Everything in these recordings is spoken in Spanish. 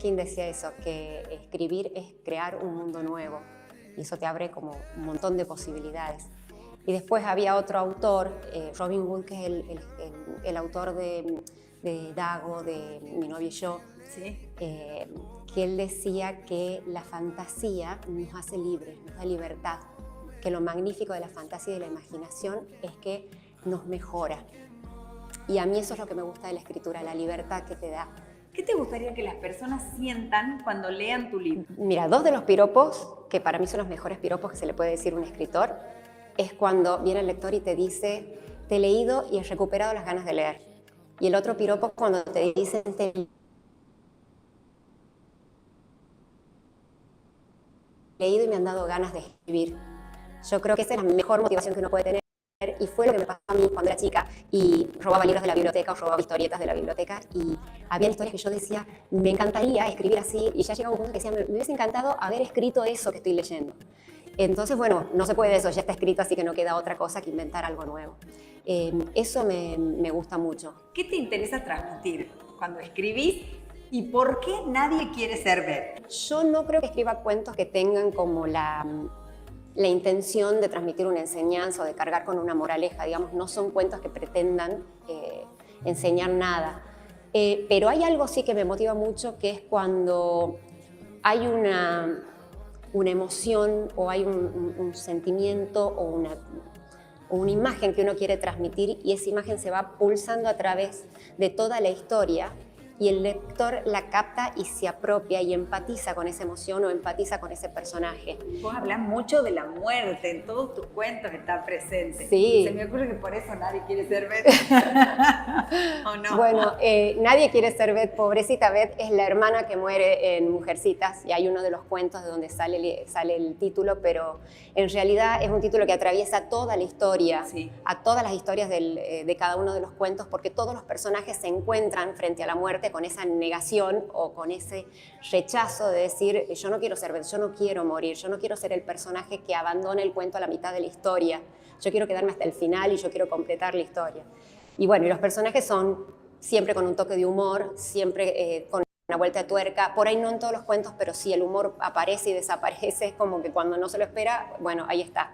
King decía eso, que escribir es crear un mundo nuevo y eso te abre como un montón de posibilidades. Y después había otro autor, Robin Wood, que es el autor de Dago, de Mi novio y yo, Sí. que él decía que la fantasía nos hace libres, nos da libertad, que lo magnífico de la fantasía y de la imaginación es que nos mejora. Y a mí eso es lo que me gusta de la escritura, la libertad que te da. ¿Qué te gustaría que las personas sientan cuando lean tu libro? Mira, dos de los piropos, que para mí son los mejores piropos que se le puede decir a un escritor, es cuando viene el lector y te dice, te he leído y he recuperado las ganas de leer. Y el otro piropo es cuando te dicen, te he leído y me han dado ganas de escribir. Yo creo que esa es la mejor motivación que uno puede tener. Y fue lo que me pasó a mí cuando era chica y robaba libros de la biblioteca o robaba historietas de la biblioteca y había historias que yo decía, me encantaría escribir así y ya llegaba un punto que decía, me hubiese encantado haber escrito eso que estoy leyendo. Entonces, bueno, no se puede eso, ya está escrito, así que no queda otra cosa que inventar algo nuevo. Eso me gusta mucho. ¿Qué te interesa transmitir cuando escribís y por qué nadie quiere ser Beth? Yo no creo que escriba cuentos que tengan como la intención de transmitir una enseñanza o de cargar con una moraleja, digamos, no son cuentos que pretendan enseñar nada. Pero hay algo sí que me motiva mucho, que es cuando hay una emoción o hay un sentimiento o una imagen que uno quiere transmitir y esa imagen se va pulsando a través de toda la historia y el lector la capta y se apropia y empatiza con esa emoción o empatiza con ese personaje. Vos hablás mucho de la muerte, en todos tus cuentos está presente. Sí. Se me ocurre que por eso nadie quiere ser Beth. ¿O no? Bueno, nadie quiere ser Beth. Pobrecita Beth es la hermana que muere en Mujercitas y hay uno de los cuentos de donde sale el título, pero en realidad es un título que atraviesa toda la historia, sí, a todas las historias de cada uno de los cuentos, porque todos los personajes se encuentran frente a la muerte con esa negación o con ese rechazo de decir, yo no quiero ser Beth, yo no quiero morir, yo no quiero ser el personaje que abandona el cuento a la mitad de la historia, yo quiero quedarme hasta el final y yo quiero completar la historia. Y bueno, y los personajes son siempre con un toque de humor, siempre con una vuelta de tuerca, por ahí no en todos los cuentos, pero sí el humor aparece y desaparece, es como que cuando no se lo espera, bueno, ahí está.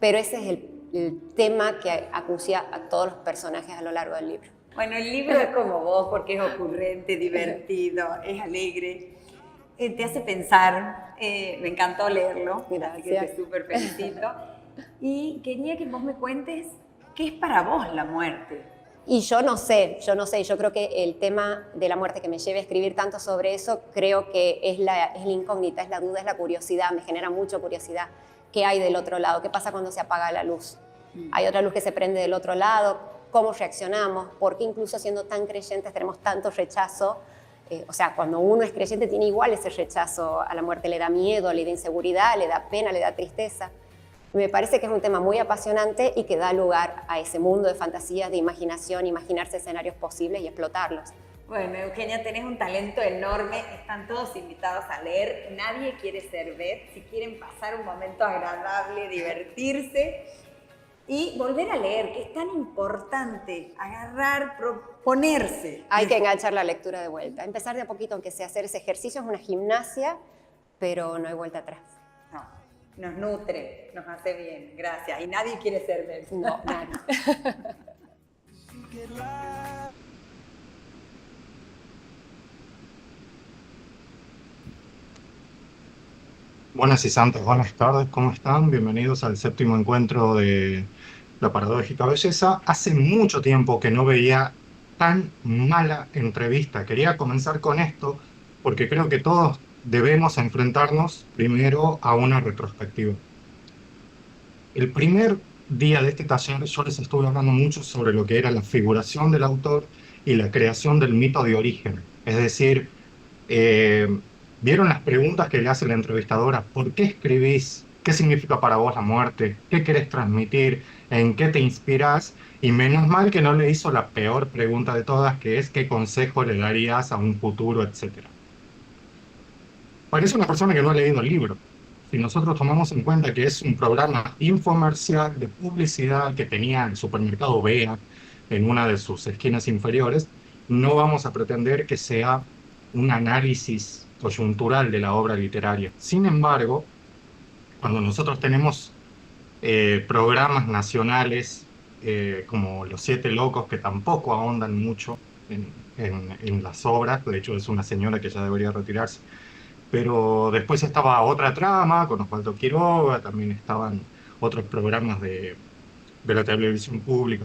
Pero ese es el tema que acucia a todos los personajes a lo largo del libro. Bueno, el libro es como vos porque es ocurrente, divertido, es alegre, te hace pensar, me encantó leerlo, Gracias. que te súper felicito. Y quería que vos me cuentes qué es para vos la muerte. Y yo no sé, yo creo que el tema de la muerte que me lleve a escribir tanto sobre eso, creo que es la incógnita, es la duda, es la curiosidad, me genera mucha curiosidad. ¿Qué hay del otro lado? ¿Qué pasa cuando se apaga la luz? ¿Hay otra luz que se prende del otro lado? ¿Cómo reaccionamos? ¿Por qué incluso siendo tan creyentes tenemos tanto rechazo? O sea, cuando uno es creyente tiene igual ese rechazo a la muerte, le da miedo, le da inseguridad, le da pena, le da tristeza. Me parece que es un tema muy apasionante y que da lugar a ese mundo de fantasías, de imaginación, imaginarse escenarios posibles y explotarlos. Bueno, Eugenia, tenés un talento enorme, están todos invitados a leer, nadie quiere ser Beth, si quieren pasar un momento agradable, divertirse y volver a leer, que es tan importante, agarrar, proponerse. Hay que enganchar la lectura de vuelta, empezar de a poquito, aunque sea hacer ese ejercicio, es una gimnasia, pero no hay vuelta atrás. No, nos nutre, nos hace bien, gracias. Y nadie quiere ser Beth. No, nadie. Buenas y santas, buenas tardes, ¿cómo están? Bienvenidos al séptimo encuentro de La Paradójica Belleza. Hace mucho tiempo que no veía tan mala entrevista. Quería comenzar con esto porque creo que todos debemos enfrentarnos primero a una retrospectiva. El primer día de este taller yo les estuve hablando mucho sobre lo que era la figuración del autor y la creación del mito de origen. Es decir, ¿vieron las preguntas que le hace la entrevistadora? ¿Por qué escribís? ¿Qué significa para vos la muerte? ¿Qué querés transmitir? ¿En qué te inspirás? Y menos mal que no le hizo la peor pregunta de todas, que es ¿qué consejo le darías a un futuro, etcétera? Parece una persona que no ha leído el libro. Si nosotros tomamos en cuenta que es un programa infomercial de publicidad que tenía el supermercado Bea en una de sus esquinas inferiores, no vamos a pretender que sea un análisis coyuntural de la obra literaria. Sin embargo, cuando nosotros tenemos programas nacionales como Los Siete Locos, que tampoco ahondan mucho en las obras, de hecho es una señora que ya debería retirarse, pero después estaba Otra Trama con Osvaldo Quiroga, también estaban otros programas de la televisión pública,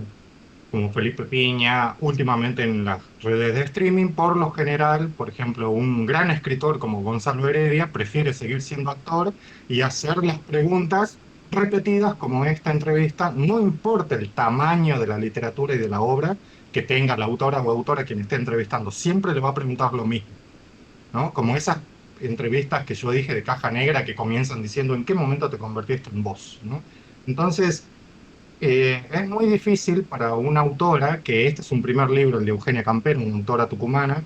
como Felipe Piña, últimamente en las redes de streaming. Por lo general, por ejemplo, un gran escritor como Gonzalo Heredia prefiere seguir siendo actor y hacer las preguntas repetidas como esta entrevista, no importa el tamaño de la literatura y de la obra que tenga la autora o autora quien esté entrevistando, siempre le va a preguntar lo mismo, ¿no? Como esas entrevistas que yo dije de Caja Negra que comienzan diciendo ¿en qué momento te convertiste en vos?, ¿no? Entonces, es muy difícil para una autora, que este es un primer libro, el de Eugenia Campero, una autora tucumana.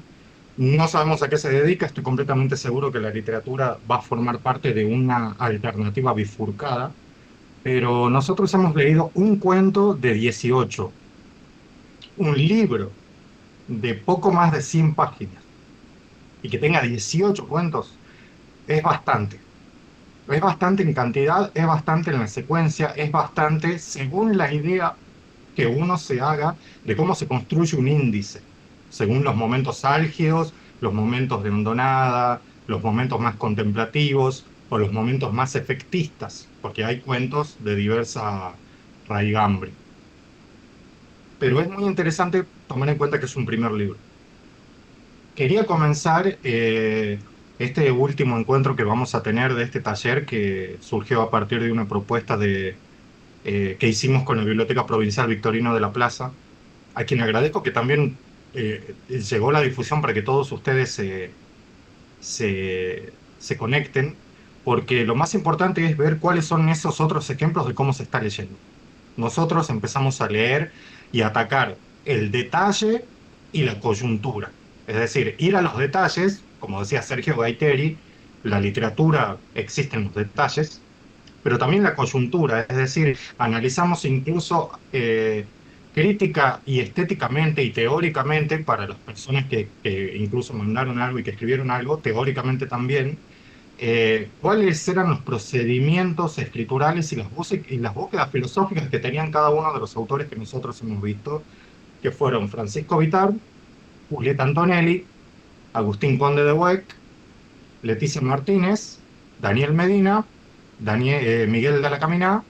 No sabemos a qué se dedica, estoy completamente seguro que la literatura va a formar parte de una alternativa bifurcada, pero nosotros hemos leído un cuento de 18, un libro de poco más de 100 páginas, y que tenga 18 cuentos, es bastante. Es bastante en cantidad, es bastante en la secuencia, es bastante según la idea que uno se haga de cómo se construye un índice, según los momentos álgidos, los momentos de hondonada, los momentos más contemplativos o los momentos más efectistas, porque hay cuentos de diversa raigambre. Pero es muy interesante tomar en cuenta que es un primer libro. Quería comenzar este último encuentro que vamos a tener de este taller, que surgió a partir de una propuesta que hicimos con la Biblioteca Provincial Victorino de la Plaza, a quien agradezco que también llegó la difusión para que todos ustedes se conecten, porque lo más importante es ver cuáles son esos otros ejemplos de cómo se está leyendo. Nosotros empezamos a leer y a atacar el detalle y la coyuntura. Es decir, ir a los detalles, como decía Sergio Gaiteri, la literatura existe en los detalles, pero también la coyuntura, es decir, analizamos incluso crítica y estéticamente y teóricamente para las personas que incluso mandaron algo y que escribieron algo, teóricamente también, cuáles eran los procedimientos escriturales y las búsquedas filosóficas que tenían cada uno de los autores que nosotros hemos visto, que fueron Francisco Vitar, Julieta Antonelli, Agustín Conde de Weck, Leticia Martínez, Daniel Medina, Miguel de la Caminá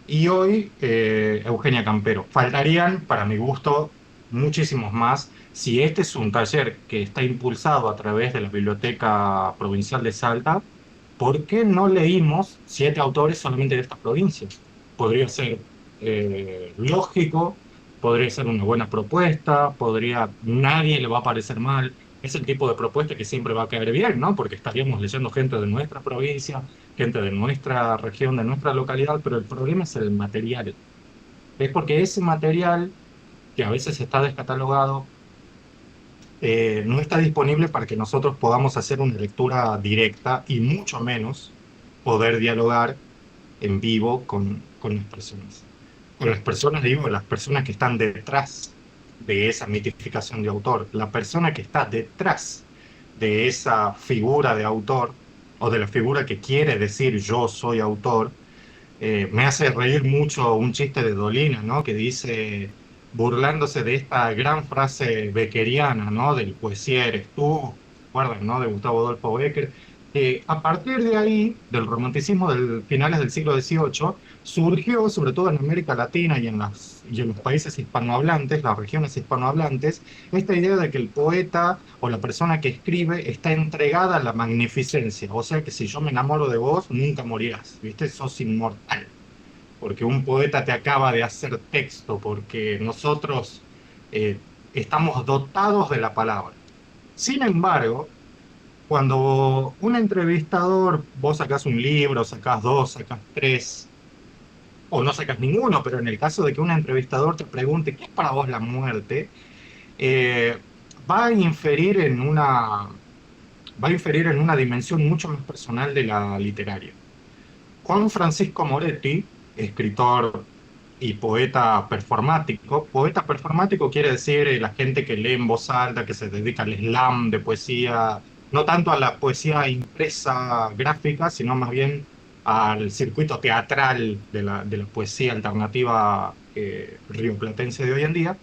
y hoy Eugenia Campero. Faltarían, para mi gusto, muchísimos más. Si este es un taller que está impulsado a través de la Biblioteca Provincial de Salta, ¿por qué no leímos 7 autores solamente de esta provincia? Podría ser lógico, podría ser una buena propuesta, nadie le va a parecer mal. Es el tipo de propuesta que siempre va a caer bien, ¿no? Porque estaríamos leyendo gente de nuestra provincia, gente de nuestra región, de nuestra localidad, pero el problema es el material. Es porque ese material, que a veces está descatalogado, no está disponible para que nosotros podamos hacer una lectura directa y mucho menos poder dialogar en vivo con las personas. Con las personas, digo, las personas que están detrás de esa mitificación de autor, la persona que está detrás de esa figura de autor o de la figura que quiere decir yo soy autor. Me hace reír mucho un chiste de Dolina, ¿no? Que dice, burlándose de esta gran frase beckeriana, ¿no? Del poesía eres tú, ¿recuerdan, no? De Gustavo Adolfo Becker. A partir de ahí, del romanticismo de finales del siglo XVIII, surgió, sobre todo en América Latina y en los países hispanohablantes, las regiones hispanohablantes, esta idea de que el poeta o la persona que escribe está entregada a la magnificencia. O sea que si yo me enamoro de vos, nunca morirás, ¿viste? Sos inmortal. Porque un poeta te acaba de hacer texto, porque nosotros estamos dotados de la palabra. Sin embargo, cuando un entrevistador, vos sacás un libro, sacás 2, sacás 3, o no sacás ninguno, pero en el caso de que un entrevistador te pregunte ¿qué es para vos la muerte? Eh, va a inferir en una dimensión mucho más personal de la literaria. Juan Francisco Moretti, escritor y poeta performático. Poeta performático quiere decir la gente que lee en voz alta, que se dedica al slam de poesía, no tanto a la poesía impresa gráfica, sino más bien al circuito teatral de la poesía alternativa rioplatense de hoy en día.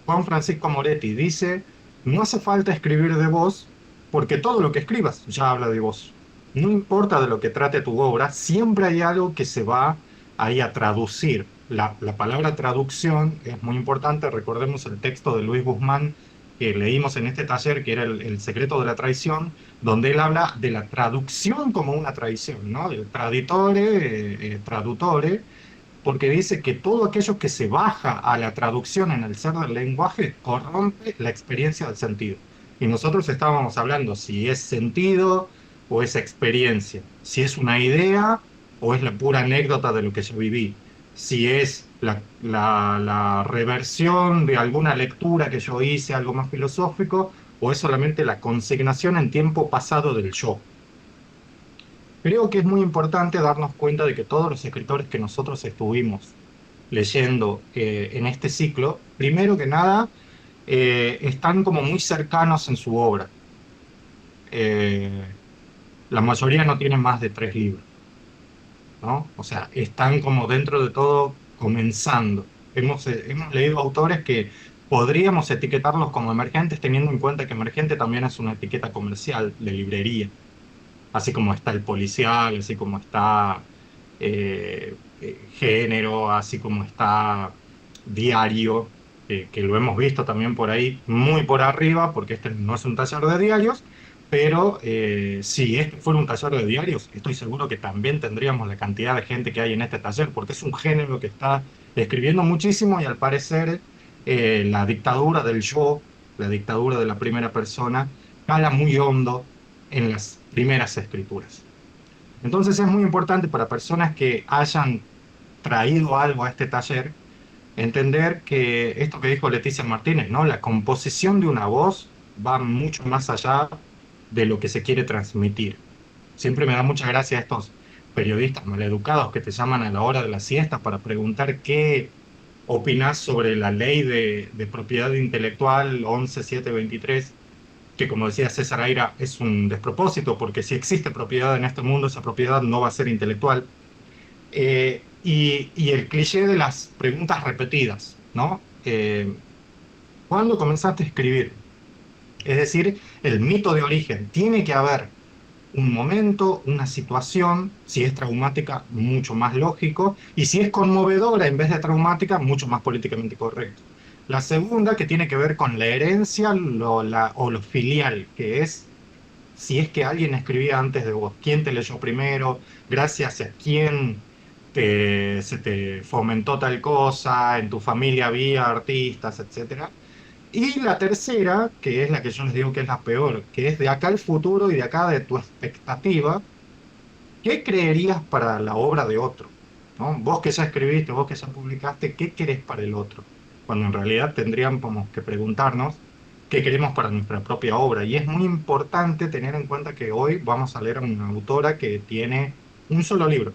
Juan Francisco Moretti dice, no hace falta escribir de vos, porque todo lo que escribas ya habla de vos. No importa de lo que trate tu obra, siempre hay algo que se va ahí a traducir. La palabra traducción es muy importante. Recordemos el texto de Luis Guzmán que leímos en este taller, que era el secreto de la traición, donde él habla de la traducción como una traición, ¿no? El traditore, traduttore, porque dice que todo aquello que se baja a la traducción en el ser del lenguaje corrompe la experiencia del sentido. Y nosotros estábamos hablando si es sentido o es experiencia, si es una idea o es la pura anécdota de lo que yo viví, si es la reversión de alguna lectura que yo hice, algo más filosófico, o es solamente la consignación en tiempo pasado del yo. Creo que es muy importante darnos cuenta de que todos los escritores que nosotros estuvimos leyendo en este ciclo, primero que nada, están como muy cercanos en su obra. Eh, la mayoría no tienen más de 3 libros, ¿no? O sea, están como dentro de todo comenzando. Hemos leído autores que podríamos etiquetarlos como emergentes, teniendo en cuenta que emergente también es una etiqueta comercial de librería, así como está el policial, así como está género, así como está diario, que lo hemos visto también por ahí, muy por arriba, porque este no es un taller de diarios, pero si este fuera un taller de diarios, estoy seguro que también tendríamos la cantidad de gente que hay en este taller, porque es un género que está escribiendo muchísimo y al parecer la dictadura del yo, la dictadura de la primera persona, cala muy hondo en las primeras escrituras. Entonces es muy importante para personas que hayan traído algo a este taller, entender que esto que dijo Leticia Martínez, ¿no? La composición de una voz va mucho más allá de lo que se quiere transmitir. Siempre me da mucha gracia estos periodistas maleducados que te llaman a la hora de la siesta para preguntar qué opinás sobre la ley de propiedad intelectual 11723, que como decía César Aira, es un despropósito, porque si existe propiedad en este mundo, esa propiedad no va a ser intelectual. Y el cliché de las preguntas repetidas, ¿no? ¿Cuándo comenzaste a escribir? Es decir, el mito de origen. Tiene que haber un momento, una situación, si es traumática, mucho más lógico, y si es conmovedora en vez de traumática, mucho más políticamente correcto. La segunda, que tiene que ver con la herencia o lo filial, que es si es que alguien escribía antes de vos, quién te leyó primero, gracias a quién se te fomentó tal cosa, en tu familia había artistas, etcétera. Y la tercera, que es la que yo les digo que es la peor, que es de acá al futuro y de acá de tu expectativa, ¿qué creerías para la obra de otro? ¿No? Vos que ya escribiste, vos que ya publicaste, ¿qué querés para el otro? Cuando en realidad tendríamos que preguntarnos qué queremos para nuestra propia obra. Y es muy importante tener en cuenta que hoy vamos a leer a una autora que tiene un solo libro.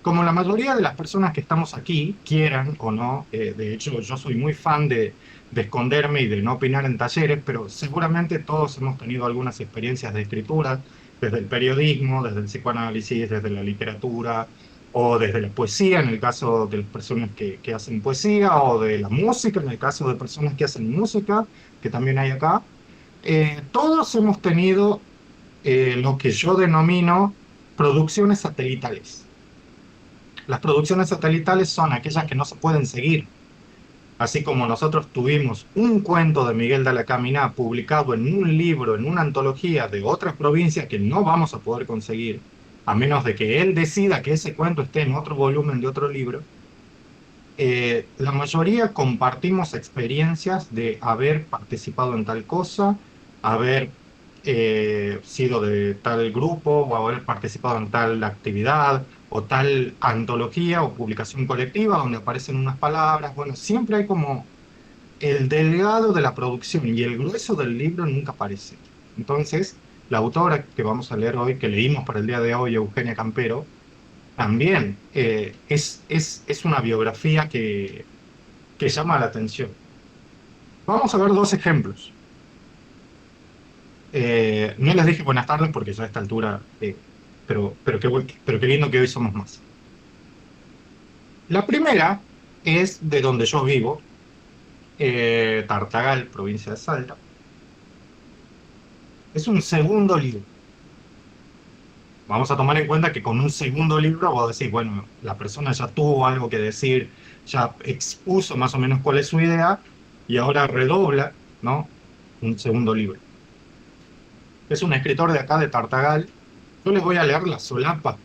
Como la mayoría de las personas que estamos aquí, quieran o no, de hecho yo soy muy fan de esconderme y de no opinar en talleres, pero seguramente todos hemos tenido algunas experiencias de escritura, desde el periodismo, desde el psicoanálisis, desde la literatura, o desde la poesía, en el caso de las personas que hacen poesía, o de la música, en el caso de personas que hacen música, que también hay acá. Todos hemos tenido lo que yo denomino producciones satelitales. Las producciones satelitales son aquellas que no se pueden seguir. Así como nosotros tuvimos un cuento de Miguel de la Caminá publicado en un libro, en una antología de otras provincias que no vamos a poder conseguir, a menos de que él decida que ese cuento esté en otro volumen de otro libro, la mayoría compartimos experiencias de haber participado en tal cosa, haber sido de tal grupo o haber participado en tal actividad o tal antología o publicación colectiva donde aparecen unas palabras. Bueno, siempre hay como el delgado de la producción y el grueso del libro nunca aparece. Entonces, la autora que vamos a leer hoy, que leímos para el día de hoy, Eugenia Campero, también es una biografía que llama la atención. Vamos a ver dos ejemplos. No les dije buenas tardes porque ya a esta altura, pero qué lindo que hoy somos más. La primera es de donde yo vivo, Tartagal, provincia de Salta. Es un segundo libro. Vamos a tomar en cuenta que con un segundo libro vos decís, bueno, la persona ya tuvo algo que decir, ya expuso más o menos cuál es su idea y ahora redobla, ¿no? Un segundo libro. Es un escritor de acá, de Tartagal. Yo les voy a leer la solapa.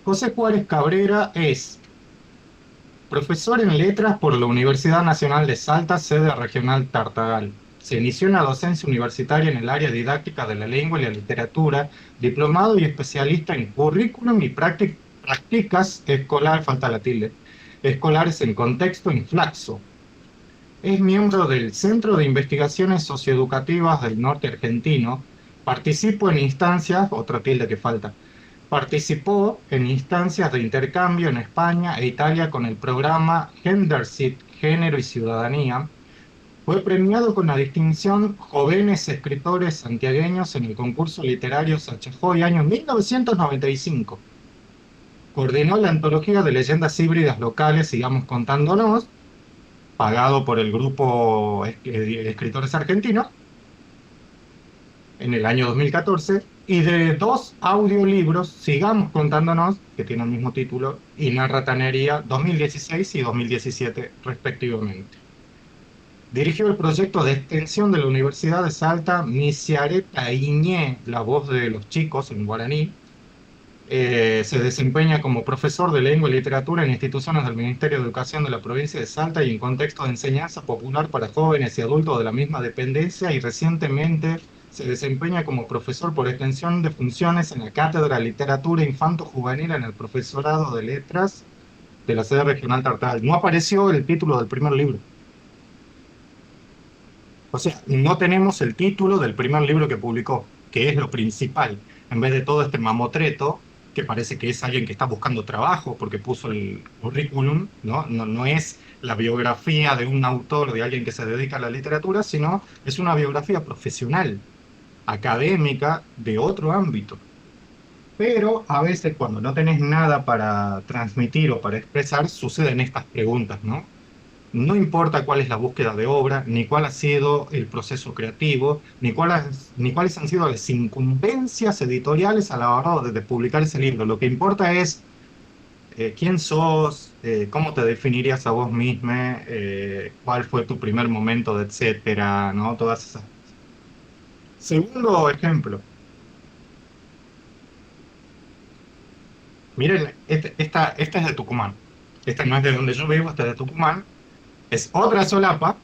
José Juárez Cabrera es profesor en letras por la Universidad Nacional de Salta, sede regional Tartagal. Se inició en la docencia universitaria en el área didáctica de la lengua y la literatura, diplomado y especialista en currículum y prácticas falta la tilde, escolares en contexto inflaxo. Es miembro del Centro de Investigaciones Socioeducativas del Norte Argentino. Participó en instancias, otra tilde que falta, participó en instancias de intercambio en España e Italia con el programa Gendercid, Género y Ciudadanía. Fue premiado con la distinción Jóvenes Escritores Santiagueños en el concurso literario Sachajoy año 1995. Coordinó la antología de leyendas híbridas locales Sigamos Contándonos, pagado por el grupo Escritores Argentinos, en el año 2014, y de 2 audiolibros, Sigamos Contándonos, que tiene el mismo título, y Narratanería 2016 y 2017, respectivamente. Dirigió el proyecto de extensión de la Universidad de Salta, Misiareta Iñé, la voz de los chicos en guaraní. Se desempeña como profesor de lengua y literatura en instituciones del Ministerio de Educación de la provincia de Salta y en contexto de enseñanza popular para jóvenes y adultos de la misma dependencia, y recientemente se desempeña como profesor por extensión de funciones en la Cátedra de Literatura Infanto-Juvenil en el Profesorado de Letras de la sede regional Tartagal. No apareció el título del primer libro. O sea, no tenemos el título del primer libro que publicó, que es lo principal, en vez de todo este mamotreto que parece que es alguien que está buscando trabajo porque puso el currículum, ¿no? No es la biografía de un autor, de alguien que se dedica a la literatura, sino es una biografía profesional, académica, de otro ámbito. Pero a veces cuando no tenés nada para transmitir o para expresar, suceden estas preguntas, ¿no? No importa cuál es la búsqueda de obra, ni cuál ha sido el proceso creativo, ni cuáles han sido las incumbencias editoriales a la hora de publicar ese libro. Lo que importa es quién sos, cómo te definirías a vos misma, cuál fue tu primer momento, etcétera, ¿no? Todas esas. Segundo ejemplo. Miren, esta es de Tucumán. Esta no es de donde yo vivo, esta es de Tucumán. Es otra solapa.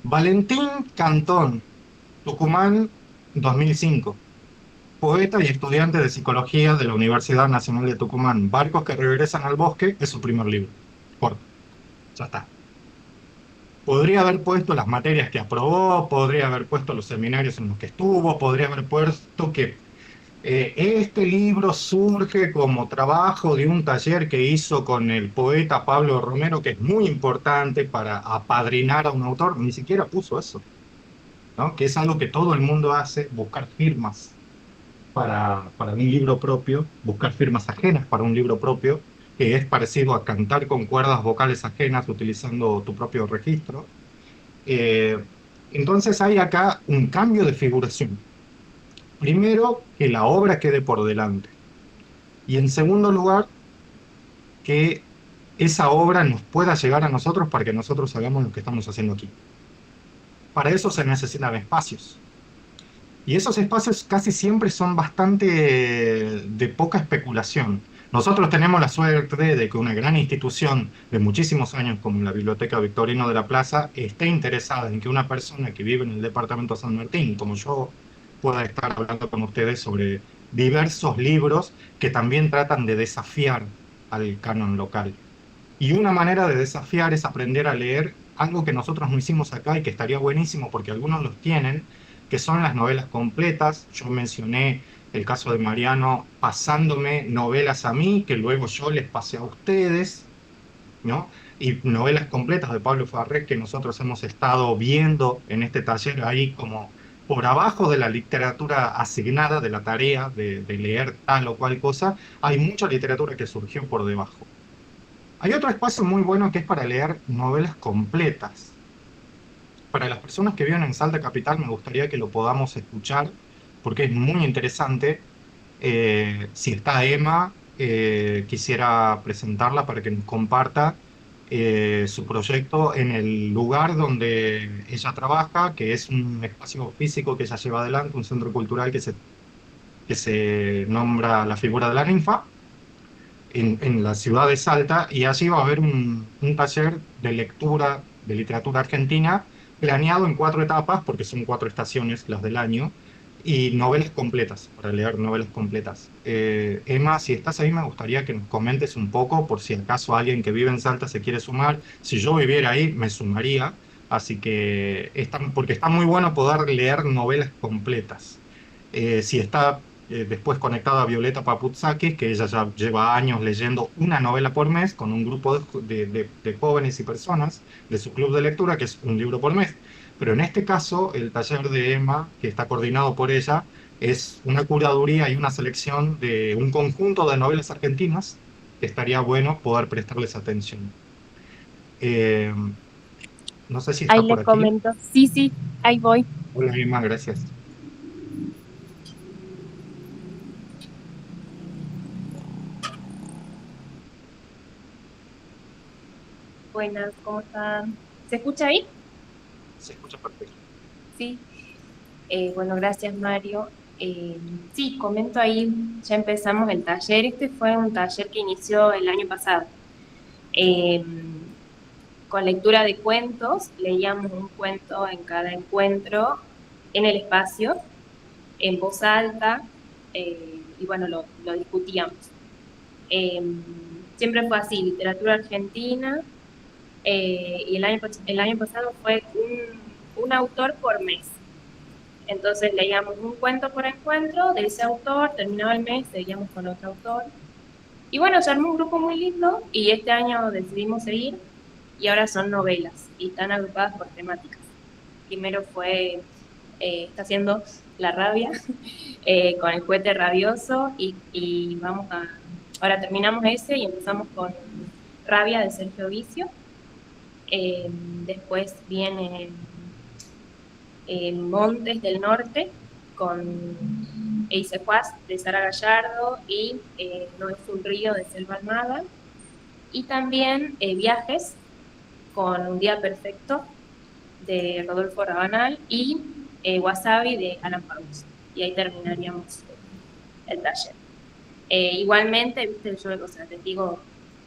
Valentín Cantón, Tucumán, 2005. Poeta y estudiante de psicología de la Universidad Nacional de Tucumán. Barcos que regresan al bosque es su primer libro. Corto. Ya está. Podría haber puesto las materias que aprobó, podría haber puesto los seminarios en los que estuvo, podría haber puesto que este libro surge como trabajo de un taller que hizo con el poeta Pablo Romero, que es muy importante para apadrinar a un autor. Ni siquiera puso eso, ¿no? Que es algo que todo el mundo hace, buscar firmas para un libro propio, buscar firmas ajenas para un libro propio, que es parecido a cantar con cuerdas vocales ajenas utilizando tu propio registro. Entonces hay acá un cambio de figuración. Primero, que la obra quede por delante. Y en segundo lugar, que esa obra nos pueda llegar a nosotros para que nosotros hagamos lo que estamos haciendo aquí. Para eso se necesitan espacios. Y esos espacios casi siempre son bastante de poca especulación. Nosotros tenemos la suerte de que una gran institución de muchísimos años como la Biblioteca Victorino de la Plaza esté interesada en que una persona que vive en el departamento de San Martín, como yo, pueda estar hablando con ustedes sobre diversos libros que también tratan de desafiar al canon local. Y una manera de desafiar es aprender a leer algo que nosotros no hicimos acá y que estaría buenísimo porque algunos los tienen, que son las novelas completas. Yo mencioné el caso de Mariano pasándome novelas a mí, que luego yo les pasé a ustedes, ¿no? Y novelas completas de Pablo Farré que nosotros hemos estado viendo en este taller ahí como por abajo de la literatura asignada, de la tarea de leer tal o cual cosa, hay mucha literatura que surgió por debajo. Hay otro espacio muy bueno que es para leer novelas completas. Para las personas que viven en Salta Capital me gustaría que lo podamos escuchar porque es muy interesante. Si está Emma, quisiera presentarla para que nos comparta su proyecto en el lugar donde ella trabaja, que es un espacio físico que ella lleva adelante, un centro cultural que se nombra La Figura de la Ninfa, en la ciudad de Salta, y allí va a haber un taller de lectura de literatura argentina planeado en 4 etapas, porque son 4 estaciones las del año, y novelas completas, para leer novelas completas. Emma, si estás ahí, me gustaría que nos comentes un poco, por si acaso alguien que vive en Salta se quiere sumar. Si yo viviera ahí, me sumaría. Así que, porque está muy bueno poder leer novelas completas. Si está después conectada a Violeta Paputzakis, que ella ya lleva años leyendo una novela por mes con un grupo de jóvenes y personas de su club de lectura, que es un libro por mes. Pero en este caso, el taller de Emma, que está coordinado por ella, es una curaduría y una selección de un conjunto de novelas argentinas que estaría bueno poder prestarles atención. Eh, no sé si Ahí está por les aquí. comento. Sí, sí, ahí voy. Hola Emma, gracias. Buenas, ¿cómo están? ¿Se escucha ahí? Se escucha perfecto. Sí. Bueno, gracias, Mario. Sí, comento ahí, ya empezamos el taller. Este fue un taller que inició el año pasado. Eh, con lectura de cuentos, leíamos un cuento en cada encuentro en el espacio, en voz alta, y bueno, lo discutíamos. Eh, Siempre fue así, literatura argentina, y el año pasado fue un autor por mes. Entonces leíamos un cuento por encuentro de ese autor, terminaba el mes, seguíamos con otro autor. Y bueno, se armó un grupo muy lindo y este año decidimos seguir y ahora son novelas y están agrupadas por temáticas. Primero fue, está haciendo La Rabia, con El Juguete Rabioso y vamos a, ahora terminamos ese y empezamos con Rabia de Sergio Vicio. Después viene Montes del Norte con Eisecuaz de Sara Gallardo y No es un río de Selva Almada. Y también Viajes con Un día perfecto de Rodolfo Rabanal y Wasabi de Alan Paus. Y ahí terminaríamos el taller. Igualmente, viste, yo o sea, les digo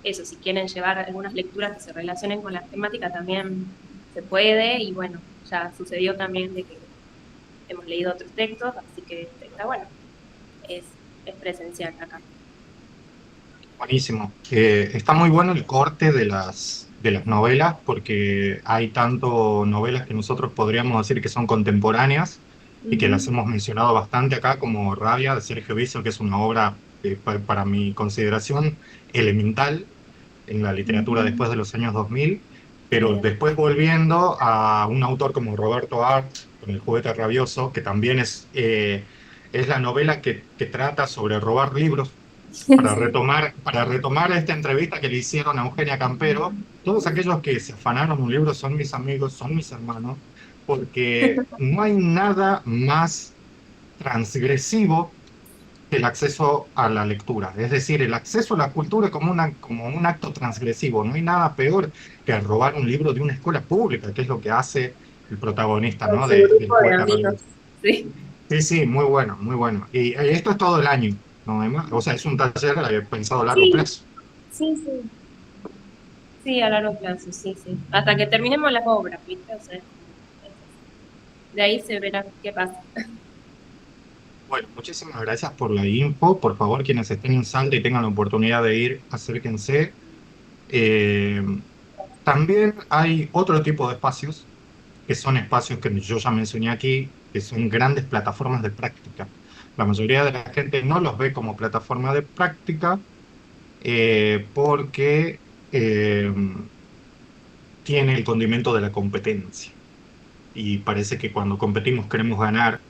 eso, si quieren llevar algunas lecturas que se relacionen con la temática también se puede, y bueno, ya sucedió también de que hemos leído otros textos, así que está bueno, es presencial acá. Buenísimo. Está muy bueno el corte de las novelas, porque hay tanto novelas que nosotros podríamos decir que son contemporáneas y que las hemos mencionado bastante acá, como Rabia de Sergio Vicio, que es una obra para mi consideración elemental en la literatura después de los años 2000, pero Bien. después volviendo a un autor como Roberto Art, con El Juguete Rabioso, que también es la novela que trata sobre robar libros. Para retomar esta entrevista que le hicieron a Eugenia Campero, todos aquellos que se afanaron un libro son mis amigos, son mis hermanos, porque no hay nada más transgresivo que el acceso a la lectura. Es decir, el acceso a la cultura como un acto transgresivo. No hay nada peor que robar un libro de una escuela pública, que es lo que hace el protagonista, Con ¿no? su Del grupo de Juguete amigos. Rabioso. Sí, Sí, sí, muy bueno, muy bueno. Y esto es todo el año, ¿no, Emma? O sea, es un taller pensado a largo sí, plazo. sí, sí. Sí, a largo plazo, sí, sí. Hasta que terminemos las obras, ¿viste? O sea, de ahí se verá qué pasa. Bueno, muchísimas gracias por la info. Por favor, quienes estén en Salta y tengan la oportunidad de ir, acérquense. Eh, También hay otro tipo de espacios, que son espacios que yo ya mencioné aquí, que son grandes plataformas de práctica. La mayoría de la gente no los ve como plataforma de práctica porque tiene el condimento de la competencia. Y parece que cuando competimos queremos ganar.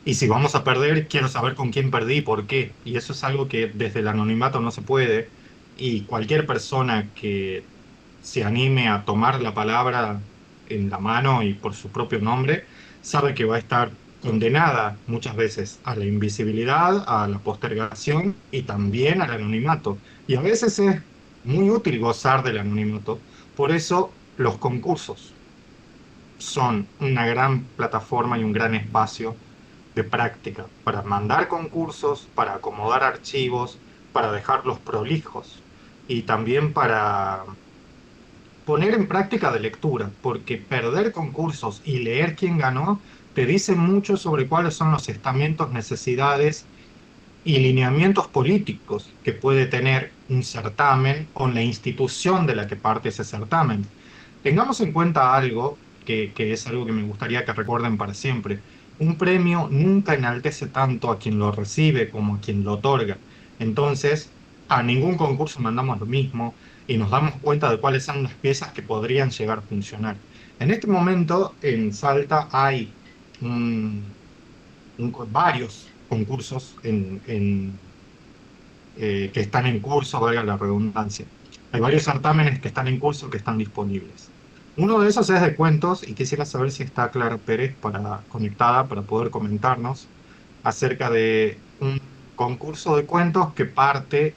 Y si vamos a perder, quiero saber con quién perdí y por qué. Y eso es algo que desde el anonimato no se puede. Y cualquier persona que se anime a tomar la palabra en la mano y por su propio nombre, sabe que va a estar condenada muchas veces a la invisibilidad, a la postergación y también al anonimato. Y a veces es muy útil gozar del anonimato. Por eso los concursos son una gran plataforma y un gran espacio de práctica para mandar concursos, para acomodar archivos, para dejarlos prolijos y también para poner en práctica de lectura, porque perder concursos y leer quién ganó te dice mucho sobre cuáles son los estamentos, necesidades y lineamientos políticos que puede tener un certamen o la institución de la que parte ese certamen. Tengamos en cuenta algo que es algo que me gustaría que recuerden para siempre. Un premio nunca enaltece tanto a quien lo recibe como a quien lo otorga. Entonces, a ningún concurso mandamos lo mismo y nos damos cuenta de cuáles son las piezas que podrían llegar a funcionar. En este momento, en Salta hay un- varios concursos que están en curso, valga la redundancia. Hay varios certámenes que están en curso que están disponibles. Uno de esos es de cuentos y quisiera saber si está Clara Pérez conectada para poder comentarnos acerca de un concurso de cuentos que parte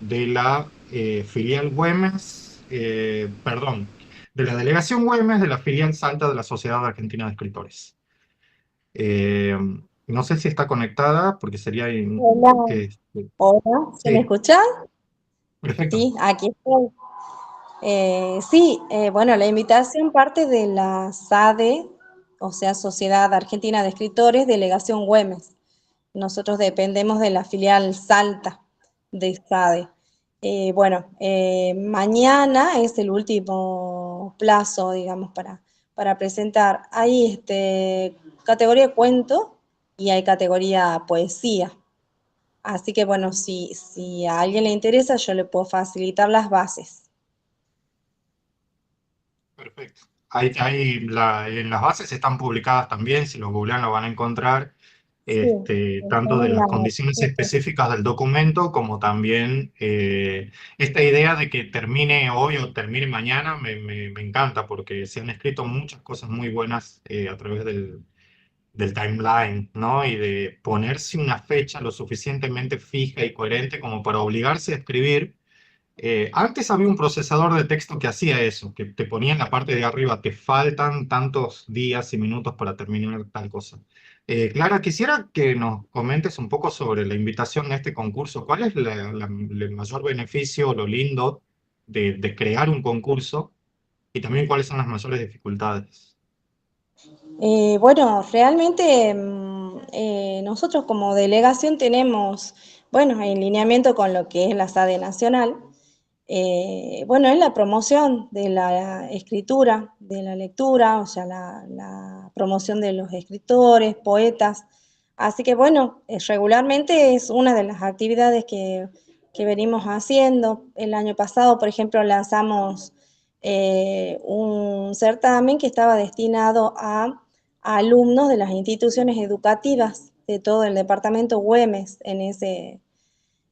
de la filial Güemes, perdón, de la delegación Güemes de la filial Salta de la Sociedad Argentina de Escritores. Eh, no sé si está conectada porque sería Hola, que... hola, ¿se me Sí, escucha? perfecto. Sí, aquí estoy. Sí, bueno, la invitación parte de la SADE, o sea, Sociedad Argentina de Escritores, Delegación Güemes. Nosotros dependemos de la filial Salta de SADE. Mañana es el último plazo, digamos, para presentar. Hay categoría cuento y hay categoría poesía. Así que bueno, si a alguien le interesa, yo le puedo facilitar las bases. Perfecto. En las bases están publicadas también, si lo googlean lo van a encontrar, Sí, tanto de están en las la... condiciones específicas del documento como también esta idea de que termine hoy o termine mañana me encanta porque se han escrito muchas cosas muy buenas a través del timeline, ¿no? Y de ponerse una fecha lo suficientemente fija y coherente como para obligarse a escribir. Antes había un procesador de texto que hacía eso, que te ponía en la parte de arriba, te faltan tantos días y minutos para terminar tal cosa. Clara, quisiera que nos comentes un poco sobre la invitación a este concurso. ¿Cuál es el mayor beneficio, lo lindo de crear un concurso? Y también cuáles son las mayores dificultades. Realmente nosotros como delegación tenemos, bueno, en lineamiento con lo que es la SADE Nacional, es la promoción de la escritura, de la lectura, o sea, la promoción de los escritores, poetas. Así que regularmente es una de las actividades que venimos haciendo. El año pasado, por ejemplo, lanzamos un certamen que estaba destinado a alumnos de las instituciones educativas de todo el departamento Güemes en ese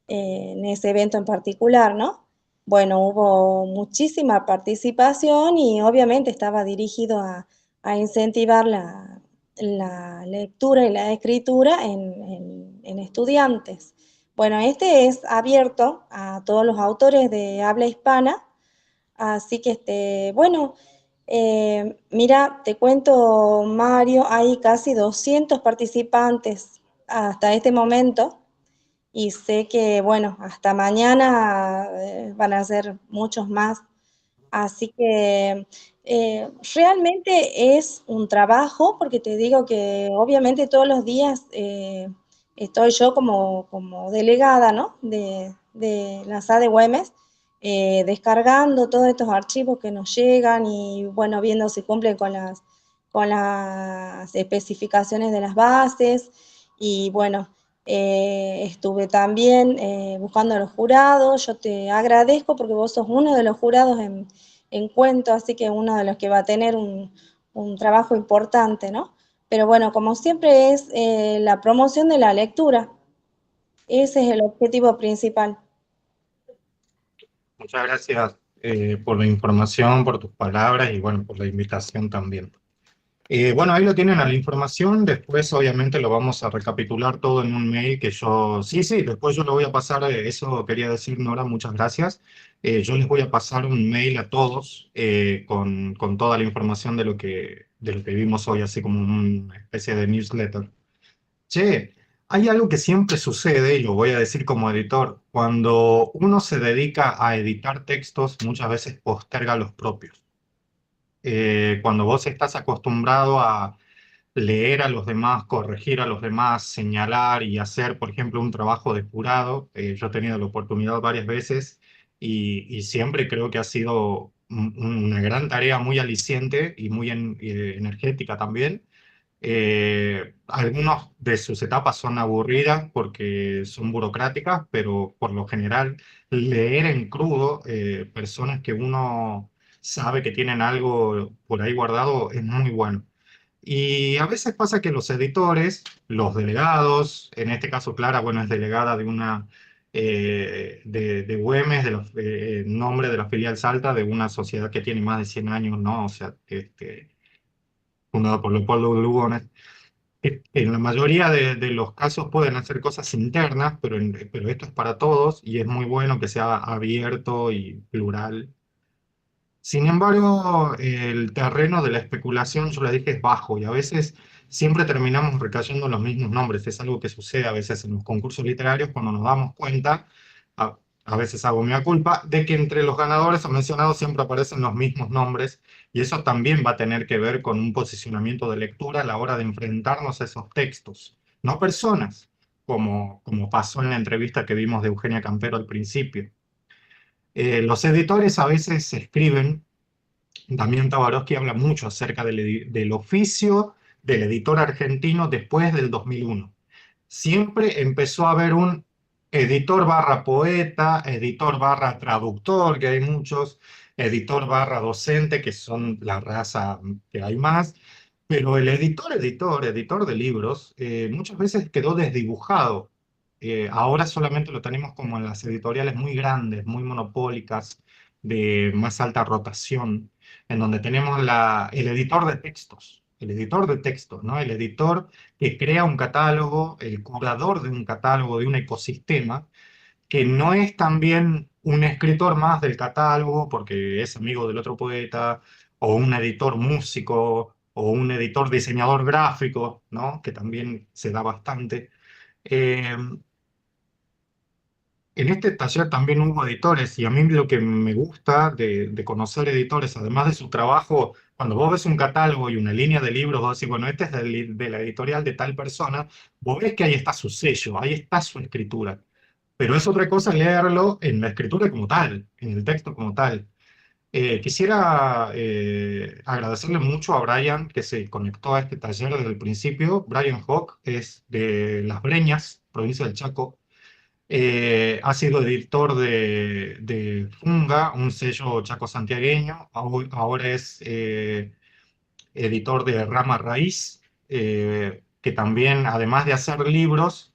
evento en particular, ¿no? Bueno, hubo muchísima participación y obviamente estaba dirigido a incentivar la lectura y la escritura en estudiantes. Bueno, este es abierto a todos los autores de habla hispana, así que mira, te cuento, Mario, hay casi 200 participantes hasta este momento y sé que, bueno, hasta mañana van a ser muchos más. Así que realmente es un trabajo, porque te digo que obviamente todos los días estoy yo como delegada, ¿no? De la SADE Güemes, descargando todos estos archivos que nos llegan y, bueno, viendo si cumplen con las especificaciones de las bases. Y bueno, estuve también buscando a los jurados. Yo te agradezco porque vos sos uno de los jurados en cuento, así que uno de los que va a tener un trabajo importante, ¿no? Pero bueno, como siempre es la promoción de la lectura. Ese es el objetivo principal. Muchas gracias por la información, por tus palabras y bueno, por la invitación también. Bueno, ahí lo tienen a la información, después obviamente lo vamos a recapitular todo en un mail que yo, sí, después yo lo voy a pasar, eso quería decir Nora, muchas gracias. Yo les voy a pasar un mail a todos con toda la información de lo que vimos hoy, así como una especie de newsletter. Che, hay algo que siempre sucede, y lo voy a decir como editor, cuando uno se dedica a editar textos, muchas veces posterga los propios. Cuando vos estás acostumbrado a leer a los demás, corregir a los demás, señalar y hacer, por ejemplo, un trabajo de jurado, yo he tenido la oportunidad varias veces y siempre creo que ha sido una gran tarea muy aliciente y muy energética también. Algunas de sus etapas son aburridas porque son burocráticas, pero por lo general leer en crudo personas que uno sabe que tienen algo por ahí guardado es muy bueno. Y a veces pasa que los editores, los delegados, en este caso Clara, bueno, es delegada de una, de Güemes, nombre de la filial Salta, de una sociedad que tiene más de 100 años, ¿no? O sea, fundada por Leopoldo Lugones. En la mayoría de los casos pueden hacer cosas internas, pero esto es para todos y es muy bueno que sea abierto y plural. Sin embargo, el terreno de la especulación, yo le dije, es bajo y a veces siempre terminamos recayendo en los mismos nombres. Es algo que sucede a veces en los concursos literarios cuando nos damos cuenta, a veces hago mea culpa, de que entre los ganadores o mencionados siempre aparecen los mismos nombres y eso también va a tener que ver con un posicionamiento de lectura a la hora de enfrentarnos a esos textos, no personas, como pasó en la entrevista que vimos de Eugenia Campero al principio. Los editores a veces escriben. Damián Tabarovsky habla mucho acerca del oficio del editor argentino después del 2001. Siempre empezó a haber un editor barra poeta, editor barra traductor, que hay muchos, editor barra docente, que son la raza que hay más, pero el editor de libros, muchas veces quedó desdibujado. Ahora solamente lo tenemos como en las editoriales muy grandes, muy monopólicas, de más alta rotación en donde tenemos el editor de textos, ¿no? El editor que crea un catálogo, el curador de un catálogo, de un ecosistema, que no es también un escritor más del catálogo porque es amigo del otro poeta, o un editor músico, o un editor diseñador gráfico, ¿no? Que también se da bastante. Eh, en este taller también hubo editores y a mí lo que me gusta de conocer editores, además de su trabajo, cuando vos ves un catálogo y una línea de libros, vos decís, bueno, este es de la editorial de tal persona, vos ves que ahí está su sello, ahí está su escritura. Pero es otra cosa leerlo en la escritura como tal, en el texto como tal. Quisiera agradecerle mucho a Brian que se conectó a este taller desde el principio. Brian Hawk es de Las Breñas, provincia del Chaco. Ha sido editor de Funga, un sello chaco-santiagueño. Ahora es editor de Rama Raíz, que también, además de hacer libros,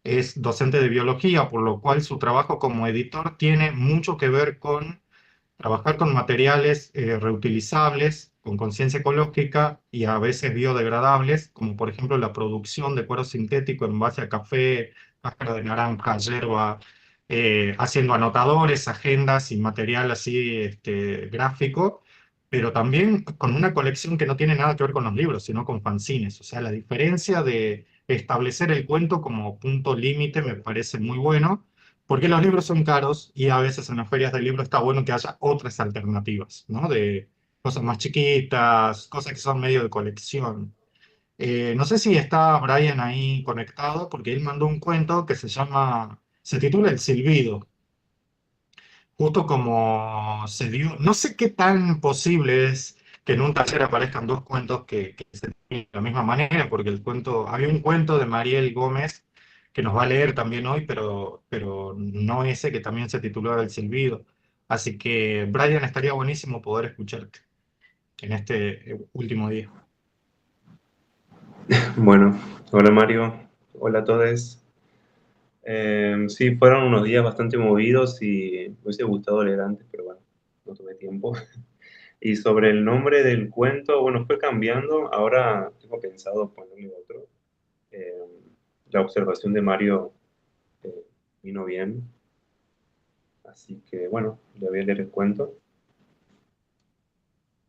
es docente de biología, por lo cual su trabajo como editor tiene mucho que ver con trabajar con materiales reutilizables, con conciencia ecológica y a veces biodegradables, como por ejemplo la producción de cuero sintético en base a café, cáscara de naranja, yerba, haciendo anotadores, agendas y material así gráfico, pero también con una colección que no tiene nada que ver con los libros, sino con fanzines. O sea, la diferencia de establecer el cuento como punto límite me parece muy bueno porque los libros son caros y a veces en las ferias del libro está bueno que haya otras alternativas, ¿no? De cosas más chiquitas, cosas que son medio de colección. No sé si está Brian ahí conectado, porque él mandó un cuento que se titula El Silbido. justo como se dio, no sé qué tan posible es que en un taller aparezcan dos cuentos que se tienen de la misma manera, porque el cuento, había un cuento de Mariel Gómez que nos va a leer también hoy, pero no ese que también se titulaba El Silbido. Así que, Brian, estaría buenísimo poder escucharte en este último día. Bueno, hola Mario, hola a todos. Sí, fueron unos días bastante movidos y me hubiese gustado leer antes, pero bueno, no tuve tiempo. Y sobre el nombre del cuento, bueno, fue cambiando. Ahora tengo pensado ponerle otro. Eh, la observación de Mario eh, vino bien. Así que bueno, le voy a leer el cuento.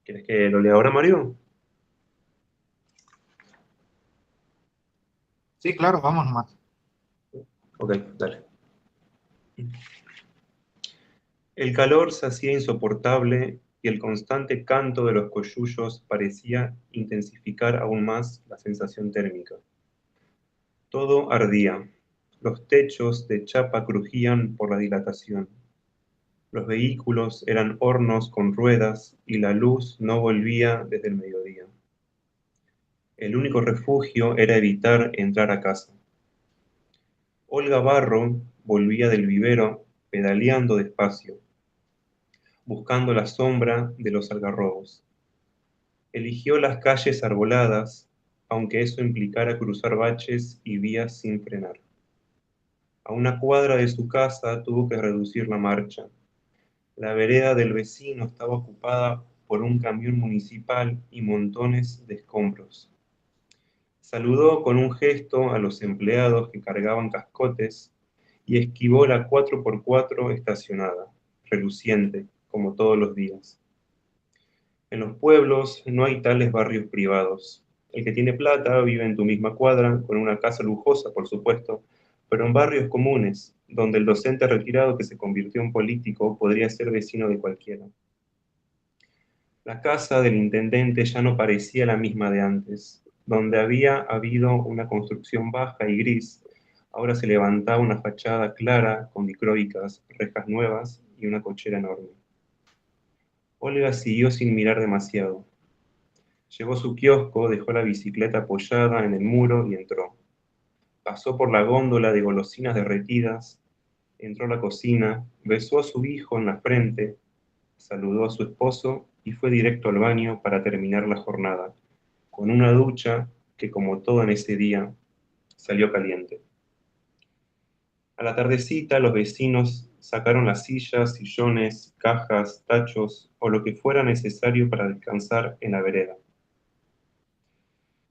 ¿Quieres que lo lea ahora, Mario? Sí, claro, vamos nomás. Ok, dale. El calor se hacía insoportable y el constante canto de los coyullos parecía intensificar aún más la sensación térmica. Todo ardía. Los techos de chapa crujían por la dilatación. Los vehículos eran hornos con ruedas y la luz no volvía desde el mediodía. El único refugio era evitar entrar a casa. Olga Barro volvía del vivero pedaleando despacio, buscando la sombra de los algarrobos. Eligió las calles arboladas, aunque eso implicara cruzar baches y vías sin frenar. A una cuadra de su casa tuvo que reducir la marcha. La vereda del vecino estaba ocupada por un camión municipal y montones de escombros. Saludó con un gesto a los empleados que cargaban cascotes y esquivó la 4x4 estacionada, reluciente, como todos los días. En los pueblos no hay tales barrios privados. El que tiene plata vive en tu misma cuadra, con una casa lujosa, por supuesto, pero en barrios comunes, donde el docente retirado que se convirtió en político podría ser vecino de cualquiera. La casa del intendente ya no parecía la misma de antes. Donde había habido una construcción baja y gris, ahora se levantaba una fachada clara con dicróicas, rejas nuevas y una cochera enorme. Olga siguió sin mirar demasiado. Llegó su kiosco, dejó la bicicleta apoyada en el muro y entró. Pasó por la góndola de golosinas derretidas, entró a la cocina, besó a su hijo en la frente, saludó a su esposo y fue directo al baño para terminar la jornada, con una ducha que, como todo en ese día, salió caliente. A la tardecita, los vecinos sacaron las sillas, sillones, cajas, tachos o lo que fuera necesario para descansar en la vereda.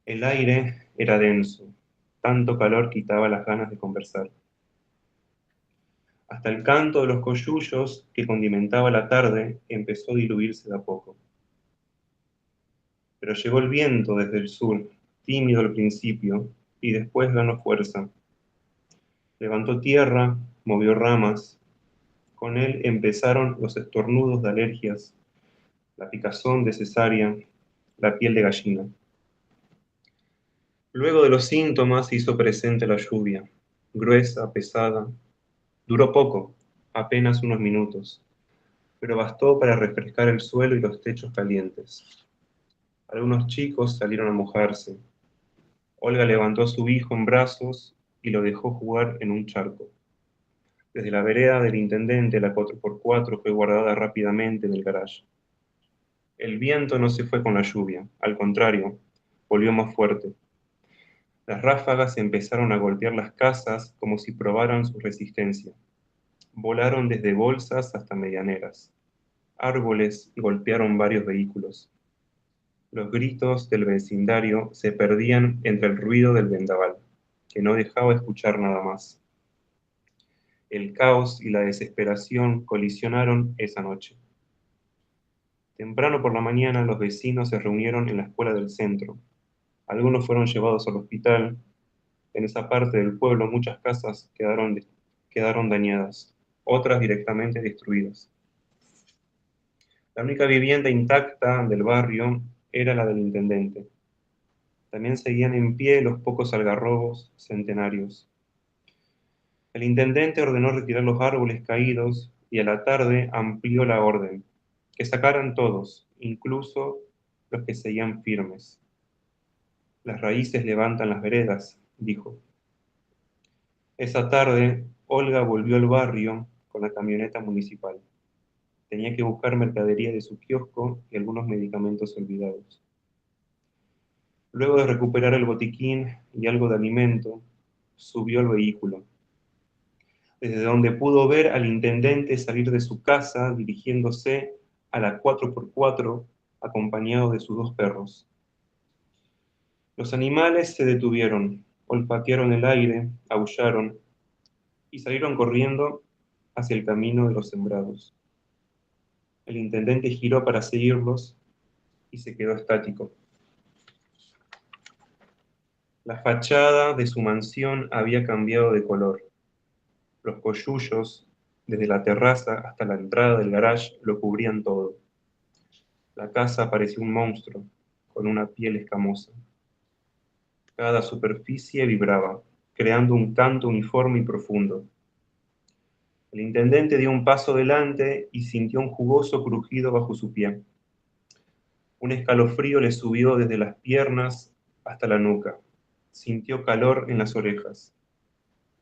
El aire era denso, tanto calor quitaba las ganas de conversar. Hasta el canto de los coyullos que condimentaba la tarde empezó a diluirse de a poco. Pero llegó el viento desde el sur, tímido al principio, y después ganó fuerza. Levantó tierra, movió ramas. Con él empezaron los estornudos de alergias, la picazón de cesárea, la piel de gallina. Luego de los síntomas se hizo presente la lluvia, gruesa, pesada. Duró poco, apenas unos minutos, pero bastó para refrescar el suelo y los techos calientes. Algunos chicos salieron a mojarse. Olga levantó a su hijo en brazos y lo dejó jugar en un charco. Desde la vereda del intendente, la 4x4 fue guardada rápidamente en el garaje. El viento no se fue con la lluvia, al contrario, volvió más fuerte. Las ráfagas empezaron a golpear las casas como si probaran su resistencia. Volaron desde bolsas hasta medianeras. Árboles golpearon varios vehículos. Los gritos del vecindario se perdían entre el ruido del vendaval, que no dejaba escuchar nada más. El caos y la desesperación colisionaron esa noche. Temprano por la mañana los vecinos se reunieron en la escuela del centro. Algunos fueron llevados al hospital. En esa parte del pueblo muchas casas quedaron dañadas, otras directamente destruidas. La única vivienda intacta del barrio era la del intendente. También seguían en pie los pocos algarrobos centenarios. El intendente ordenó retirar los árboles caídos y a la tarde amplió la orden, que sacaran todos, incluso los que seguían firmes. Las raíces levantan las veredas, dijo. Esa tarde, Olga volvió al barrio con la camioneta municipal. Tenía que buscar mercadería de su kiosco y algunos medicamentos olvidados. Luego de recuperar el botiquín y algo de alimento, subió al vehículo, desde donde pudo ver al intendente salir de su casa dirigiéndose a la 4x4 acompañado de sus dos perros. Los animales se detuvieron, olfatearon el aire, aullaron y salieron corriendo hacia el camino de los sembrados. El intendente giró para seguirlos y se quedó estático. La fachada de su mansión había cambiado de color. Los coyullos, desde la terraza hasta la entrada del garage, lo cubrían todo. La casa parecía un monstruo, con una piel escamosa. Cada superficie vibraba, creando un canto uniforme y profundo. El intendente dio un paso delante y sintió un jugoso crujido bajo su pie. Un escalofrío le subió desde las piernas hasta la nuca. Sintió calor en las orejas.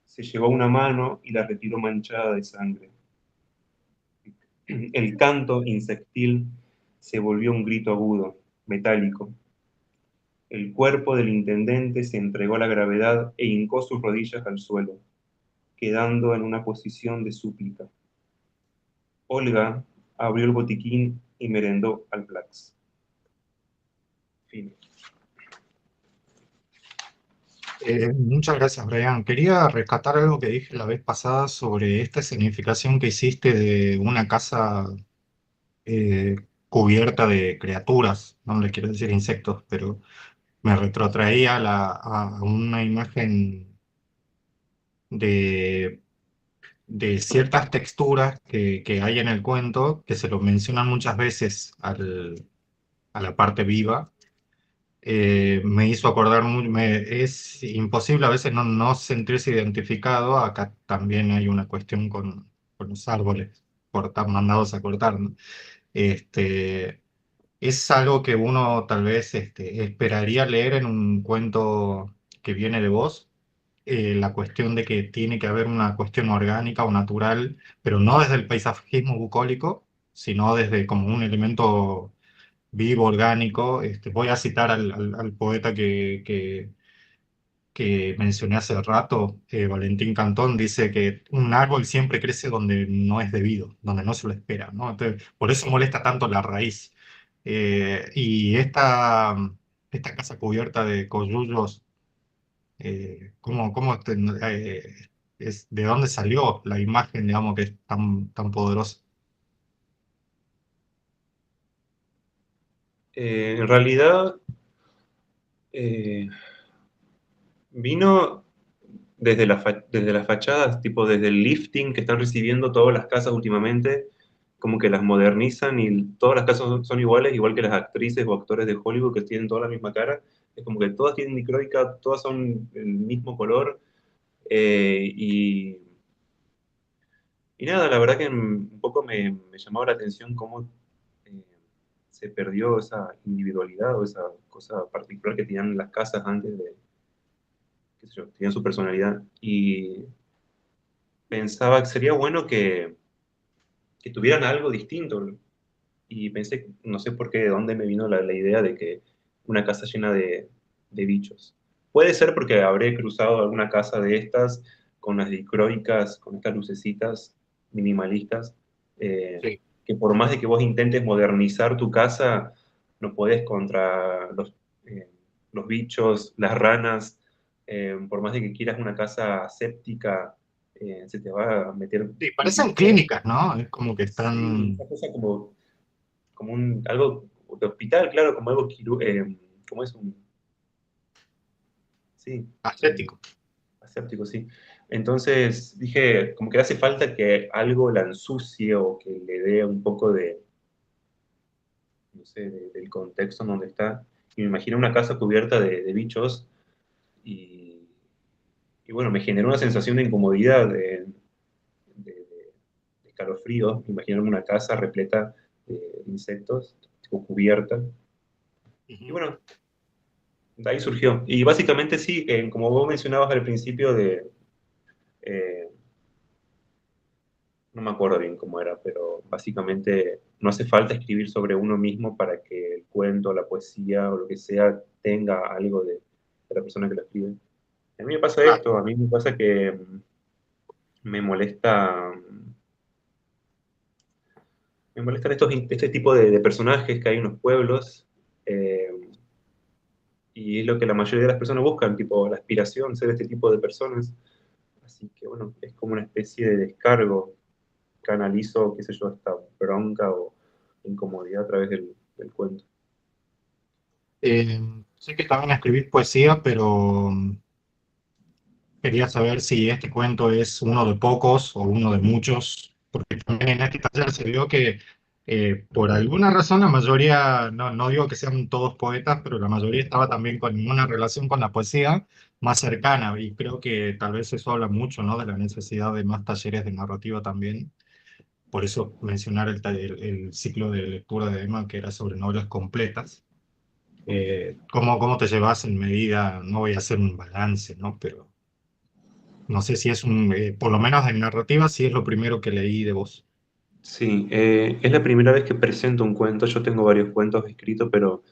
Se llevó una mano y la retiró manchada de sangre. El canto insectil se volvió un grito agudo, metálico. El cuerpo del intendente se entregó a la gravedad e hincó sus rodillas al suelo, quedando en una posición de súplica. Olga abrió el botiquín y merendó al Plax. Fin. Muchas gracias, Brian. Quería rescatar algo que dije la vez pasada sobre esta significación que hiciste de una casa eh, cubierta de criaturas, no le quiero decir insectos, pero me retrotraía a una imagen de, de ciertas texturas que hay en el cuento, que se lo mencionan muchas veces a la parte viva. Me hizo acordar, es imposible a veces no sentirse identificado. Acá también hay una cuestión con los árboles mandados a cortar, ¿no? Este, es algo que uno tal vez esperaría leer en un cuento que viene de vos, la cuestión de que tiene que haber una cuestión orgánica o natural, pero no desde el paisajismo bucólico, sino desde como un elemento vivo, orgánico. Voy a citar al poeta que mencioné hace rato, Valentín Cantón, dice que un árbol siempre crece donde no es debido, donde no se lo espera, ¿no? Entonces, por eso molesta tanto la raíz. Y esta casa cubierta de coyullos, ¿de dónde salió la imagen, digamos, que es tan poderosa? En realidad, eh, vino desde las fachadas, tipo desde el lifting que están recibiendo todas las casas últimamente, como que las modernizan y todas las casas son iguales, igual que las actrices o actores de Hollywood que tienen toda la misma cara. Es como que todas tienen micróica, todas son el mismo color. eh, y, y nada, la verdad que un poco me llamaba la atención cómo eh, se perdió esa individualidad o esa cosa particular que tenían las casas antes de, qué sé yo, tenían su personalidad. Y pensaba que sería bueno que tuvieran algo distinto. Y pensé, no sé por qué, de dónde me vino la idea de que una casa llena de bichos. Puede ser porque habré cruzado alguna casa de estas con las dicróicas, con estas lucecitas minimalistas, Sí. que por más de que vos intentes modernizar tu casa, no podés contra los bichos, las ranas, por más de que quieras una casa séptica, se te va a meter Sí, un parecen bicho. clínicas, ¿no? Es como que Sí, están esa cosa como algo de hospital, claro, como algo como es un, sí, ascéticos. aséptico, sí. Entonces dije, como que hace falta que algo la ensucie o que le dé un poco de, no sé, del contexto en donde está. Y me imagino una casa cubierta de bichos y, y bueno, me generó una sensación de incomodidad, de escalofríos, imaginarme una casa repleta de insectos, tipo cubierta. Y bueno, de ahí surgió. Y básicamente sí, como vos mencionabas al principio eh, no me acuerdo bien cómo era, pero básicamente no hace falta escribir sobre uno mismo para que el cuento, la poesía o lo que sea tenga algo de la persona que lo escribe. A mí me pasa Ah, esto, a mí me pasa que me molesta, me molestan este tipo de personajes que hay en los pueblos, eh, y es lo que la mayoría de las personas buscan, tipo la aspiración, ser este tipo de personas. Así que bueno, es como una especie de descargo, canalizo, qué sé yo, esta bronca o incomodidad a través del cuento. sé que también escribís poesía, pero quería saber si este cuento es uno de pocos o uno de muchos, porque también en este taller se vio que por alguna razón la mayoría, no digo que sean todos poetas, pero la mayoría estaba también con una relación con la poesía más cercana y creo que tal vez eso habla mucho, ¿no? De la necesidad de más talleres de narrativa también. Por eso mencionar el ciclo de lectura de Emma que era sobre novelas completas. ¿Cómo te llevas en medida? No voy a hacer un balance, ¿no? Pero no sé si es por lo menos en narrativa, sí es lo primero que leí de vos. Sí, es la primera vez que presento un cuento. Yo tengo varios cuentos escritos, pero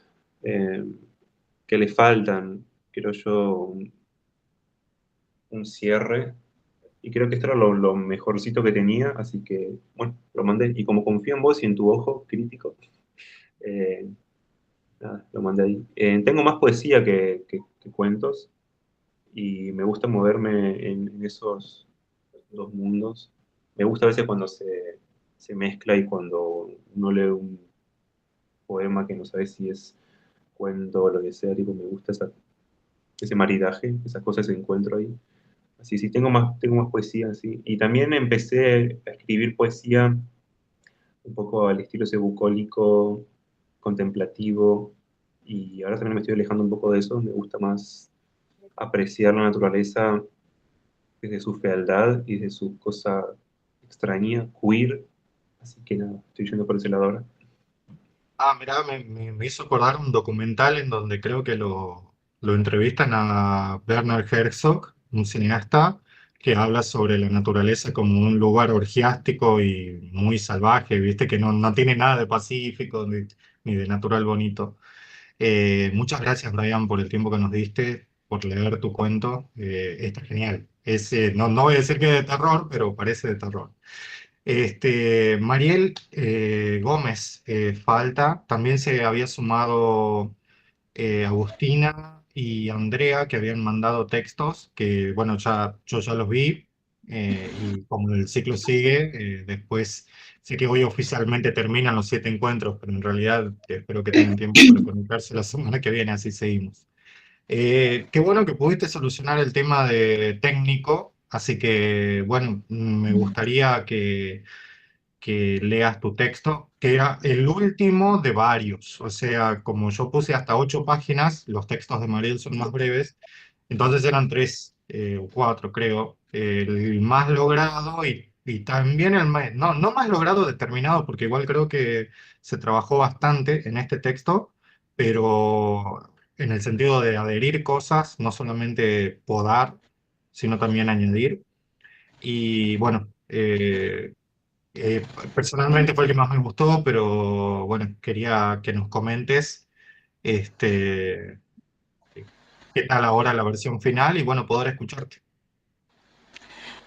eh, que le faltan, creo yo, un cierre. Y creo que esto era lo mejorcito que tenía, así que, bueno, lo mandé. Y como confío en vos y en tu ojo crítico, eh, nada, lo mandé ahí. Tengo más poesía que cuentos y me gusta moverme en esos dos mundos. Me gusta a veces cuando se mezcla y cuando uno lee un poema que no sabe si es cuento o lo que sea, tipo, me gusta ese maridaje, esas cosas que encuentro ahí. Así, sí, tengo más poesía, sí. Y también empecé a escribir poesía un poco al estilo ese bucólico, contemplativo, y ahora también me estoy alejando un poco de eso, me gusta más apreciar la naturaleza desde su fealdad y desde su cosa extraña, queer, así que nada, estoy yendo por ese lado ahora. Ah, mirá, me hizo acordar un documental en donde creo que lo entrevistan a Werner Herzog, un cineasta, que habla sobre la naturaleza como un lugar orgiástico y muy salvaje, viste, que no tiene nada de pacífico ni de natural bonito. Muchas gracias, Brian, por el tiempo que nos diste, por leer tu cuento. Está genial. No voy a decir que de terror, pero parece de terror. Mariel Gómez falta. También se había sumado Agustina y Andrea, que habían mandado textos, que bueno, yo ya los vi. Y como el ciclo sigue, después sé que hoy oficialmente terminan los 7 encuentros, pero en realidad espero que tengan tiempo para conectarse la semana que viene, así seguimos. Qué bueno que pudiste solucionar el tema de técnico, así que bueno, me gustaría que leas tu texto, que era el último de varios. O sea, como yo puse hasta 8 páginas, los textos de Mariel son más breves, entonces eran 3 o 4, creo. El más logrado y también el más, no más logrado determinado, porque igual creo que se trabajó bastante en este texto, pero en el sentido de adherir cosas, no solamente podar, sino también añadir. Y bueno, personalmente fue el que más me gustó, pero bueno, quería que nos comentes este, qué tal ahora la versión final y bueno, poder escucharte.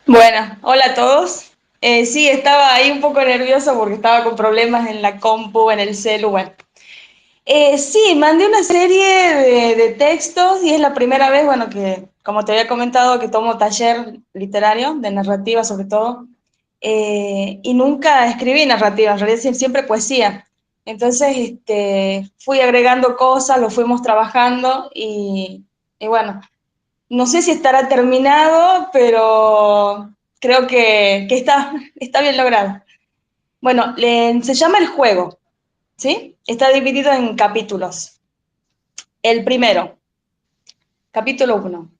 Bueno, hola a todos. Sí, estaba ahí un poco nervioso porque estaba con problemas en la compu, en el celu, bueno. Sí, mandé una serie de textos y es la primera vez, bueno, que como te había comentado, que tomo taller literario, de narrativa sobre todo, y nunca escribí narrativa, en realidad siempre poesía. Entonces, fui agregando cosas, lo fuimos trabajando y bueno, no sé si estará terminado, pero creo que está bien logrado. Bueno, se llama El Juego, ¿sí? Está dividido en capítulos. El primero, capítulo 1.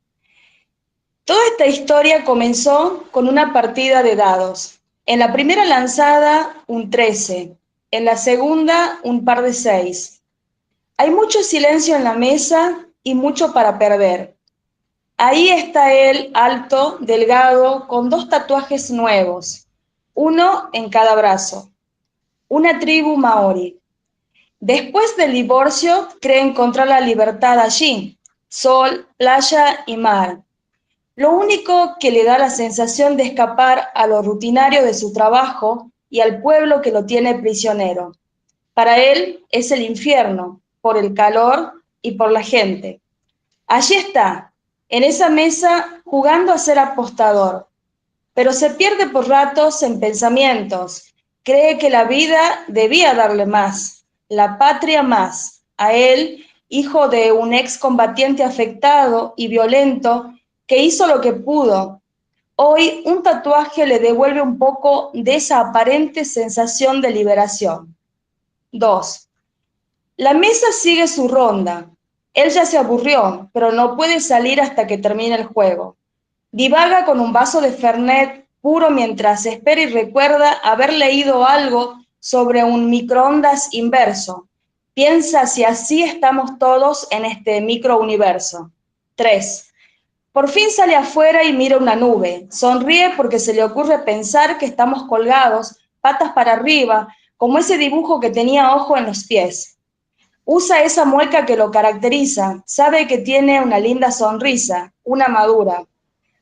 Toda esta historia comenzó con una partida de dados. En la primera lanzada, un 13. En la segunda, un par de 6. Hay mucho silencio en la mesa y mucho para perder. Ahí está él, alto, delgado, con 2 tatuajes nuevos, uno en cada brazo. Una tribu maorí. Después del divorcio, cree encontrar la libertad allí, sol, playa y mar. Lo único que le da la sensación de escapar a lo rutinario de su trabajo y al pueblo que lo tiene prisionero. Para él es el infierno, por el calor y por la gente. Allí está, en esa mesa, jugando a ser apostador, pero se pierde por ratos en pensamientos. Cree que la vida debía darle más, la patria más. A él, hijo de un excombatiente afectado y violento, que hizo lo que pudo. Hoy un tatuaje le devuelve un poco de esa aparente sensación de liberación. 2. La mesa sigue su ronda. Él ya se aburrió, pero no puede salir hasta que termine el juego. Divaga con un vaso de Fernet puro mientras espera y recuerda haber leído algo sobre un microondas inverso. Piensa si así estamos todos en este microuniverso. 3. Por fin sale afuera y mira una nube. Sonríe porque se le ocurre pensar que estamos colgados, patas para arriba, como ese dibujo que tenía ojo en los pies. Usa esa mueca que lo caracteriza, sabe que tiene una linda sonrisa, una madura.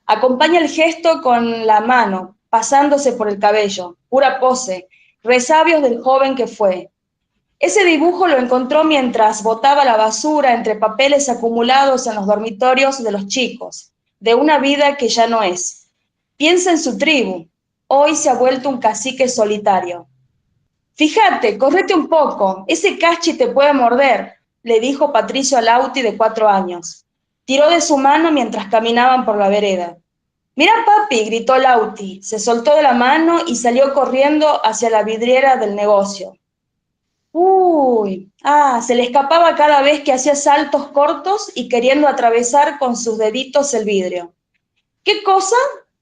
Acompaña el gesto con la mano, pasándose por el cabello, pura pose, resabios del joven que fue. Ese dibujo lo encontró mientras botaba la basura entre papeles acumulados en los dormitorios de los chicos, de una vida que ya no es. Piensa en su tribu. Hoy se ha vuelto un cacique solitario. Fíjate, correte un poco, ese cachi te puede morder, le dijo Patricio a Lauti de 4 años. Tiró de su mano mientras caminaban por la vereda. Mira, papi, gritó Lauti, se soltó de la mano y salió corriendo hacia la vidriera del negocio. Se le escapaba cada vez que hacía saltos cortos y queriendo atravesar con sus deditos el vidrio. ¿Qué cosa?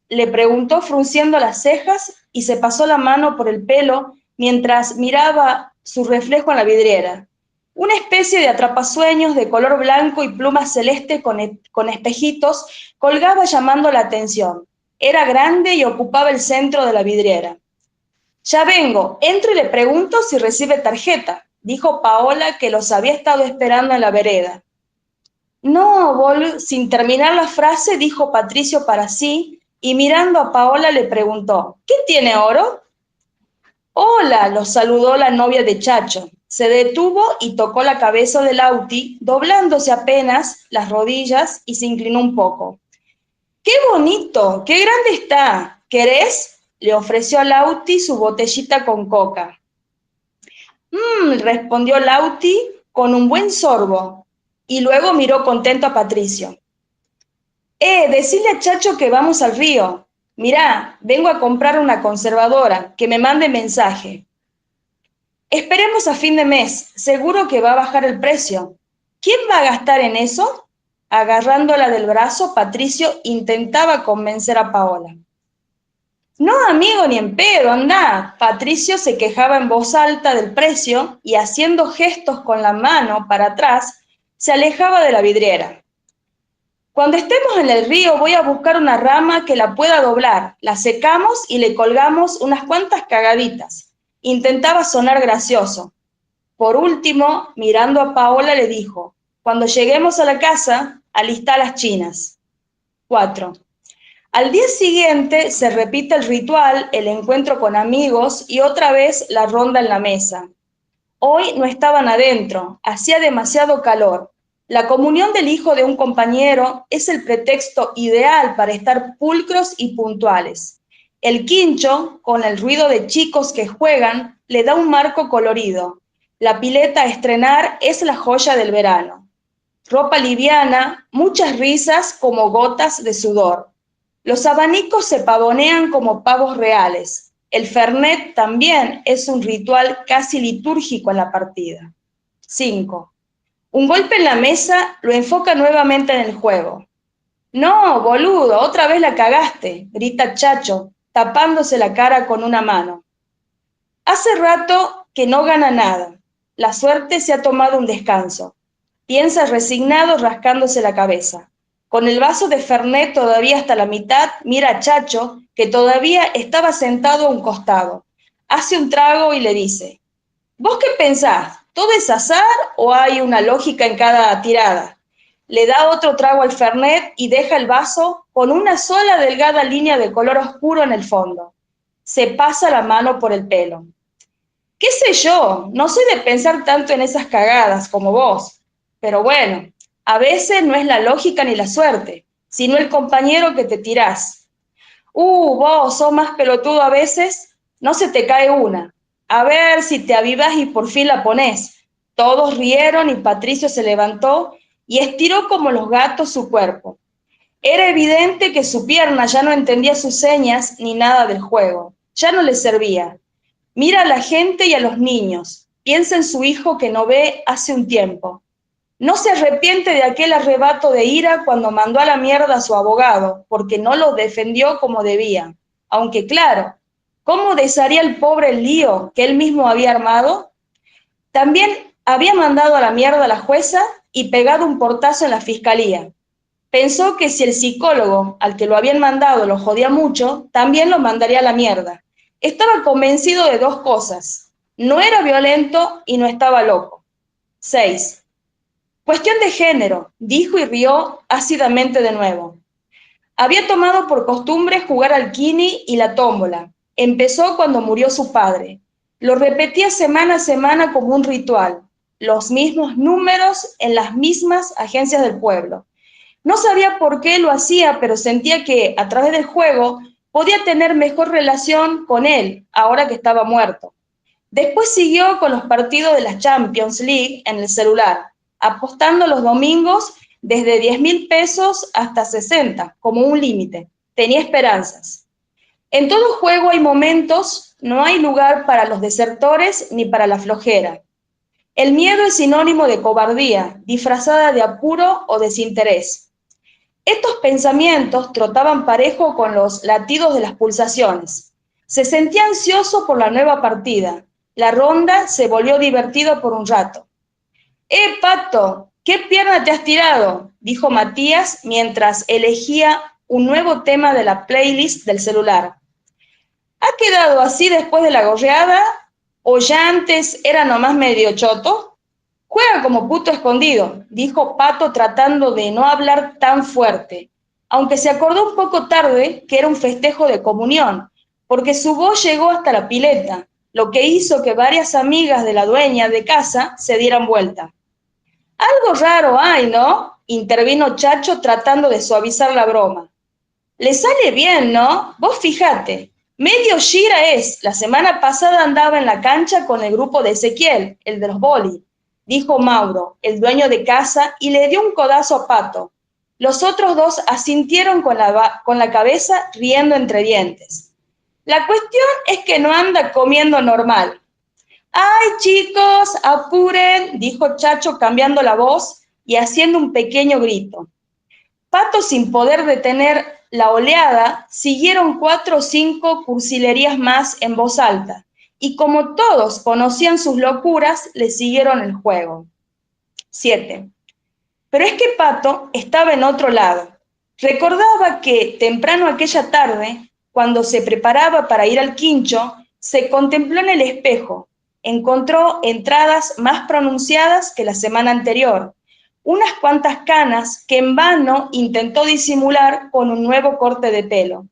Le preguntó frunciendo las cejas y se pasó la mano por el pelo mientras miraba su reflejo en la vidriera. Una especie de atrapasueños de color blanco y pluma celeste con espejitos colgaba llamando la atención. Era grande y ocupaba el centro de la vidriera. Ya vengo, entro y le pregunto si recibe tarjeta, dijo Paola, que los había estado esperando en la vereda. No, sin terminar la frase, dijo Patricio para sí, y mirando a Paola le preguntó, ¿qué tiene oro? Hola, los saludó la novia de Chacho. Se detuvo y tocó la cabeza de Lauti, doblándose apenas las rodillas y se inclinó un poco. ¡Qué bonito! ¡Qué grande está! ¿Querés? Le ofreció a Lauti su botellita con coca. Respondió Lauti con un buen sorbo, y luego miró contento a Patricio. Decile a Chacho que vamos al río. Mirá, vengo a comprar una conservadora, que me mande mensaje. Esperemos a fin de mes, seguro que va a bajar el precio. ¿Quién va a gastar en eso? Agarrándola del brazo, Patricio intentaba convencer a Paola. No, amigo, ni en pedo, andá. Patricio se quejaba en voz alta del precio y haciendo gestos con la mano para atrás, se alejaba de la vidriera. Cuando estemos en el río voy a buscar una rama que la pueda doblar, la secamos y le colgamos unas cuantas cagaditas. Intentaba sonar gracioso. Por último, mirando a Paola, le dijo, cuando lleguemos a la casa, alistá las chinas. 4. Al día siguiente se repite el ritual, el encuentro con amigos y otra vez la ronda en la mesa. Hoy no estaban adentro, hacía demasiado calor. La comunión del hijo de un compañero es el pretexto ideal para estar pulcros y puntuales. El quincho, con el ruido de chicos que juegan, le da un marco colorido. La pileta a estrenar es la joya del verano. Ropa liviana, muchas risas como gotas de sudor. Los abanicos se pavonean como pavos reales. El fernet también es un ritual casi litúrgico en la partida. 5. Un golpe en la mesa lo enfoca nuevamente en el juego. No, boludo, otra vez la cagaste, grita Chacho, tapándose la cara con una mano. Hace rato que no gana nada. La suerte se ha tomado un descanso. Piensa resignado rascándose la cabeza. Con el vaso de Fernet todavía hasta la mitad, mira a Chacho, que todavía estaba sentado a un costado. Hace un trago y le dice: ¿vos qué pensás? ¿Todo es azar o hay una lógica en cada tirada? Le da otro trago al Fernet y deja el vaso con una sola delgada línea de color oscuro en el fondo. Se pasa la mano por el pelo. ¿Qué sé yo? No soy de pensar tanto en esas cagadas como vos. Pero bueno, a veces no es la lógica ni la suerte, sino el compañero que te tirás. Vos sos más pelotudo a veces, no se te cae una. A ver si te avivas y por fin la ponés. Todos rieron y Patricio se levantó y estiró como los gatos su cuerpo. Era evidente que su pierna ya no entendía sus señas ni nada del juego. Ya no le servía. Mira a la gente y a los niños. Piensa en su hijo que no ve hace un tiempo. No se arrepiente de aquel arrebato de ira cuando mandó a la mierda a su abogado, porque no lo defendió como debía. Aunque claro, ¿cómo desharía el pobre el lío que él mismo había armado? También había mandado a la mierda a la jueza y pegado un portazo en la fiscalía. Pensó que si el psicólogo al que lo habían mandado lo jodía mucho, también lo mandaría a la mierda. Estaba convencido de dos cosas: no era violento y no estaba loco. 6. Cuestión de género, dijo y rió ácidamente de nuevo. Había tomado por costumbre jugar al quini y la tómbola. Empezó cuando murió su padre. Lo repetía semana a semana como un ritual. Los mismos números en las mismas agencias del pueblo. No sabía por qué lo hacía, pero sentía que a través del juego podía tener mejor relación con él, ahora que estaba muerto. Después siguió con los partidos de la Champions League en el celular, apostando los domingos desde 10.000 pesos hasta 60, como un límite. Tenía esperanzas. En todo juego hay momentos, no hay lugar para los desertores ni para la flojera. El miedo es sinónimo de cobardía, disfrazada de apuro o desinterés. Estos pensamientos trotaban parejo con los latidos de las pulsaciones. Se sentía ansioso por la nueva partida. La ronda se volvió divertida por un rato. Pato, ¿qué pierna te has tirado?, dijo Matías mientras elegía un nuevo tema de la playlist del celular. ¿Ha quedado así después de la gorreada? ¿O ya antes era nomás medio choto? Juega como puto escondido, dijo Pato tratando de no hablar tan fuerte, aunque se acordó un poco tarde que era un festejo de comunión, porque su voz llegó hasta la pileta, lo que hizo que varias amigas de la dueña de casa se dieran vuelta. Algo raro hay, ¿no?, intervino Chacho tratando de suavizar la broma. Le sale bien, ¿no? Vos fíjate, medio gira es. La semana pasada andaba en la cancha con el grupo de Ezequiel, el de los boli, dijo Mauro, el dueño de casa, y le dio un codazo a Pato. Los otros dos asintieron con la cabeza, riendo entre dientes. La cuestión es que no anda comiendo normal. ¡Ay, chicos, apuren!, dijo Chacho cambiando la voz y haciendo un pequeño grito. Pato, sin poder detener la oleada, siguieron 4 o 5 cursilerías más en voz alta, y como todos conocían sus locuras, le siguieron el juego. 7. Pero es que Pato estaba en otro lado. Recordaba que temprano aquella tarde, cuando se preparaba para ir al quincho, se contempló en el espejo. Encontró entradas más pronunciadas que la semana anterior, unas cuantas canas que en vano intentó disimular con un nuevo corte de pelo.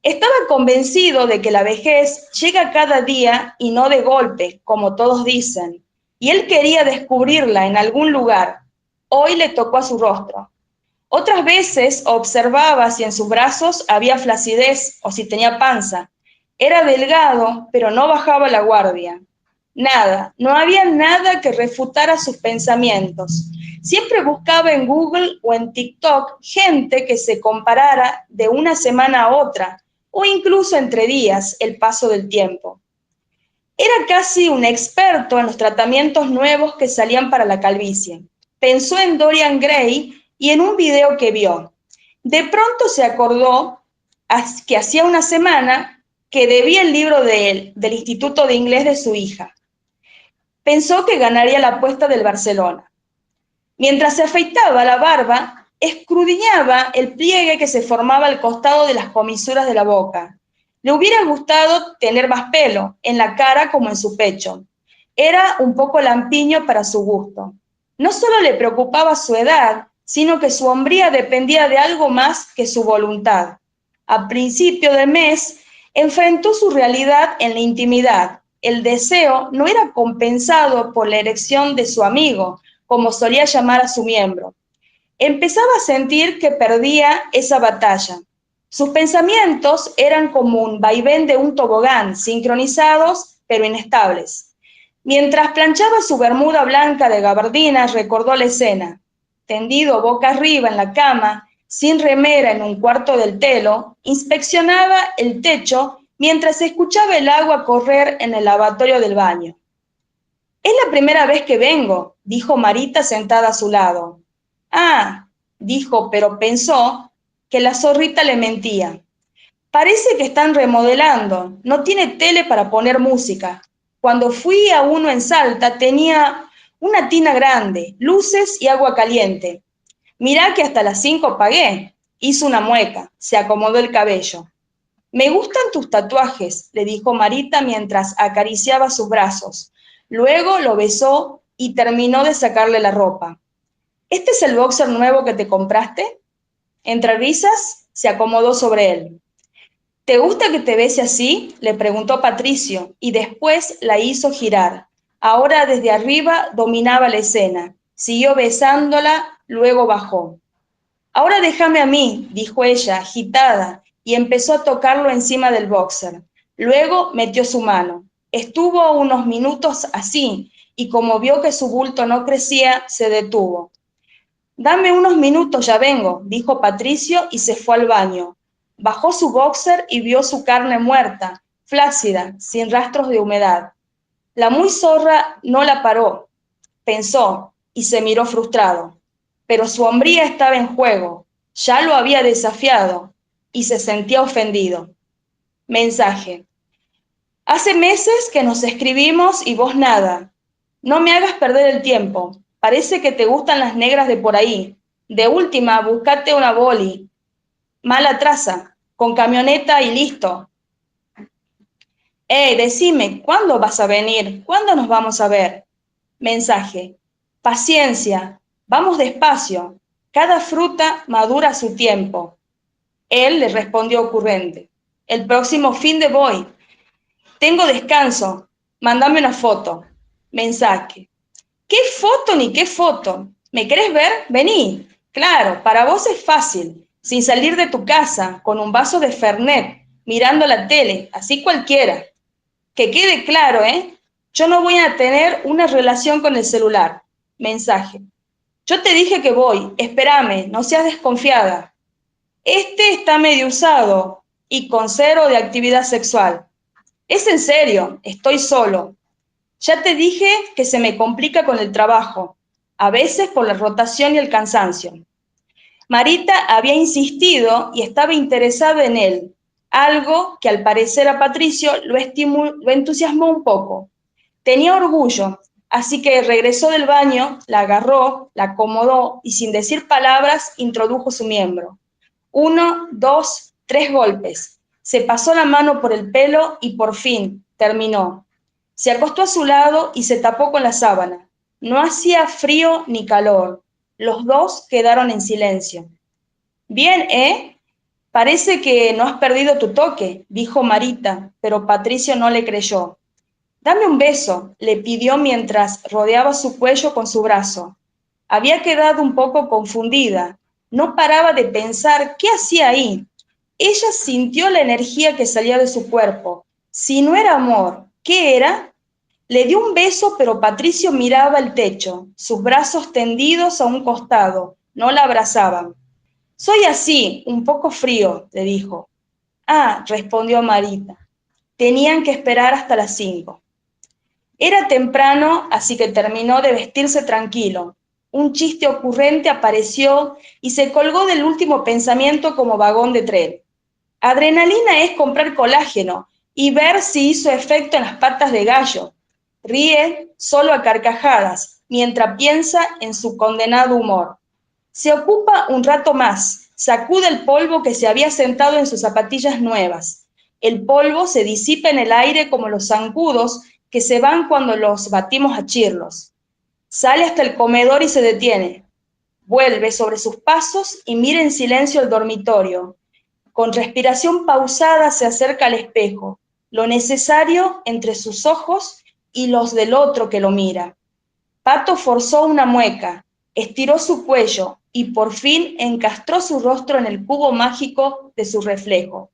Estaba convencido de que la vejez llega cada día y no de golpe, como todos dicen, y él quería descubrirla en algún lugar. Hoy le tocó a su rostro. Otras veces observaba si en sus brazos había flacidez o si tenía panza. Era delgado, pero no bajaba la guardia. Nada, no había nada que refutara sus pensamientos. Siempre buscaba en Google o en TikTok gente que se comparara de una semana a otra, o incluso entre días, el paso del tiempo. Era casi un experto en los tratamientos nuevos que salían para la calvicie. Pensó en Dorian Gray y en un video que vio. De pronto se acordó, que hacía una semana que debía el libro del Instituto de Inglés de su hija. Pensó que ganaría la apuesta del Barcelona. Mientras se afeitaba la barba, escudriñaba el pliegue que se formaba al costado de las comisuras de la boca. Le hubiera gustado tener más pelo, en la cara como en su pecho. Era un poco lampiño para su gusto. No solo le preocupaba su edad, sino que su hombría dependía de algo más que su voluntad. A principio del mes, enfrentó su realidad en la intimidad. El deseo no era compensado por la erección de su amigo, como solía llamar a su miembro. Empezaba a sentir que perdía esa batalla. Sus pensamientos eran como un vaivén de un tobogán, sincronizados pero inestables. Mientras planchaba su bermuda blanca de gabardina, recordó la escena. Tendido boca arriba en la cama, sin remera en un cuarto del telo, inspeccionaba el techo mientras escuchaba el agua correr en el lavatorio del baño. «Es la primera vez que vengo», dijo Marita sentada a su lado. «Ah», dijo, pero pensó que la zorrita le mentía. «Parece que están remodelando, no tiene tele para poner música. Cuando fui a uno en Salta tenía una tina grande, luces y agua caliente. Mirá que hasta las 5 pagué». Hizo una mueca, se acomodó el cabello. «Me gustan tus tatuajes», le dijo Marita mientras acariciaba sus brazos. Luego lo besó y terminó de sacarle la ropa. «¿Este es el boxer nuevo que te compraste?». Entre risas, se acomodó sobre él. «¿Te gusta que te bese así?», le preguntó Patricio, y después la hizo girar. Ahora desde arriba dominaba la escena. Siguió besándola, luego bajó. «Ahora déjame a mí», dijo ella, agitada, y empezó a tocarlo encima del boxer. Luego metió su mano. Estuvo unos minutos así, y como vio que su bulto no crecía, se detuvo. «Dame unos minutos, ya vengo», dijo Patricio y se fue al baño. Bajó su boxer y vio su carne muerta, flácida, sin rastros de humedad. La muy zorra no la paró, pensó, y se miró frustrado. Pero su hombría estaba en juego, ya lo había desafiado, y se sentía ofendido. Mensaje. «Hace meses que nos escribimos y vos nada. No me hagas perder el tiempo. Parece que te gustan las negras de por ahí. De última, buscate una boli. Mala traza, con camioneta y listo. Decime, ¿cuándo vas a venir? ¿Cuándo nos vamos a ver?» Mensaje. «Paciencia, vamos despacio. Cada fruta madura a su tiempo». Él le respondió ocurrente. «El próximo fin de voy. Tengo descanso. Mándame una foto». Mensaje. «¿Qué foto ni qué foto? ¿Me querés ver? Vení. Claro, para vos es fácil, sin salir de tu casa, con un vaso de Fernet, mirando la tele, así cualquiera. Que quede claro, yo no voy a tener una relación con el celular». Mensaje. «Yo te dije que voy, espérame, no seas desconfiada. Este está medio usado y con 0 de actividad sexual. Es en serio, estoy solo. Ya te dije que se me complica con el trabajo, a veces por la rotación y el cansancio». Marita había insistido y estaba interesada en él, algo que al parecer a Patricio lo entusiasmó un poco. Tenía orgullo, así que regresó del baño, la agarró, la acomodó y sin decir palabras introdujo su miembro. 1, 2, 3 golpes. Se pasó la mano por el pelo y por fin terminó. Se acostó a su lado y se tapó con la sábana. No hacía frío ni calor. Los dos quedaron en silencio. «Bien, Parece que no has perdido tu toque», dijo Marita, pero Patricio no le creyó. «Dame un beso», le pidió mientras rodeaba su cuello con su brazo. Había quedado un poco confundida. No paraba de pensar qué hacía ahí. Ella sintió la energía que salía de su cuerpo. Si no era amor, ¿qué era? Le dio un beso, pero Patricio miraba el techo, sus brazos tendidos a un costado, no la abrazaban. «Soy así, un poco frío», le dijo. «Ah», respondió Marita. Tenían que esperar hasta las 5. Era temprano, así que terminó de vestirse tranquilo. Un chiste ocurrente apareció y se colgó del último pensamiento como vagón de tren. Adrenalina es comprar colágeno y ver si hizo efecto en las patas de gallo. Ríe solo a carcajadas mientras piensa en su condenado humor. Se ocupa un rato más, sacude el polvo que se había sentado en sus zapatillas nuevas. El polvo se disipa en el aire como los zancudos que se van cuando los batimos a chirlos. Sale hasta el comedor y se detiene. Vuelve sobre sus pasos y mira en silencio el dormitorio. Con respiración pausada se acerca al espejo, lo necesario entre sus ojos y los del otro que lo mira. Pato forzó una mueca, estiró su cuello y por fin encastró su rostro en el cubo mágico de su reflejo.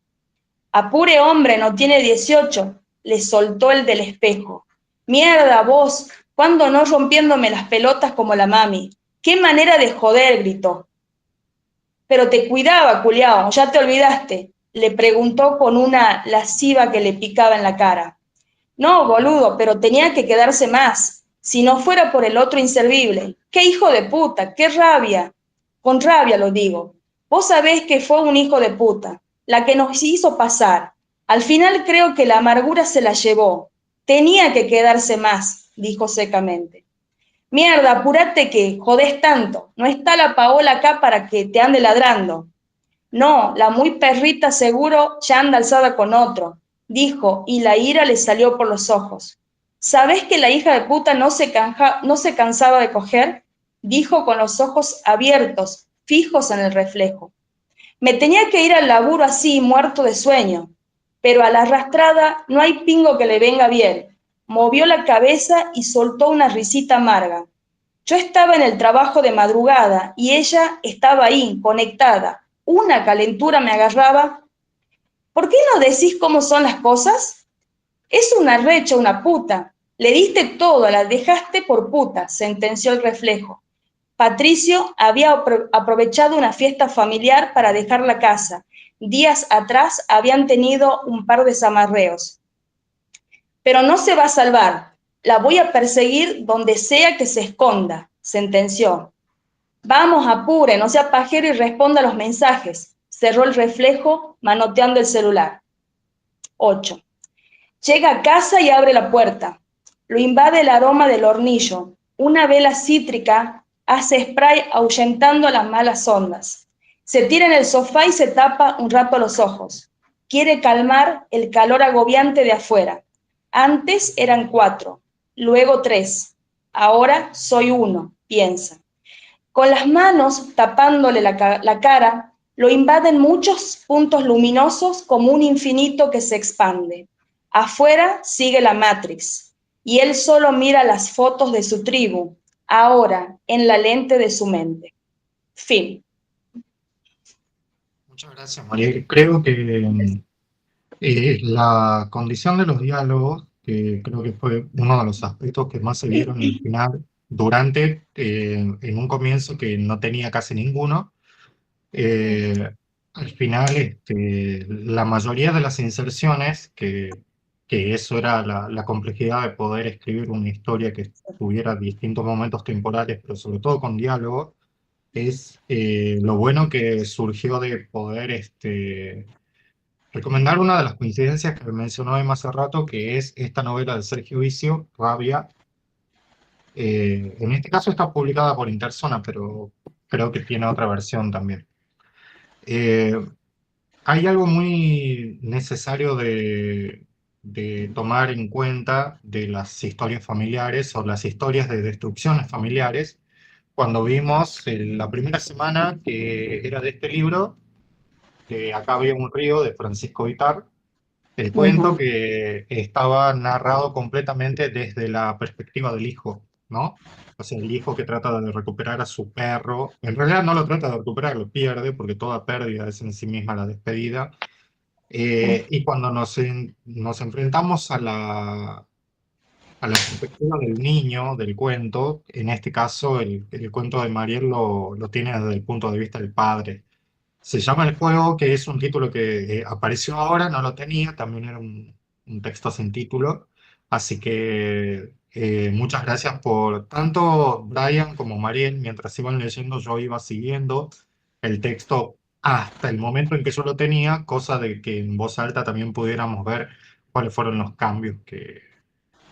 Apure, hombre, no tiene 18, le soltó el del espejo. Mierda, vos, ¿cuándo no rompiéndome las pelotas como la mami? ¡Qué manera de joder!, gritó. Pero te cuidaba, culiao, ya te olvidaste, le preguntó con una lasciva que le picaba en la cara. No, boludo, pero tenía que quedarse más, si no fuera por el otro inservible. ¡Qué hijo de puta! ¡Qué rabia! Con rabia lo digo. Vos sabés que fue un hijo de puta, la que nos hizo pasar. Al final creo que la amargura se la llevó. Tenía que quedarse más, dijo secamente. Mierda, apurate que jodés tanto. No está la Paola acá para que te ande ladrando. No, la muy perrita seguro ya anda alzada con otro, dijo, y la ira le salió por los ojos. ¿Sabés que la hija de puta no se cansaba de coger? Dijo con los ojos abiertos, fijos en el reflejo. Me tenía que ir al laburo así, muerto de sueño, pero a la arrastrada no hay pingo que le venga bien. Movió la cabeza y soltó una risita amarga. Yo estaba en el trabajo de madrugada y ella estaba ahí, conectada. Una calentura me agarraba. ¿Por qué no decís cómo son las cosas? Es una recha, una puta. Le diste todo, la dejaste por puta, sentenció el reflejo. Patricio había aprovechado una fiesta familiar para dejar la casa. Días atrás habían tenido un par de zamarreos. Pero no se va a salvar. La voy a perseguir donde sea que se esconda, sentenció. Vamos, apure, no sea pajero y responda a los mensajes. Cerró el reflejo, manoteando el celular. 8. Llega a casa y abre la puerta. Lo invade el aroma del hornillo. Una vela cítrica hace spray ahuyentando las malas ondas. Se tira en el sofá y se tapa un rato los ojos. Quiere calmar el calor agobiante de afuera. Antes eran 4, luego 3. Ahora soy 1, piensa. Con las manos tapándole la cara, lo invaden muchos puntos luminosos como un infinito que se expande. Afuera sigue la Matrix, y él solo mira las fotos de su tribu, ahora en la lente de su mente. Fin. Muchas gracias, María. Creo que la condición de los diálogos, que creo que fue uno de los aspectos que más se vieron al final, durante, en un comienzo que no tenía casi ninguno, al final la mayoría de las inserciones, que eso era la complejidad de poder escribir una historia que tuviera distintos momentos temporales, pero sobre todo con diálogo, es lo bueno que surgió de poder recomendar una de las coincidencias que mencionó Emma hace rato, que es esta novela de Sergio Vicio, Rabia. En este caso está publicada por Interzona, pero creo que tiene otra versión también. Hay algo muy necesario de tomar en cuenta de las historias familiares o las historias de destrucciones familiares. Cuando vimos la primera semana que era de este libro, que Acá había un río, de Francisco Vitar, el cuento que estaba narrado completamente desde la perspectiva del hijo, ¿no? O sea, el hijo que trata de recuperar a su perro, en realidad no lo trata de recuperar, lo pierde, porque toda pérdida es en sí misma la despedida. Y cuando nos enfrentamos a la perspectiva del niño, del cuento, en este caso el cuento de Mariel lo tiene desde el punto de vista del padre. Se llama El Juego, que es un título que apareció ahora, no lo tenía, también era un texto sin título. Así que muchas gracias por tanto Brian como Mariel. Mientras iban leyendo, yo iba siguiendo el texto hasta el momento en que yo lo tenía, cosa de que en voz alta también pudiéramos ver cuáles fueron los cambios que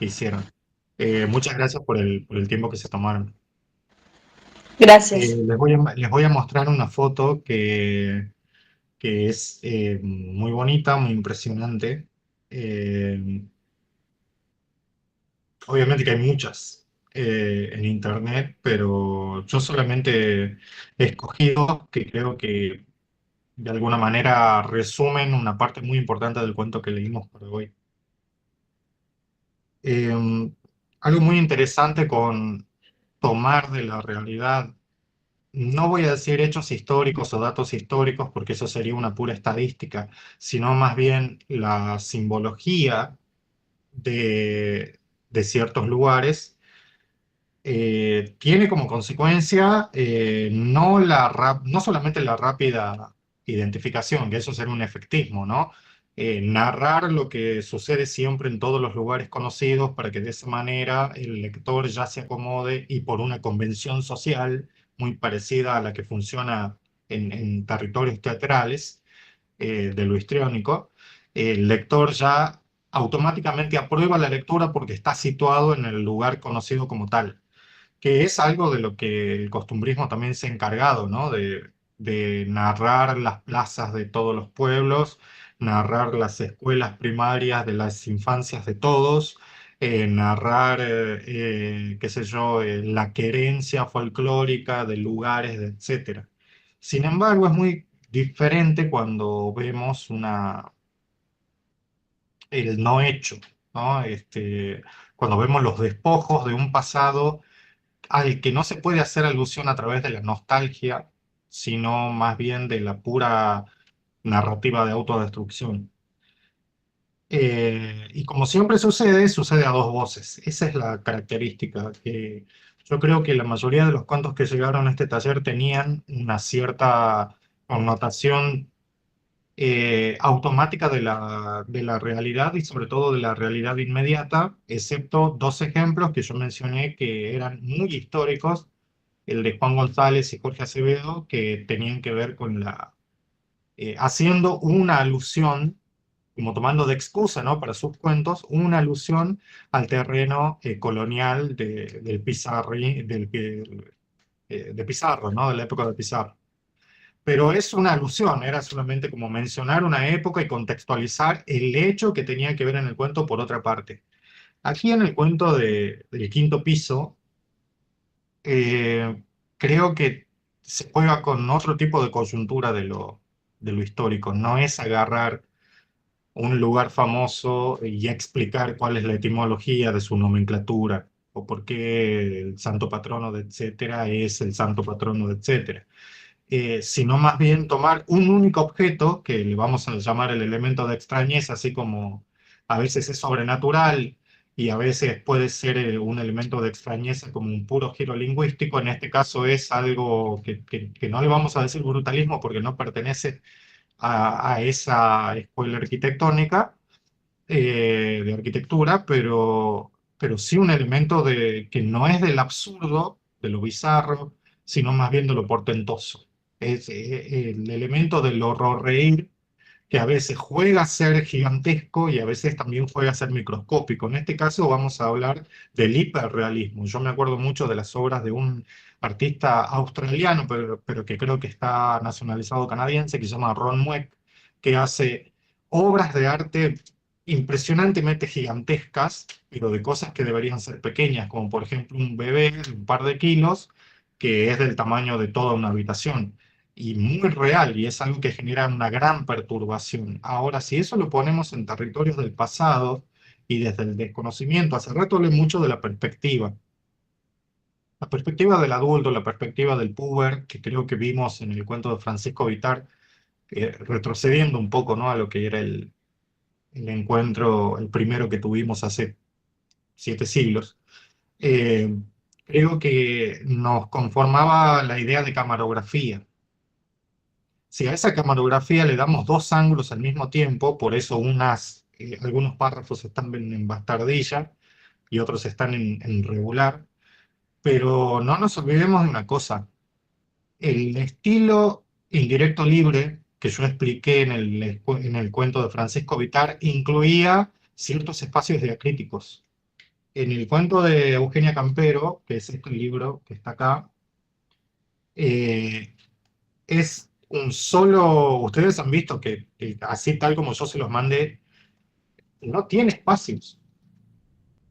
hicieron. Muchas gracias por el tiempo que se tomaron. Gracias. Les voy a mostrar una foto que es muy bonita, muy impresionante. Eh, Obviamente que hay muchas en internet, pero yo solamente he escogido que creo que de alguna manera resumen una parte muy importante del cuento que leímos por hoy. Algo muy interesante con tomar de la realidad, no voy a decir hechos históricos o datos históricos, porque eso sería una pura estadística, sino más bien la simbología de ciertos lugares. Tiene como consecuencia no solamente la rápida identificación, que eso sería un efectismo, ¿no? Narrar lo que sucede siempre en todos los lugares conocidos para que de esa manera el lector ya se acomode y por una convención social muy parecida a la que funciona en territorios teatrales de lo histriónico, el lector ya automáticamente aprueba la lectura porque está situado en el lugar conocido como tal, que es algo de lo que el costumbrismo también se ha encargado, ¿no? De narrar las plazas de todos los pueblos, narrar las escuelas primarias de las infancias de todos, narrar, qué sé yo, la querencia folclórica de lugares, etcétera. Sin embargo, es muy diferente cuando vemos el no hecho, ¿no? Cuando vemos los despojos de un pasado al que no se puede hacer alusión a través de la nostalgia, sino más bien de la pura narrativa de autodestrucción. Y como siempre sucede, sucede a dos voces. Esa es la característica que yo creo que la mayoría de los cuentos que llegaron a este taller tenían una cierta connotación automática de la realidad y sobre todo de la realidad inmediata, excepto dos ejemplos que yo mencioné que eran muy históricos, el de Juan González y Jorge Acevedo, que tenían que ver con haciendo una alusión, como tomando de excusa, ¿no? Para sus cuentos, una alusión al terreno colonial del de Pizarro, ¿no? De la época de Pizarro. Pero es una alusión, era solamente como mencionar una época y contextualizar el hecho que tenía que ver en el cuento por otra parte. Aquí en el cuento del quinto piso, eh, creo que se juega con otro tipo de coyuntura de lo histórico. No es agarrar un lugar famoso y explicar cuál es la etimología de su nomenclatura o por qué el santo patrono de etcétera es el santo patrono de etcétera, sino más bien tomar un único objeto, que le vamos a llamar el elemento de extrañeza, así como a veces es sobrenatural y a veces puede ser un elemento de extrañeza como un puro giro lingüístico. En este caso es algo que no le vamos a decir brutalismo porque no pertenece a esa escuela arquitectónica, de arquitectura, pero sí un elemento que no es del absurdo, de lo bizarro, sino más bien de lo portentoso. Es el elemento del horror reír, que a veces juega a ser gigantesco y a veces también juega a ser microscópico. En este caso vamos a hablar del hiperrealismo. Yo me acuerdo mucho de las obras de un artista australiano, pero que creo que está nacionalizado canadiense, que se llama Ron Mueck, que hace obras de arte impresionantemente gigantescas, pero de cosas que deberían ser pequeñas, como por ejemplo un bebé de un par de kilos, que es del tamaño de toda una habitación y muy real, y es algo que genera una gran perturbación. Ahora, si eso lo ponemos en territorios del pasado y desde el desconocimiento, hace rato hablé mucho de la perspectiva del adulto, la perspectiva del puber, que creo que vimos en el cuento de Francisco Vitar, retrocediendo un poco, ¿no? A lo que era el encuentro, el primero que tuvimos hace 7 siglos. Eh, Creo que nos conformaba la idea de camarografía. Si a esa camarografía le damos dos ángulos al mismo tiempo, por eso algunos párrafos están en bastardilla y otros están en regular, pero no nos olvidemos de una cosa, el estilo indirecto libre que yo expliqué en el cuento de Francisco Vitar incluía ciertos espacios diacríticos. En el cuento de Eugenia Campero, que es este libro que está acá, es un solo, ustedes han visto que así tal como yo se los mandé, no tiene espacios.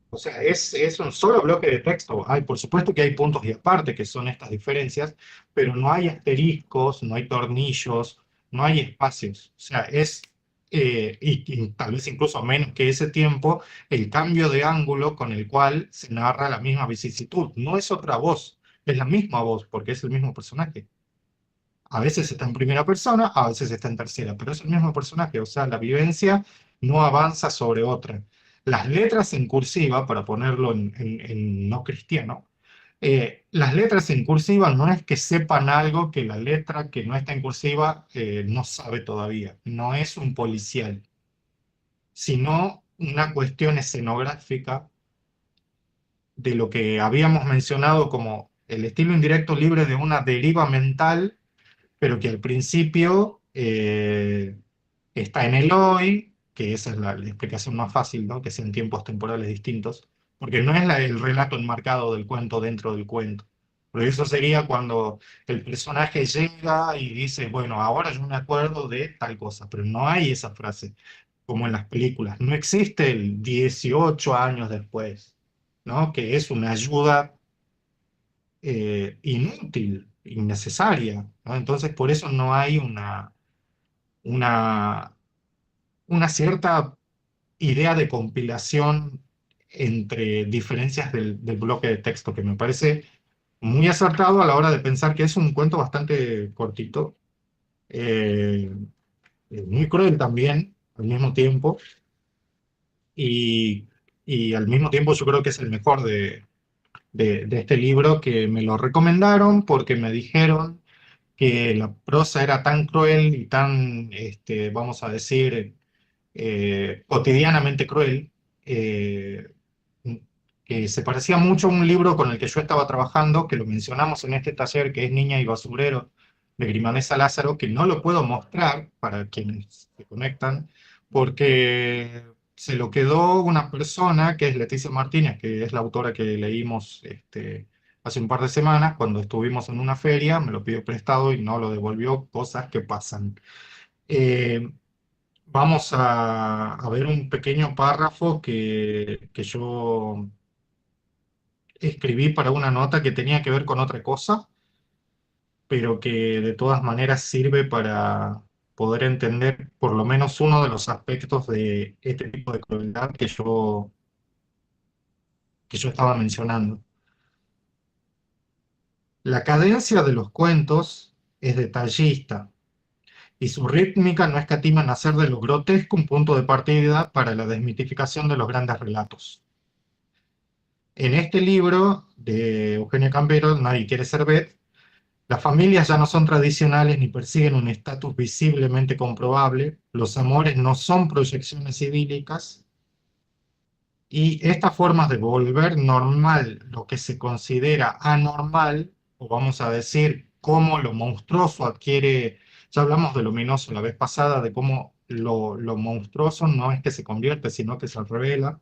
O sea, es un solo bloque de texto. Hay, por supuesto que hay puntos y aparte, que son estas diferencias, pero no hay asteriscos, no hay tornillos, no hay espacios. O sea, y tal vez incluso menos que ese tiempo, el cambio de ángulo con el cual se narra la misma vicisitud. No es otra voz, es la misma voz, porque es el mismo personaje. A veces está en primera persona, a veces está en tercera, pero es el mismo personaje, o sea, la vivencia no avanza sobre otra. Las letras en cursiva, para ponerlo en no cristiano, las letras en cursiva no es que sepan algo que la letra que no está en cursiva no sabe todavía, no es un policial, sino una cuestión escenográfica de lo que habíamos mencionado como el estilo indirecto libre de una deriva mental pero que al principio está en el hoy, que esa es la explicación más fácil, ¿no? Que sea en tiempos temporales distintos, porque no es el relato enmarcado del cuento dentro del cuento. Pero eso sería cuando el personaje llega y dice, bueno, ahora yo me acuerdo de tal cosa, pero no hay esa frase, como en las películas. No existe el 18 años después, ¿no? Que es una ayuda inútil, innecesaria, ¿no? Entonces, por eso no hay una, una cierta idea de compilación entre diferencias del bloque de texto, que me parece muy acertado a la hora de pensar que es un cuento bastante cortito, eh, muy cruel también, al mismo tiempo, y, y al mismo tiempo yo creo que es el mejor de este libro, que me lo recomendaron porque me dijeron que la prosa era tan cruel y tan, vamos a decir, cotidianamente cruel, eh, que se parecía mucho a un libro con el que yo estaba trabajando, que lo mencionamos en este taller, que es Niña y Basurero, de Grimanesa Lázaro, que no lo puedo mostrar para quienes se conectan, porque se lo quedó una persona, que es Leticia Martínez, que es la autora que leímos hace un par de semanas, cuando estuvimos en una feria, me lo pidió prestado y no lo devolvió, cosas que pasan. Eh, Vamos a ver un pequeño párrafo que yo escribí para una nota que tenía que ver con otra cosa, pero que de todas maneras sirve para poder entender por lo menos uno de los aspectos de este tipo de crueldad que yo estaba mencionando. La cadencia de los cuentos es detallista y su rítmica no escatima en hacer de lo grotesco un punto de partida para la desmitificación de los grandes relatos. En este libro de Eugenia Campero, Nadie quiere ser Beth, las familias ya no son tradicionales ni persiguen un estatus visiblemente comprobable, los amores no son proyecciones idílicas, y estas formas de volver normal lo que se considera anormal, o vamos a decir cómo lo monstruoso adquiere, ya hablamos de lo luminoso la vez pasada, de cómo lo monstruoso no es que se convierte, sino que se revela.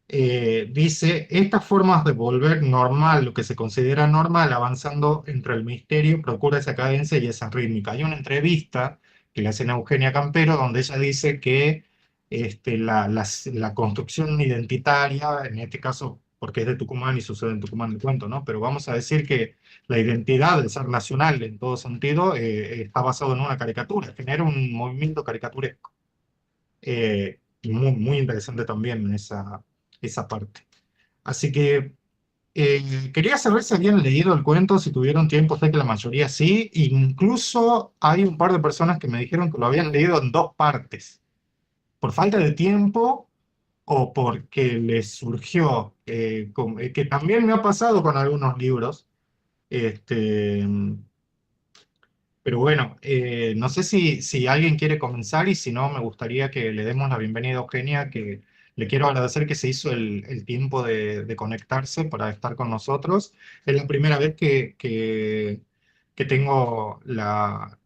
Dice, estas formas de volver normal, lo que se considera normal, avanzando entre el misterio, procura esa cadencia y esa rítmica. Hay una entrevista que le hacen a Eugenia Campero, donde ella dice que la construcción identitaria, en este caso, porque es de Tucumán y sucede en Tucumán el cuento, ¿no? Pero vamos a decir que la identidad del ser nacional, en todo sentido, está basado en una caricatura, genera un movimiento caricaturesco. Y muy, muy interesante también esa parte. Así que quería saber si habían leído el cuento, si tuvieron tiempo, sé que la mayoría sí, incluso hay un par de personas que me dijeron que lo habían leído en dos partes, por falta de tiempo o porque les surgió, que también me ha pasado con algunos libros, este, pero bueno, no sé si alguien quiere comenzar y si no, me gustaría que le demos la bienvenida a Eugenia, que le quiero agradecer que se hizo el tiempo de conectarse para estar con nosotros. Es la primera vez que tengo la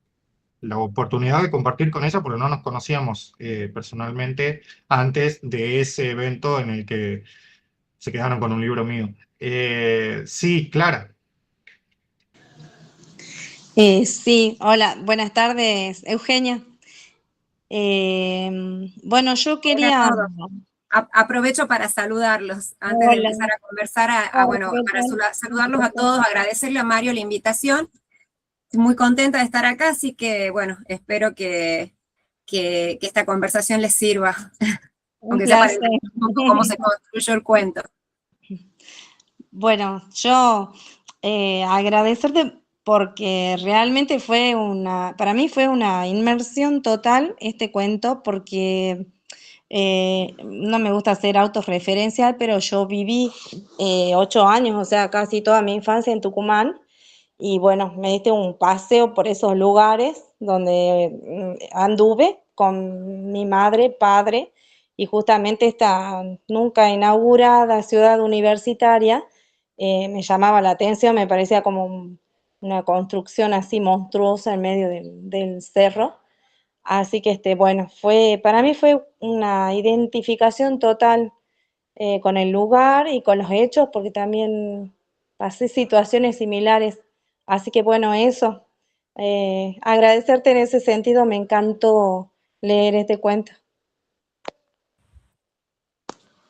oportunidad de compartir con ella, porque no nos conocíamos personalmente antes de ese evento en el que se quedaron con un libro mío. Sí, Clara. Sí, hola, buenas tardes, Eugenia. Bueno, yo Hola a quería... todos. Aprovecho para saludarlos antes de Hola. empezar a conversar, bueno, ¿Qué para tal? saludarlos a todos, agradecerle a Mario la invitación. Estoy muy contenta de estar acá, así que bueno, espero que esta conversación les sirva, Un aunque sea para placer. entender un poco cómo se construyó el cuento. Bueno, yo agradecerte porque realmente para mí fue una inmersión total este cuento, porque no me gusta hacer autorreferencial, pero yo viví 8 años, o sea, casi toda mi infancia en Tucumán, y bueno, me diste un paseo por esos lugares donde anduve con mi madre, padre, y justamente esta nunca inaugurada ciudad universitaria me llamaba la atención, me parecía como una construcción así monstruosa en medio del cerro. Así que bueno, para mí fue una identificación total con el lugar y con los hechos, porque también pasé situaciones similares. Así que bueno, eso. Agradecerte en ese sentido, me encantó leer este cuento.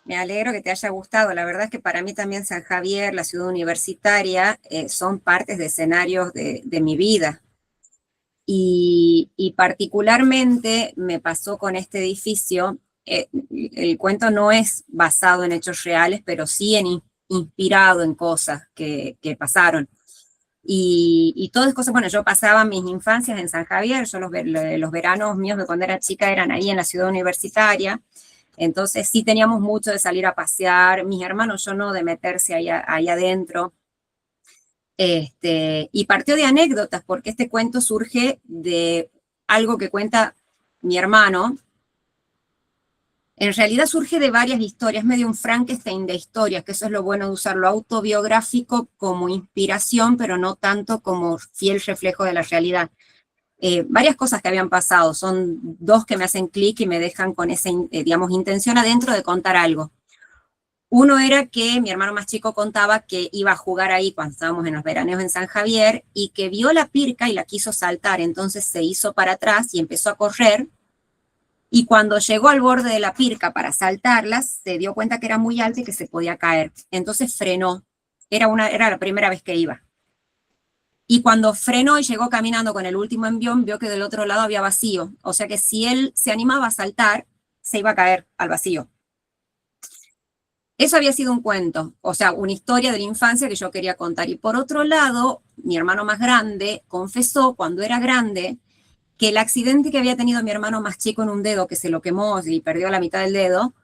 Me alegro que te haya gustado. La verdad es que para mí también San Javier, la ciudad universitaria, son partes de escenarios de mi vida. Y particularmente me pasó con este edificio. El cuento no es basado en hechos reales, pero sí inspirado en cosas que pasaron. Y todas cosas, bueno, yo pasaba mis infancias en San Javier, yo los veranos míos de cuando era chica eran ahí en la ciudad universitaria, entonces sí teníamos mucho de salir a pasear, mis hermanos, yo no, de meterse ahí adentro. Y partió de anécdotas, porque este cuento surge de algo que cuenta mi hermano. En realidad surge de varias historias, medio un Frankenstein de historias, que eso es lo bueno de usar lo autobiográfico como inspiración, pero no tanto como fiel reflejo de la realidad. Varias cosas que habían pasado, son dos que me hacen clic y me dejan con esa, digamos, intención adentro de contar algo. Uno era que mi hermano más chico contaba que iba a jugar ahí cuando estábamos en los veraneos en San Javier y que vio la pirca y la quiso saltar, entonces se hizo para atrás y empezó a correr. Y cuando llegó al borde de la pirca para saltarlas, se dio cuenta que era muy alta y que se podía caer. Entonces frenó. Era la primera vez que iba. Y cuando frenó y llegó caminando con el último envión, vio que del otro lado había vacío. O sea que si él se animaba a saltar, se iba a caer al vacío. Eso había sido un cuento, o sea, una historia de la infancia que yo quería contar. Y por otro lado, mi hermano más grande confesó cuando era grande que el accidente que había tenido mi hermano más chico en un dedo, que se lo quemó y perdió la mitad del dedo,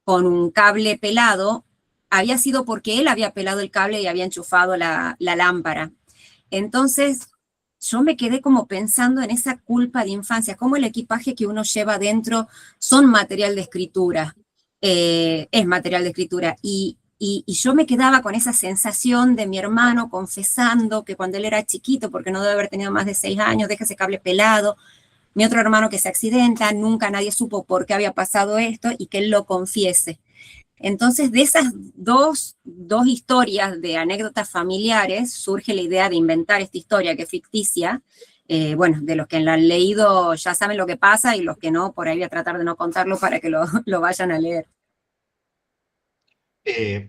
con un cable pelado, había sido porque él había pelado el cable y había enchufado la lámpara. Entonces, yo me quedé como pensando en esa culpa de infancia, cómo el equipaje que uno lleva dentro son material de escritura, es material de escritura. Y yo me quedaba con esa sensación de mi hermano confesando que cuando él era chiquito, porque no debe haber tenido más de 6 años, deja ese cable pelado, mi otro hermano que se accidenta, nunca nadie supo por qué había pasado esto y que él lo confiese. Entonces, de esas dos historias de anécdotas familiares surge la idea de inventar esta historia que es ficticia. Bueno, de los que la han leído ya saben lo que pasa y los que no, por ahí voy a tratar de no contarlo para que lo vayan a leer.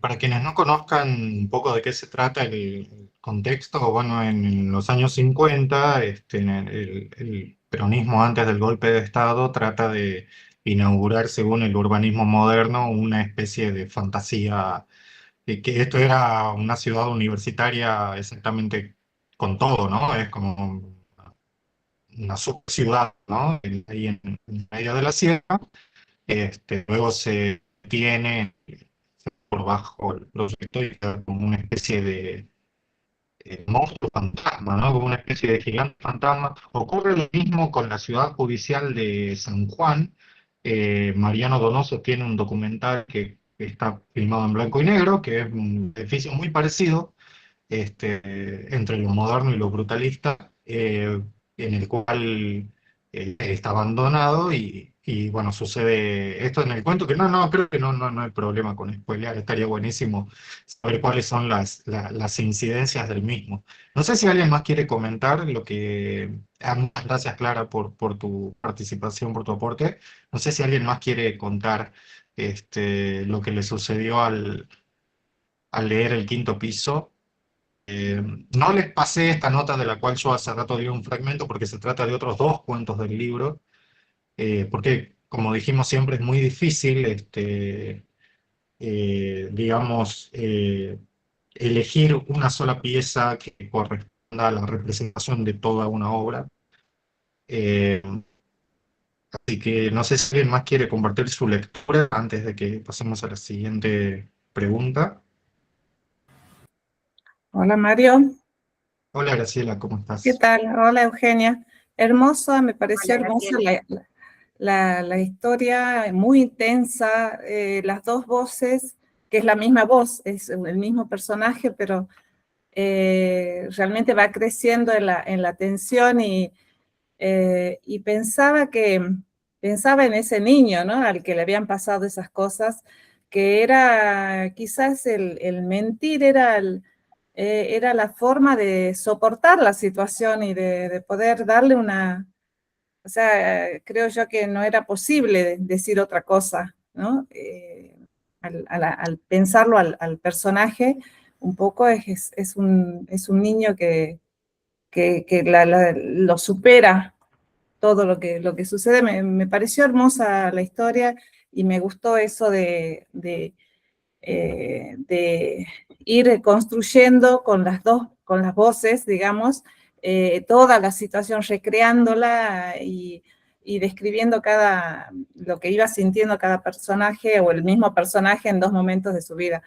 Para quienes no conozcan un poco de qué se trata el contexto, bueno, en los años 50, el peronismo antes del golpe de Estado trata de inaugurar, según el urbanismo moderno, una especie de fantasía, que esto era una ciudad universitaria exactamente con todo, ¿no? Es como una subciudad, ¿no? Ahí en medio de la sierra. Luego se tiene por bajo el proyecto y queda como una especie de monstruo fantasma, ¿no? Como una especie de gigante fantasma. Ocurre lo mismo con la ciudad judicial de San Juan. Mariano Donoso tiene un documental que está filmado en blanco y negro, que es un edificio muy parecido, entre lo moderno y lo brutalista, en el cual está abandonado y, bueno, sucede esto en el cuento, que creo que no hay problema con spoilear, estaría buenísimo saber cuáles son las incidencias del mismo. No sé si alguien más quiere comentar lo que... muchas gracias, Clara, por tu participación, por tu aporte. No sé si alguien más quiere contar lo que le sucedió al leer El Quinto Piso. No les pasé esta nota de la cual yo hace rato di un fragmento porque se trata de otros dos cuentos del libro, porque como dijimos siempre es muy difícil, digamos, elegir una sola pieza que corresponda a la representación de toda una obra. Eh, Así que no sé si alguien más quiere compartir su lectura antes de que pasemos a la siguiente pregunta. Hola Mario, Hola Graciela, ¿cómo ¿qué estás? tal? Hola Eugenia. Hermosa, me pareció Hola, hermosa Graciela. la historia, muy intensa, las dos voces, que es la misma voz, es el mismo personaje, pero realmente va creciendo en la tensión y pensaba en ese niño, ¿no? Al que le habían pasado esas cosas, que era quizás el mentir, era la forma de soportar la situación y de poder darle o sea, creo yo que no era posible decir otra cosa, ¿no? Al pensarlo al personaje, un poco es un niño que lo supera todo lo que sucede. Me pareció hermosa la historia y me gustó eso de ir construyendo con las voces, digamos, toda la situación, recreándola y describiendo lo que iba sintiendo cada personaje o el mismo personaje en dos momentos de su vida.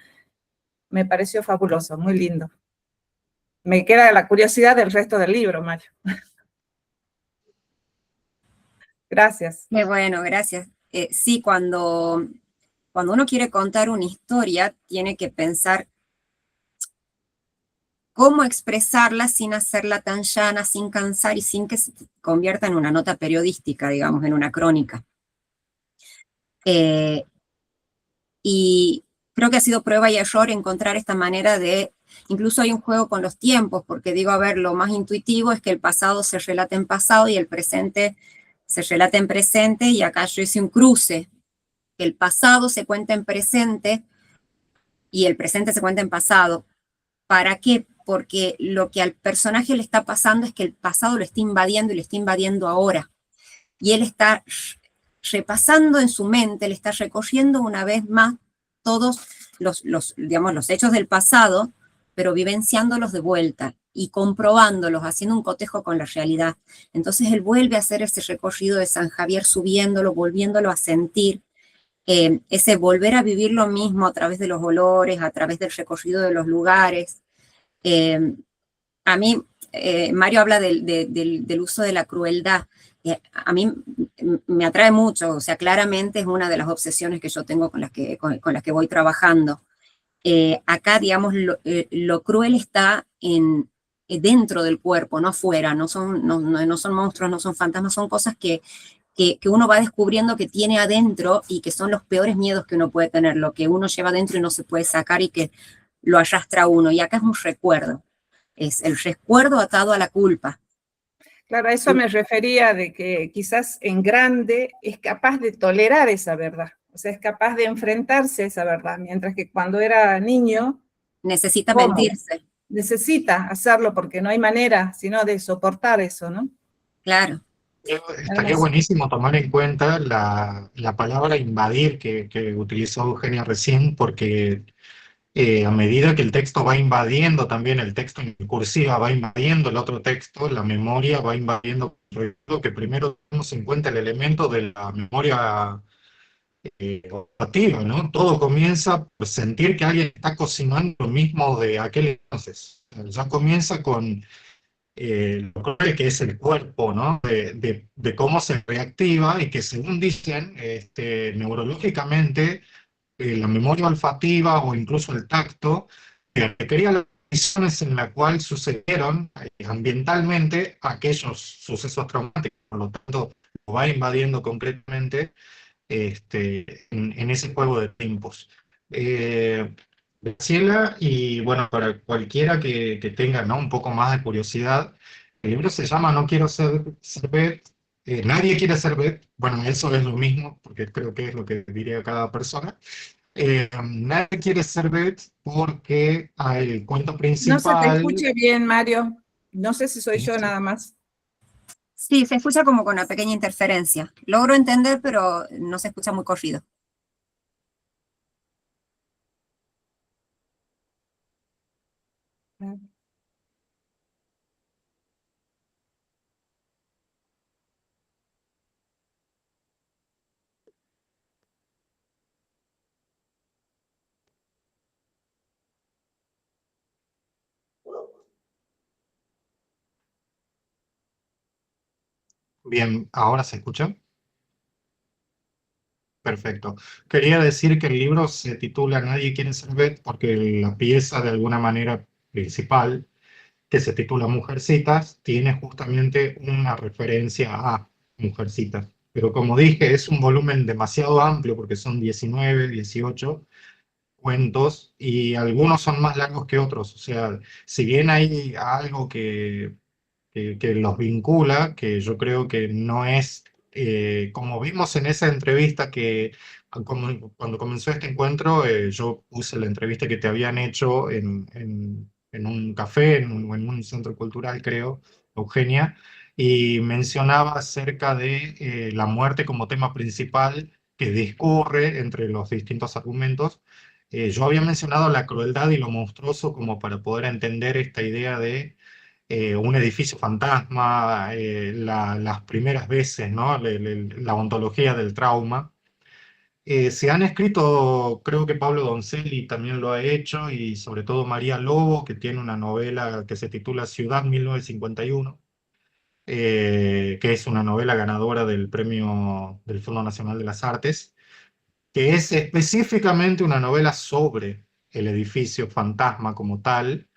Me pareció fabuloso, muy lindo. Me queda la curiosidad del resto del libro, Mario. Gracias. Qué bueno, gracias. Sí, cuando uno quiere contar una historia, tiene que pensar cómo expresarla sin hacerla tan llana, sin cansar y sin que se convierta en una nota periodística, digamos, en una crónica. Y creo que ha sido prueba y error encontrar esta manera incluso hay un juego con los tiempos, porque digo, a ver, lo más intuitivo es que el pasado se relate en pasado y el presente se relate en presente, y acá yo hice un cruce, que el pasado se cuenta en presente y el presente se cuenta en pasado. ¿Para qué? Porque lo que al personaje le está pasando es que el pasado lo está invadiendo y lo está invadiendo ahora. Y él está repasando en su mente, le está recorriendo una vez más todos digamos, los hechos del pasado, pero vivenciándolos de vuelta y comprobándolos, haciendo un cotejo con la realidad. Entonces él vuelve a hacer ese recorrido de San Javier, subiéndolo, volviéndolo a sentir, ese volver a vivir lo mismo a través de los olores, a través del recorrido de los lugares. A mí, Mario habla del uso de la crueldad. A mí me atrae mucho, o sea, claramente es una de las obsesiones que yo tengo con las que voy trabajando. Acá, digamos, lo cruel está dentro del cuerpo, no afuera, no son monstruos, no son fantasmas, son cosas que uno va descubriendo que tiene adentro y que son los peores miedos que uno puede tener, lo que uno lleva adentro y no se puede sacar y que lo arrastra a uno. Y acá es un recuerdo, es el recuerdo atado a la culpa. Claro, a eso me refería, de que quizás en grande es capaz de tolerar esa verdad, o sea, es capaz de enfrentarse a esa verdad, mientras que cuando era niño, Necesita ¿cómo? mentirse. Necesita hacerlo porque no hay manera sino de soportar eso, ¿no? Claro. Estaría Hermoso. buenísimo tomar en cuenta la palabra invadir que utilizó Eugenia recién, porque a medida que el texto va invadiendo, también el texto en cursiva va invadiendo el otro texto, la memoria va invadiendo, que primero tenemos en cuenta el elemento de la memoria olfativa, ¿no? Todo comienza por sentir que alguien está cocinando lo mismo de aquel entonces. Ya comienza con lo cruel que es el cuerpo, ¿no? De cómo se reactiva y que, según dicen, neurológicamente, la memoria olfativa o incluso el tacto, que requería condiciones en las cuales sucedieron ambientalmente aquellos sucesos traumáticos, por lo tanto lo va invadiendo completamente en ese juego de tiempos. Graciela, y bueno, para cualquiera que tenga, ¿no?, un poco más de curiosidad, el libro se llama No quiero ser Beth, nadie quiere ser Beth, bueno, eso es lo mismo, porque creo que es lo que diría cada persona. Nadie quiere ser Beth porque el cuento No se te principal... escucha bien, Mario. No sé si soy yo nada más. Sí, se escucha como con una pequeña interferencia. Logro entender, pero no se escucha muy corrido. Bien, ¿ahora se escucha? Perfecto. Quería decir que el libro se titula Nadie quiere ser Beth porque la pieza de alguna manera principal, que se titula Mujercitas, tiene justamente una referencia a Mujercitas. Pero como dije, es un volumen demasiado amplio porque son 19, 18 cuentos y algunos son más largos que otros. O sea, si bien hay algo que los vincula, que yo creo que no es, como vimos en esa entrevista que cuando comenzó este encuentro, yo puse la entrevista que te habían hecho en un café, en un centro cultural, creo, Eugenia, y mencionaba acerca de la muerte como tema principal que discurre entre los distintos argumentos. Yo había mencionado la crueldad y lo monstruoso como para poder entender esta idea de un edificio fantasma, las primeras veces, ¿no?, la ontología del trauma. Se han escrito, creo que Pablo Donzelli también lo ha hecho, y sobre todo María Lobo, que tiene una novela que se titula Ciudad 1951, que es una novela ganadora del premio del Fondo Nacional de las Artes, que es específicamente una novela sobre el edificio fantasma como tal,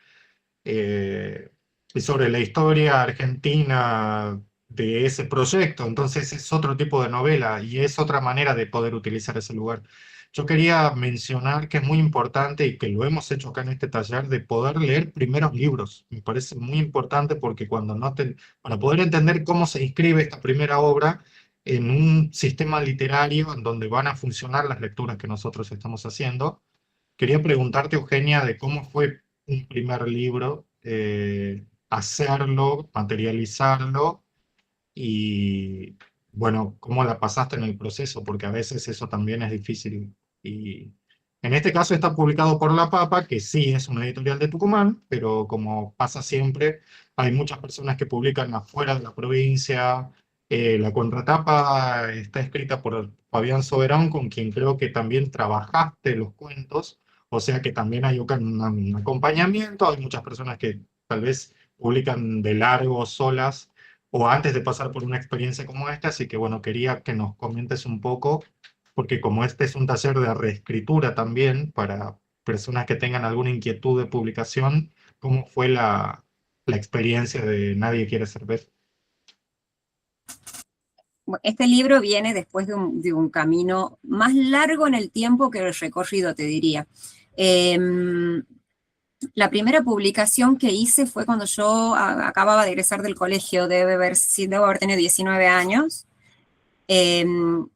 eh, y sobre la historia argentina de ese proyecto. Entonces es otro tipo de novela y es otra manera de poder utilizar ese lugar. Yo quería mencionar que es muy importante y que lo hemos hecho acá en este taller de poder leer primeros libros. Me parece muy importante porque para poder entender cómo se inscribe esta primera obra en un sistema literario en donde van a funcionar las lecturas que nosotros estamos haciendo. Quería preguntarte, Eugenia, de cómo fue un primer libro, hacerlo, materializarlo y, bueno, cómo la pasaste en el proceso, porque a veces eso también es difícil. Y en este caso está publicado por La Papa, que sí es una editorial de Tucumán, pero como pasa siempre, hay muchas personas que publican afuera de la provincia. La contratapa está escrita por Fabián Soberón, con quien creo que también trabajaste los cuentos, o sea que también hay un acompañamiento. Hay muchas personas que tal vez publican de largo solas o antes de pasar por una experiencia como esta, así que bueno, quería que nos comentes un poco, porque como este es un taller de reescritura también para personas que tengan alguna inquietud de publicación, ¿cómo fue la experiencia de Nadie quiere ser Beth? Este libro viene después de un camino más largo en el tiempo que el recorrido, te diría. La primera publicación que hice fue cuando yo acababa de egresar del colegio, debo haber tenido 19 años, en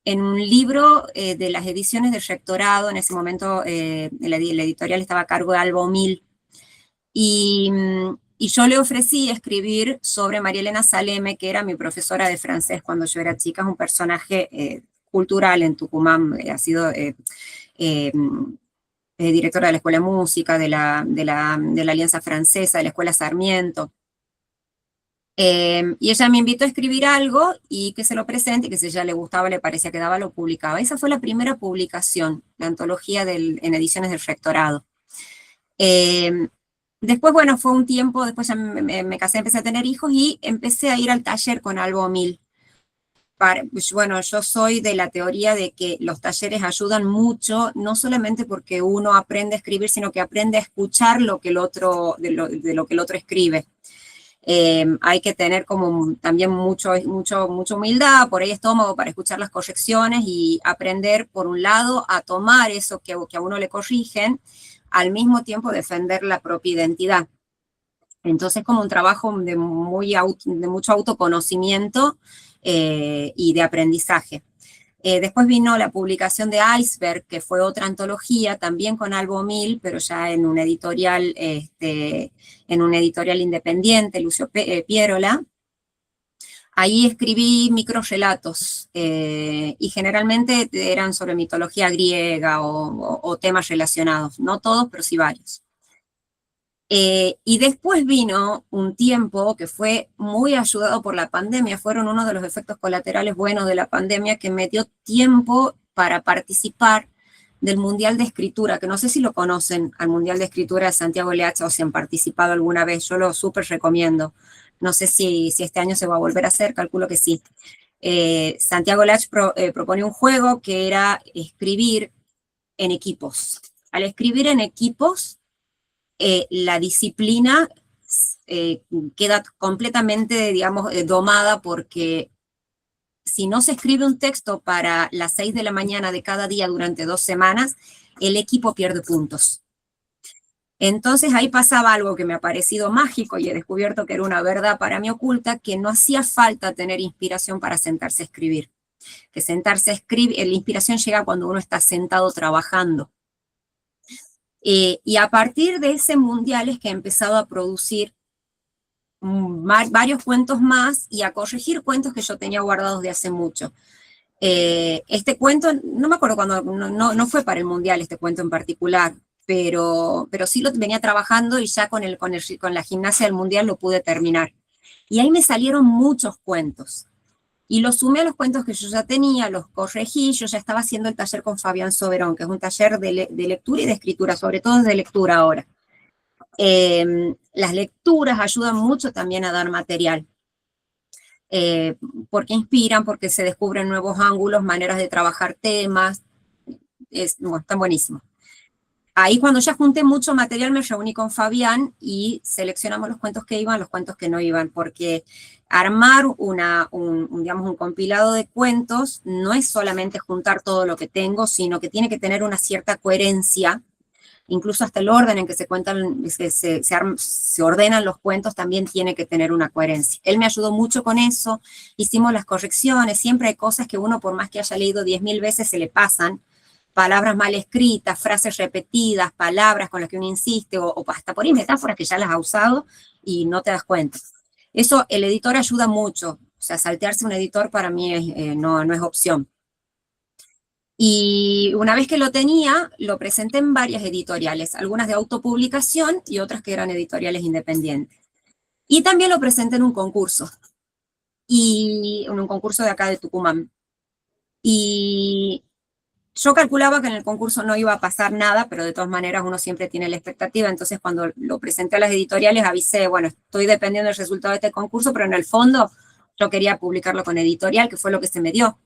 un libro de las ediciones del Rectorado. En ese momento la editorial estaba a cargo de Alba Omil, y yo le ofrecí escribir sobre María Elena Saleme, que era mi profesora de francés cuando yo era chica. Es un personaje cultural en Tucumán, ha sido directora de la Escuela de Música, de la Alianza Francesa, de la Escuela Sarmiento. Y ella me invitó a escribir algo y que se lo presente, y que si a ella le gustaba, le parecía que daba, lo publicaba. Esa fue la primera publicación, la antología en ediciones del Rectorado. Después, bueno, fue un tiempo, después ya me casé, empecé a tener hijos y empecé a ir al taller con Alba Omil bueno, yo soy de la teoría de que los talleres ayudan mucho, no solamente porque uno aprende a escribir, sino que aprende a escuchar lo que el otro, de lo que el otro escribe. Hay que tener como también mucha humildad, por ahí estómago para escuchar las correcciones y aprender, por un lado, a tomar eso que a uno le corrigen, al mismo tiempo defender la propia identidad. Entonces, como un trabajo de mucho autoconocimiento y de aprendizaje. Después vino la publicación de Iceberg, que fue otra antología, también con Albomil, pero ya en un editorial, independiente, Lucio Pierola. Ahí escribí microrelatos, y generalmente eran sobre mitología griega o temas relacionados, no todos, pero sí varios. Y después vino un tiempo que fue muy ayudado por la pandemia, fueron uno de los efectos colaterales buenos de la pandemia, que me dio tiempo para participar del Mundial de Escritura, que no sé si lo conocen, al Mundial de Escritura de Santiago Leach, o si han participado alguna vez, yo lo súper recomiendo. No sé si este año se va a volver a hacer, calculo que sí. Santiago Leach propone un juego que era escribir en equipos. Al escribir en equipos, la disciplina queda completamente, digamos, domada, porque si no se escribe un texto para las 6 de la mañana de cada día durante 2 semanas, el equipo pierde puntos. Entonces ahí pasaba algo que me ha parecido mágico y he descubierto que era una verdad para mí oculta, que no hacía falta tener inspiración para sentarse a escribir. Que sentarse a escribir, la inspiración llega cuando uno está sentado trabajando. Y a partir de ese mundial es que he empezado a producir varios cuentos más y a corregir cuentos que yo tenía guardados de hace mucho. Este cuento, no me acuerdo cuándo, no fue para el mundial este cuento en particular, pero sí lo venía trabajando, y ya con la gimnasia del mundial lo pude terminar. Y ahí me salieron muchos cuentos. Y los sumé a los cuentos que yo ya tenía, los corregí. Yo ya estaba haciendo el taller con Fabián Soberón, que es un taller de lectura y de escritura, sobre todo de lectura ahora. Las lecturas ayudan mucho también a dar material, porque inspiran, porque se descubren nuevos ángulos, maneras de trabajar temas, están buenísimos. Ahí, cuando ya junté mucho material, me reuní con Fabián y seleccionamos los cuentos que iban, los cuentos que no iban, porque armar digamos, un compilado de cuentos no es solamente juntar todo lo que tengo, sino que tiene que tener una cierta coherencia. Incluso hasta el orden en que se cuentan, se ordenan los cuentos, también tiene que tener una coherencia. Él me ayudó mucho con eso, hicimos las correcciones. Siempre hay cosas que uno, por más que haya leído 10.000 veces, se le pasan. Palabras mal escritas, frases repetidas, palabras con las que uno insiste, o hasta por ahí metáforas que ya las ha usado y no te das cuenta. Eso el editor ayuda mucho. O sea, saltearse un editor para mí no es opción. Y una vez que lo tenía, lo presenté en varias editoriales, algunas de autopublicación y otras que eran editoriales independientes. Y también lo presenté en un concurso, en un concurso de acá de Tucumán. Y yo calculaba que en el concurso no iba a pasar nada, pero de todas maneras uno siempre tiene la expectativa. Entonces, cuando lo presenté a las editoriales, avisé, bueno, estoy dependiendo del resultado de este concurso, pero en el fondo yo quería publicarlo con editorial, que fue lo que se me dio.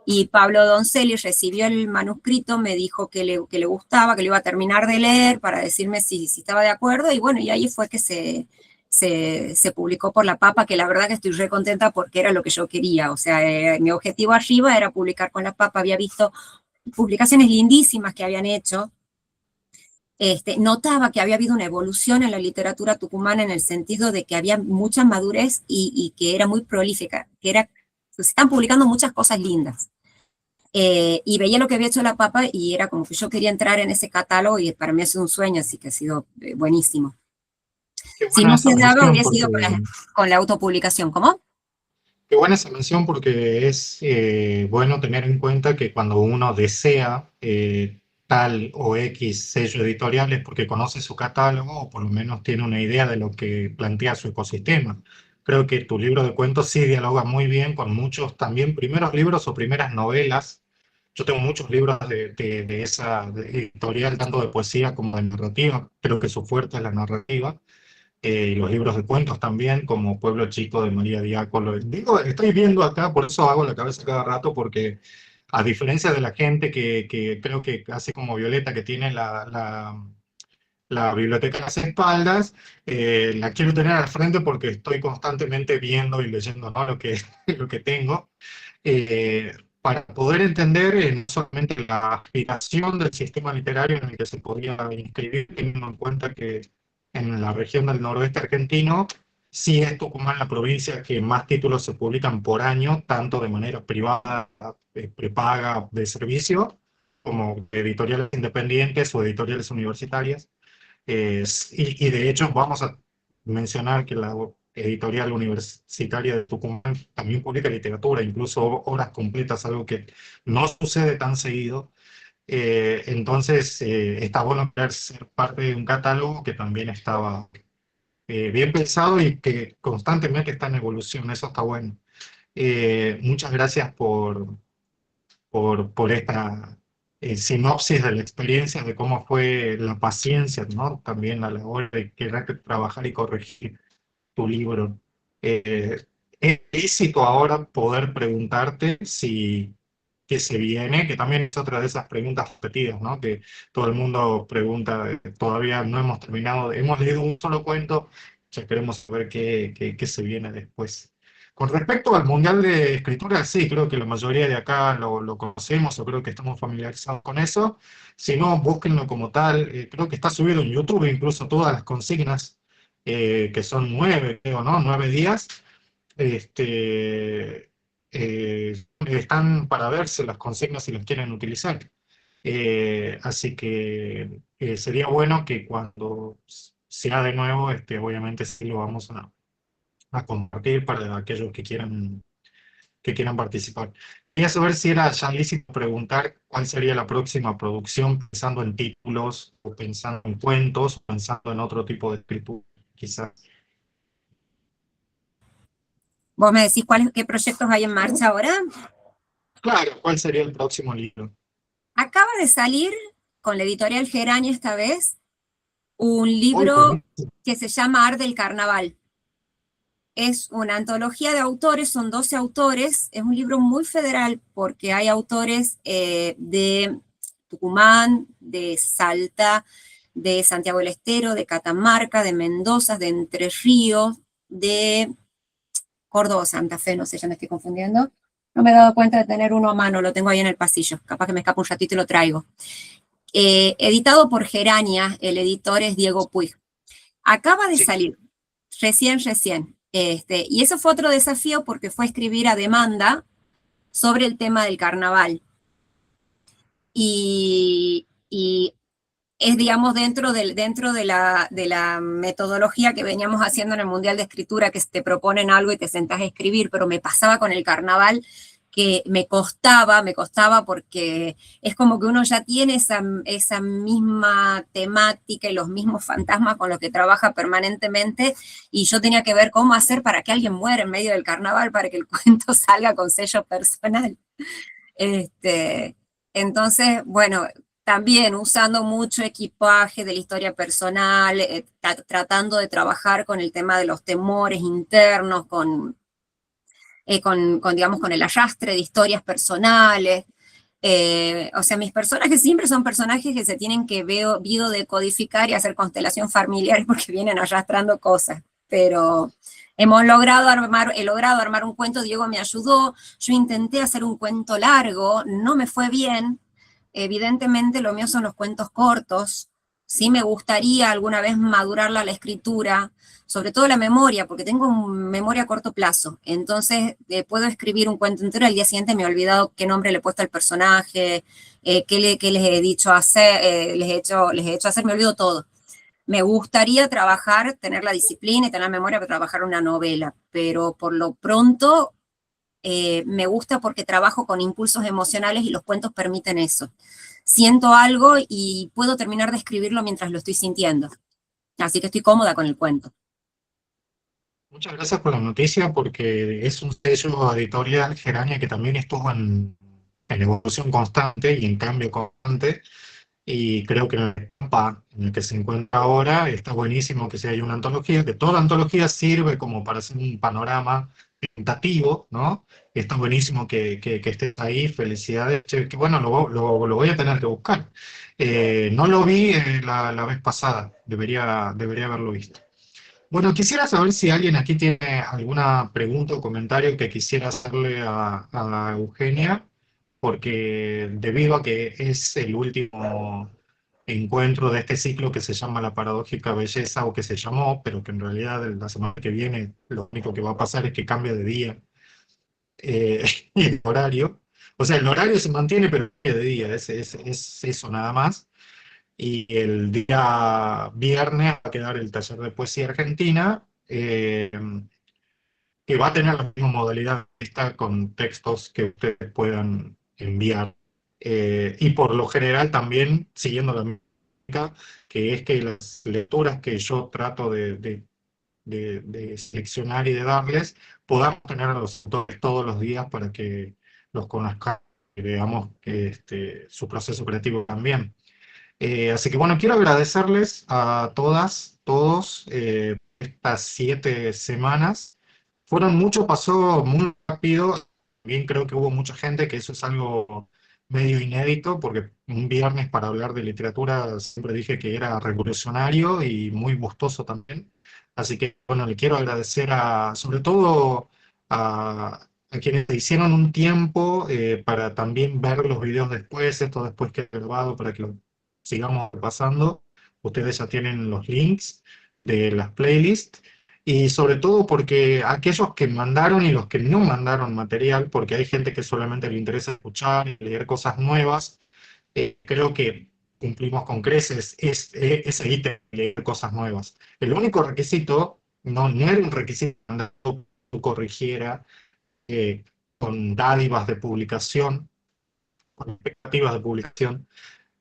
Y Pablo Donzelli recibió el manuscrito, me dijo que le gustaba, que lo iba a terminar de leer para decirme si estaba de acuerdo, y bueno, y ahí fue que se publicó por La Papa, que la verdad que estoy re contenta porque era lo que yo quería. O sea, mi objetivo arriba era publicar con La Papa. Había visto publicaciones lindísimas que habían hecho. Notaba que había habido una evolución en la literatura tucumana, en el sentido de que había mucha madurez y que era muy prolífica, se están publicando muchas cosas lindas. Y veía lo que había hecho La Papa y era como que yo quería entrar en ese catálogo, y para mí ha sido un sueño, así que ha sido buenísimo. Si no se daba, hubiera sido con la autopublicación. ¿Cómo? Qué buena esa mención, porque es bueno tener en cuenta que cuando uno desea tal o X sello editorial es porque conoce su catálogo, o por lo menos tiene una idea de lo que plantea su ecosistema. Creo que tu libro de cuentos sí dialoga muy bien con muchos también primeros libros o primeras novelas. Yo tengo muchos libros de esa editorial, tanto de poesía como de narrativa. Creo que su fuerte es la narrativa. y los libros de cuentos también, como Pueblo Chico de María Diácono. Digo, estoy viendo acá, por eso hago la cabeza cada rato, porque a diferencia de la gente que creo que hace como Violeta, que tiene la biblioteca a las espaldas, la quiero tener al frente porque estoy constantemente viendo y leyendo, ¿no? lo que tengo, para poder entender no solamente la aspiración del sistema literario en el que se podía inscribir, teniendo en cuenta que en la región del noroeste argentino sí es Tucumán la provincia que más títulos se publican por año, tanto de manera privada, prepaga, de servicio, como editoriales independientes o editoriales universitarias. Y de hecho vamos a mencionar que la editorial universitaria de Tucumán también publica literatura, incluso obras completas, algo que no sucede tan seguido. Entonces está bueno poder ser parte de un catálogo que también estaba bien pensado y que constantemente está en evolución, eso está bueno. Muchas gracias por esta sinopsis de la experiencia, de cómo fue la paciencia, ¿no? También a la hora de querer trabajar y corregir tu libro. Es lícito ahora poder preguntarte si qué se viene, que también es otra de esas preguntas repetidas, ¿no? Que todo el mundo pregunta, todavía no hemos terminado, hemos leído un solo cuento, ya queremos saber qué se viene después. Con respecto al Mundial de Escritura, sí, creo que la mayoría de acá lo conocemos o creo que estamos familiarizados con eso. Si no, búsquenlo como tal. Creo que está subido en YouTube incluso todas las consignas, que son 9, creo, ¿no? 9 días. Están para verse las consignas si las quieren utilizar. Así que sería bueno que cuando sea de nuevo, obviamente sí lo vamos a compartir para aquellos que quieran participar. Quería saber si era ya lícito preguntar cuál sería la próxima producción, pensando en títulos, o pensando en cuentos, o pensando en otro tipo de escritura, quizás. ¿Vos me decís qué proyectos hay en marcha ahora? Claro, ¿cuál sería el próximo libro? Acaba de salir, con la editorial Gerania esta vez, un Hoy, libro que se llama Arte del Carnaval. Es una antología de autores, son 12 autores, es un libro muy federal porque hay autores de Tucumán, de Salta, de Santiago del Estero, de Catamarca, de Mendoza, de Entre Ríos, de Córdoba, Santa Fe, no sé, ya me estoy confundiendo. No me he dado cuenta de tener uno a mano, lo tengo ahí en el pasillo, capaz que me escapa un ratito y lo traigo. Editado por Gerania, el editor es Diego Puig. Acaba de salir, recién. Y eso fue otro desafío porque fue escribir a demanda sobre el tema del carnaval. Y es, digamos, dentro de la metodología que veníamos haciendo en el Mundial de Escritura, que te proponen algo y te sentás a escribir, pero me pasaba con el carnaval que me costaba porque es como que uno ya tiene esa misma temática y los mismos fantasmas con los que trabaja permanentemente, y yo tenía que ver cómo hacer para que alguien muera en medio del carnaval, para que el cuento salga con sello personal. Entonces, bueno, también usando mucho equipaje de la historia personal, tratando de trabajar con el tema de los temores internos, digamos, con el arrastre de historias personales. O sea, mis personajes siempre son personajes que se tienen que biodecodificar y hacer constelación familiar porque vienen arrastrando cosas, pero he logrado armar un cuento. Diego me ayudó, yo intenté hacer un cuento largo, no me fue bien. Evidentemente lo mío son los cuentos cortos. Sí me gustaría alguna vez madurarla a la escritura, sobre todo la memoria, porque tengo memoria a corto plazo. Entonces puedo escribir un cuento entero, al día siguiente me he olvidado qué nombre le he puesto al personaje, qué les he dicho hacer, les he hecho hacer, me olvido todo. Me gustaría trabajar, tener la disciplina y tener la memoria para trabajar una novela, pero por lo pronto me gusta porque trabajo con impulsos emocionales y los cuentos permiten eso. Siento algo y puedo terminar de escribirlo mientras lo estoy sintiendo. Así que estoy cómoda con el cuento. Muchas gracias por la noticia, porque es un sello editorial, Gerania, que también estuvo en evolución constante y en cambio constante. y creo que en la etapa en la que se encuentra ahora está buenísimo que se haya una antología, que toda antología sirve como para hacer un panorama tentativo, ¿no? Y está buenísimo que estés ahí, felicidades. Che, que bueno, lo voy a tener que buscar. No lo vi la vez pasada, debería haberlo visto. Bueno, quisiera saber si alguien aquí tiene alguna pregunta o comentario que quisiera hacerle a Eugenia, porque debido a que es el último encuentro de este ciclo que se llama La Paradójica Belleza, o que se llamó, pero que en realidad la semana que viene lo único que va a pasar es que cambia de día eh, y de horario. O sea, el horario se mantiene, pero cambia de día, es eso nada más. Y el día viernes va a quedar el taller de poesía argentina, que va a tener la misma modalidad esta, con textos que ustedes puedan enviar. Y por lo general también siguiendo la mística, que es que las lecturas que yo trato de seleccionar y de darles, podamos tener a los autores todos los días para que los conozcamos y veamos su proceso creativo también. Así que bueno, quiero agradecerles a todas, todos, estas 7 semanas. Fueron mucho, pasó muy rápido. También creo que hubo mucha gente, que eso es algo medio inédito, porque un viernes para hablar de literatura siempre dije que era revolucionario y muy gustoso también. Así que bueno, le quiero agradecer sobre todo a quienes hicieron un tiempo para también ver los videos después, esto después que he grabado, para que lo sigamos pasando. Ustedes ya tienen los links de las playlists, y sobre todo porque aquellos que mandaron y los que no mandaron material, porque hay gente que solamente le interesa escuchar y leer cosas nuevas, creo que cumplimos con creces, es ahí leer cosas nuevas. El único requisito, no era un requisito que tú corrigiera eh, con dádivas de publicación, con expectativas de publicación,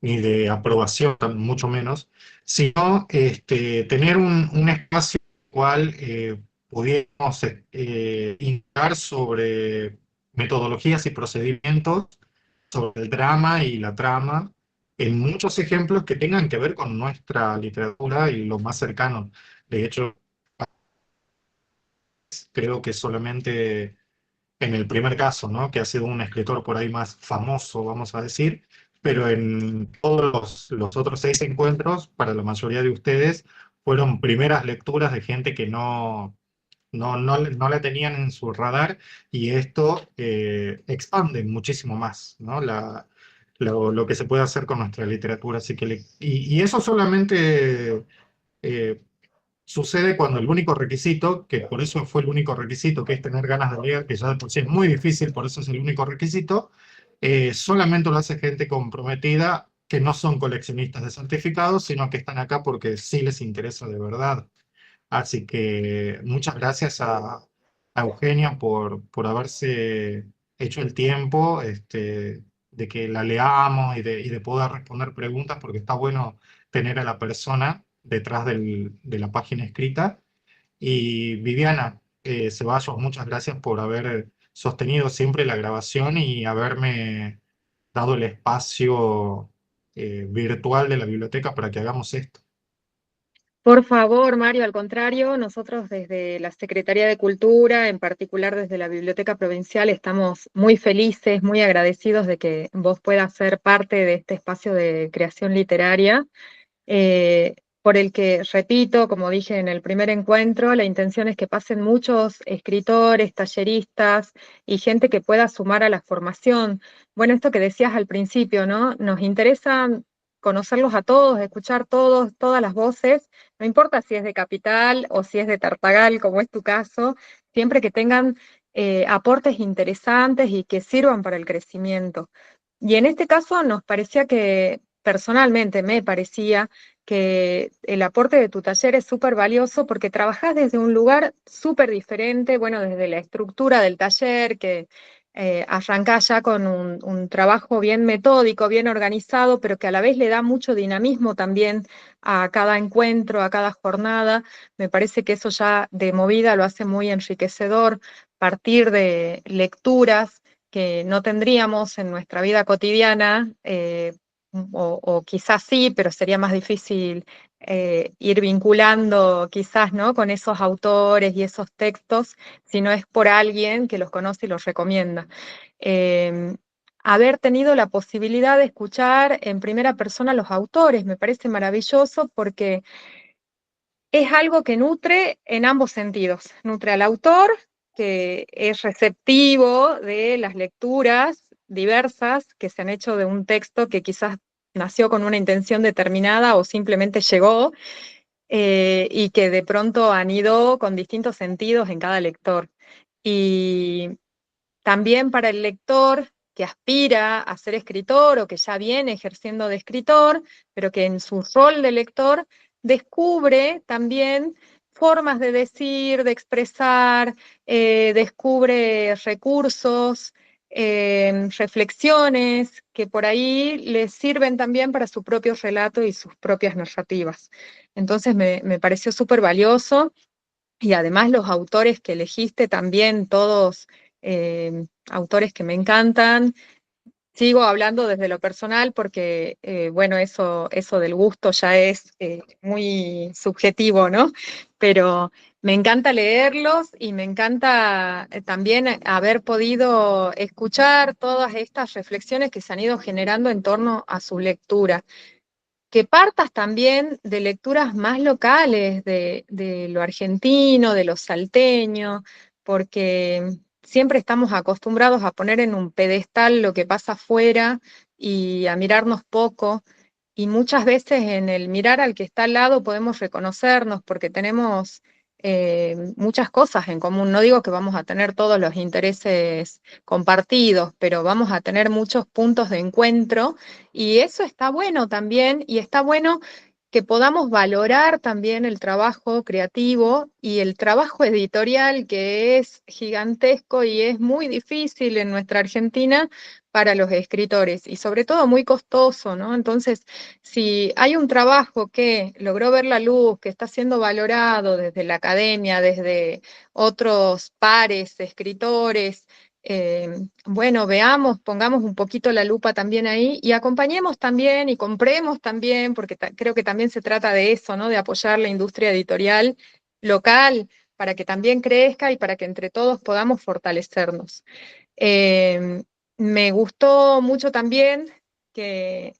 ni de aprobación, mucho menos, sino tener un espacio en el cual pudiéramos indagar sobre metodologías y procedimientos, sobre el drama y la trama, en muchos ejemplos que tengan que ver con nuestra literatura y lo más cercano. De hecho, creo que solamente en el primer caso, ¿no? Que ha sido un escritor por ahí más famoso, vamos a decir, pero en todos los otros 6 encuentros, para la mayoría de ustedes, fueron primeras lecturas de gente que no la tenían en su radar, y esto expande muchísimo más, ¿no? Lo que se puede hacer con nuestra literatura. Así que y eso solamente eh, sucede cuando el único requisito, que por eso fue el único requisito, que es tener ganas de leer, que ya de por sí es muy difícil, por eso es el único requisito, solamente lo hace gente comprometida, que no son coleccionistas de certificados, sino que están acá porque sí les interesa de verdad. Así que muchas gracias a Eugenia por haberse hecho el tiempo, de que la leamos y de poder responder preguntas, porque está bueno tener a la persona detrás de la página escrita. Y Viviana Ceballos, muchas gracias por haber sostenido siempre la grabación y haberme dado el espacio virtual de la biblioteca para que hagamos esto. Por favor, Mario, al contrario, nosotros desde la Secretaría de Cultura, en particular desde la Biblioteca Provincial, estamos muy felices, muy agradecidos de que vos puedas ser parte de este espacio de creación literaria, por el que, repito, como dije en el primer encuentro, la intención es que pasen muchos escritores, talleristas y gente que pueda sumar a la formación. Bueno, esto que decías al principio, ¿no? Nos interesa conocerlos a todos, escuchar todas las voces, no importa si es de Capital o si es de Tartagal, como es tu caso, siempre que tengan aportes interesantes y que sirvan para el crecimiento. Y en este caso nos parecía que, personalmente me parecía, que el aporte de tu taller es súper valioso porque trabajás desde un lugar súper diferente, bueno, desde la estructura del taller, que arrancás ya con un trabajo bien metódico, bien organizado, pero que a la vez le da mucho dinamismo también a cada encuentro, a cada jornada. Me parece que eso ya de movida lo hace muy enriquecedor, partir de lecturas que no tendríamos en nuestra vida cotidiana, o quizás sí, pero sería más difícil ir vinculando quizás, ¿no?, con esos autores y esos textos, si no es por alguien que los conoce y los recomienda. Haber tenido la posibilidad de escuchar en primera persona a los autores me parece maravilloso porque es algo que nutre en ambos sentidos. Nutre al autor, que es receptivo de las lecturas diversas que se han hecho de un texto que quizás nació con una intención determinada o simplemente llegó, y que de pronto anidó con distintos sentidos en cada lector. Y también para el lector que aspira a ser escritor o que ya viene ejerciendo de escritor, pero que en su rol de lector descubre también formas de decir, de expresar, descubre recursos, reflexiones que por ahí le sirven también para su propio relato y sus propias narrativas. Entonces me pareció súper valioso. Y además los autores que elegiste también, todos autores que me encantan. Sigo hablando desde lo personal porque, bueno, eso del gusto ya es muy subjetivo, ¿no? Pero me encanta leerlos y me encanta también haber podido escuchar todas estas reflexiones que se han ido generando en torno a su lectura. Que partas también de lecturas más locales, de lo argentino, de lo salteño, porque siempre estamos acostumbrados a poner en un pedestal lo que pasa afuera y a mirarnos poco, y muchas veces en el mirar al que está al lado podemos reconocernos porque tenemos muchas cosas en común. No digo que vamos a tener todos los intereses compartidos, pero vamos a tener muchos puntos de encuentro y eso está bueno también, y está bueno que podamos valorar también el trabajo creativo y el trabajo editorial, que es gigantesco y es muy difícil en nuestra Argentina para los escritores y sobre todo muy costoso, ¿no? Entonces, si hay un trabajo que logró ver la luz, que está siendo valorado desde la academia, desde otros pares, escritores, bueno, veamos, pongamos un poquito la lupa también ahí y acompañemos también y compremos también, porque creo que también se trata de eso, ¿no? De apoyar la industria editorial local para que también crezca y para que entre todos podamos fortalecernos. Me gustó mucho también que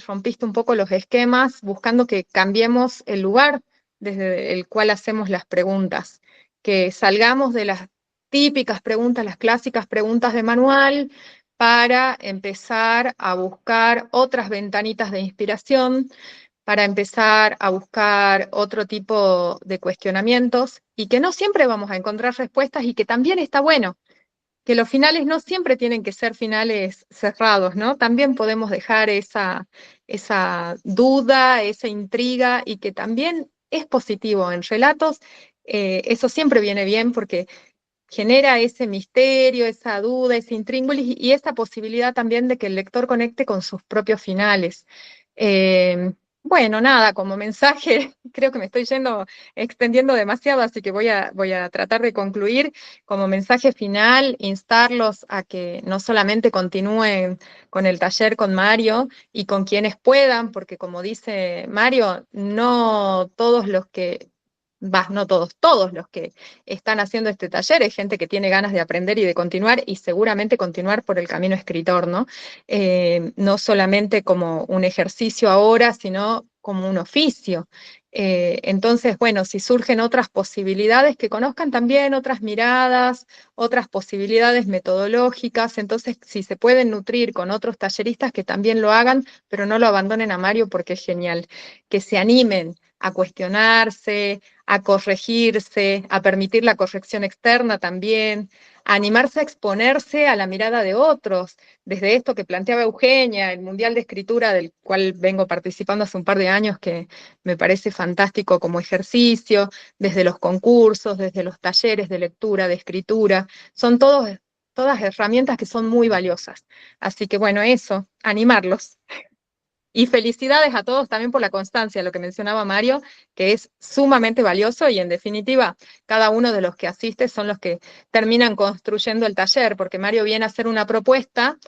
rompiste un poco los esquemas buscando que cambiemos el lugar desde el cual hacemos las preguntas, que salgamos de las típicas preguntas, las clásicas preguntas de manual, para empezar a buscar otras ventanitas de inspiración, para empezar a buscar otro tipo de cuestionamientos, y que no siempre vamos a encontrar respuestas y que también está bueno, que los finales no siempre tienen que ser finales cerrados, ¿no? También podemos dejar esa duda, esa intriga, y que también es positivo en relatos. Eso siempre viene bien porque genera ese misterio, esa duda, ese intríngulis y esa posibilidad también de que el lector conecte con sus propios finales. Bueno, nada, como mensaje, creo que me estoy extendiendo demasiado, así que voy a tratar de concluir. Como mensaje final, instarlos a que no solamente continúen con el taller con Mario y con quienes puedan, porque como dice Mario, no todos los que no todos, todos los que están haciendo este taller, hay gente que tiene ganas de aprender y de continuar, y seguramente continuar por el camino escritor, ¿no? No solamente como un ejercicio ahora, sino como un oficio. Entonces, bueno, si surgen otras posibilidades, que conozcan también otras miradas, otras posibilidades metodológicas. Entonces, si se pueden nutrir con otros talleristas, que también lo hagan, pero no lo abandonen a Mario porque es genial. Que se animen a cuestionarse, a corregirse, a permitir la corrección externa también, a animarse a exponerse a la mirada de otros, desde esto que planteaba Eugenia, el Mundial de Escritura, del cual vengo participando hace un par de años, que me parece fantástico como ejercicio, desde los concursos, desde los talleres de lectura, de escritura, son todas herramientas que son muy valiosas. Así que bueno, eso, animarlos. Y felicidades a todos también por la constancia, lo que mencionaba Mario, que es sumamente valioso, y en definitiva, cada uno de los que asiste son los que terminan construyendo el taller, porque Mario viene a hacer una propuesta,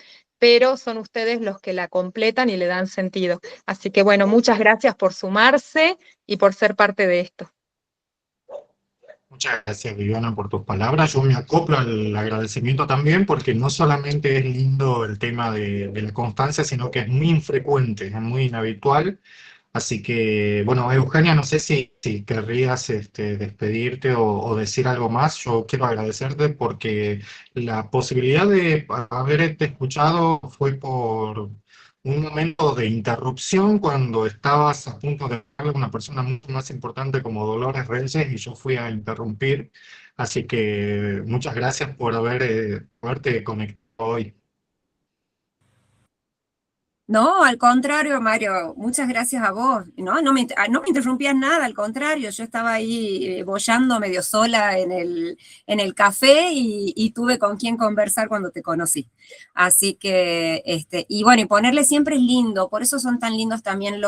pero son ustedes los que la completan y le dan sentido. Así que bueno, muchas gracias por sumarse y por ser parte de esto. Muchas gracias, Viviana, por tus palabras. Yo me acoplo al agradecimiento también, porque no solamente es lindo el tema de la constancia, sino que es muy infrecuente, es muy inhabitual. Así que, bueno, Eugenia, no sé si querrías despedirte o decir algo más. Yo quiero agradecerte porque la posibilidad de haberte escuchado fue por un momento de interrupción cuando estabas a punto de hablar de una persona mucho más importante como Dolores Reyes y yo fui a interrumpir. Así que muchas gracias por haberte conectado hoy. No, al contrario, Mario, muchas gracias a vos. No me interrumpías nada, al contrario, yo estaba ahí boyando medio sola en el café y tuve con quién conversar cuando te conocí. Así que, y bueno, y ponerle siempre es lindo, por eso son tan lindos también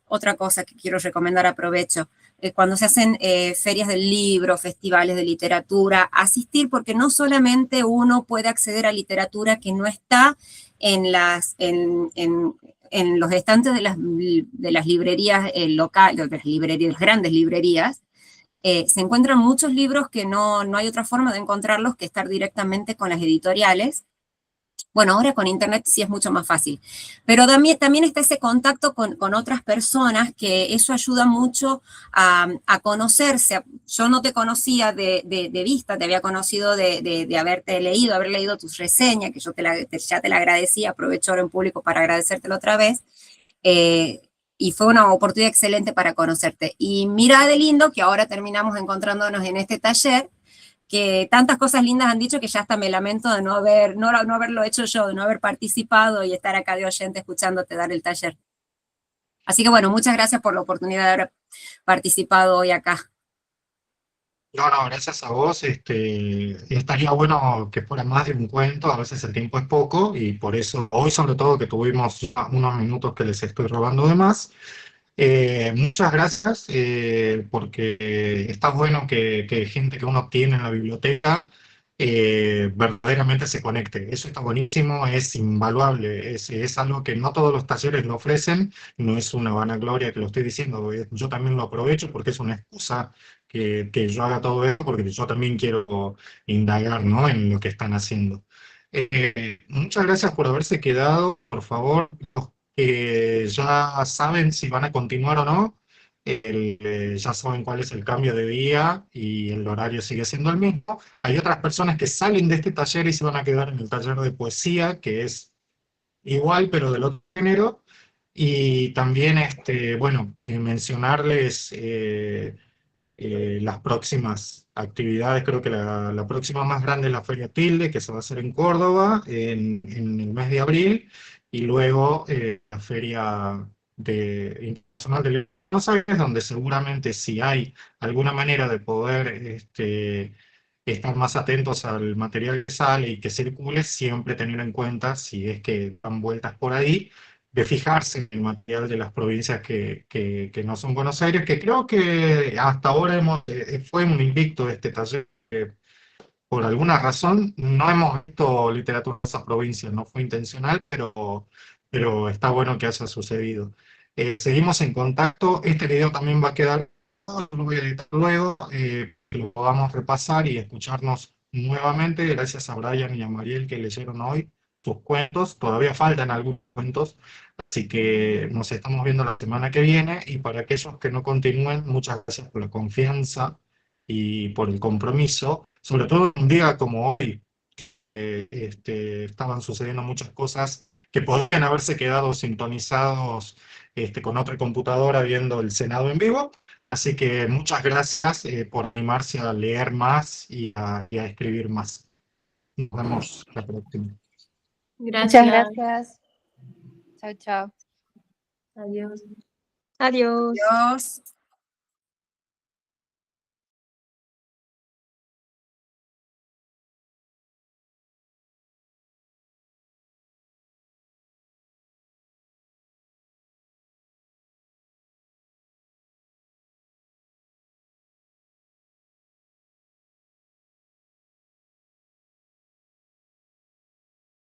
otra cosa que quiero recomendar, aprovecho, cuando se hacen ferias del libro, festivales de literatura, asistir, porque no solamente uno puede acceder a literatura que no está en los estantes de las librerías locales, de las grandes librerías, se encuentran muchos libros que no hay otra forma de encontrarlos que estar directamente con las editoriales. Bueno, ahora con internet sí es mucho más fácil, pero también está ese contacto con otras personas, que eso ayuda mucho a conocerse. Yo no te conocía de vista, te había conocido de haber leído tus reseñas, que yo ya te la agradecí, aprovecho ahora en público para agradecértelo otra vez, y fue una oportunidad excelente para conocerte. Y mira de lindo que ahora terminamos encontrándonos en este taller, que tantas cosas lindas han dicho que ya hasta me lamento de no haberlo hecho yo, de no haber participado y estar acá de oyente escuchándote dar el taller. Así que bueno, muchas gracias por la oportunidad de haber participado hoy acá. No, gracias a vos. Estaría bueno que fuera más de un cuento, a veces el tiempo es poco, y por eso hoy sobre todo que tuvimos unos minutos que les estoy robando de más. Muchas gracias, porque está bueno que gente que uno tiene en la biblioteca verdaderamente se conecte. Eso está buenísimo, es invaluable, es algo que no todos los talleres lo ofrecen, no es una vanagloria que lo estoy diciendo, yo también lo aprovecho porque es una excusa que yo haga todo esto, porque yo también quiero indagar, ¿no?, en lo que están haciendo. Muchas gracias por haberse quedado. Por favor, ya saben si van a continuar o no, ya saben cuál es el cambio de día y el horario sigue siendo el mismo. Hay otras personas que salen de este taller y se van a quedar en el taller de poesía, que es igual pero del otro género. Y también, bueno, mencionarles las próximas actividades. Creo que la próxima más grande es la Feria Tilde, que se va a hacer en Córdoba en el mes de abril, y luego la Feria Internacional de Buenos Aires, donde seguramente si hay alguna manera de poder estar más atentos al material que sale y que circule, siempre tener en cuenta, si es que dan vueltas por ahí, de fijarse en el material de las provincias que no son Buenos Aires, que creo que hasta ahora fue un invicto este taller. Por alguna razón no hemos visto literatura de esas provincias, no fue intencional, pero está bueno que haya sucedido. Seguimos en contacto. Este video también va a quedar, lo voy a editar luego, que lo podamos repasar y escucharnos nuevamente. Gracias a Brian y a Mariel que leyeron hoy sus cuentos. Todavía faltan algunos cuentos, así que nos estamos viendo la semana que viene. Y para aquellos que no continúen, muchas gracias por la confianza y por el compromiso, sobre todo un día como hoy. Estaban sucediendo muchas cosas que podrían haberse quedado sintonizados con otra computadora viendo el Senado en vivo. Así que muchas gracias por animarse a leer más y a escribir más. Nos vemos la próxima. Gracias. Muchas gracias. Chao, chao. Adiós. Adiós. Adiós.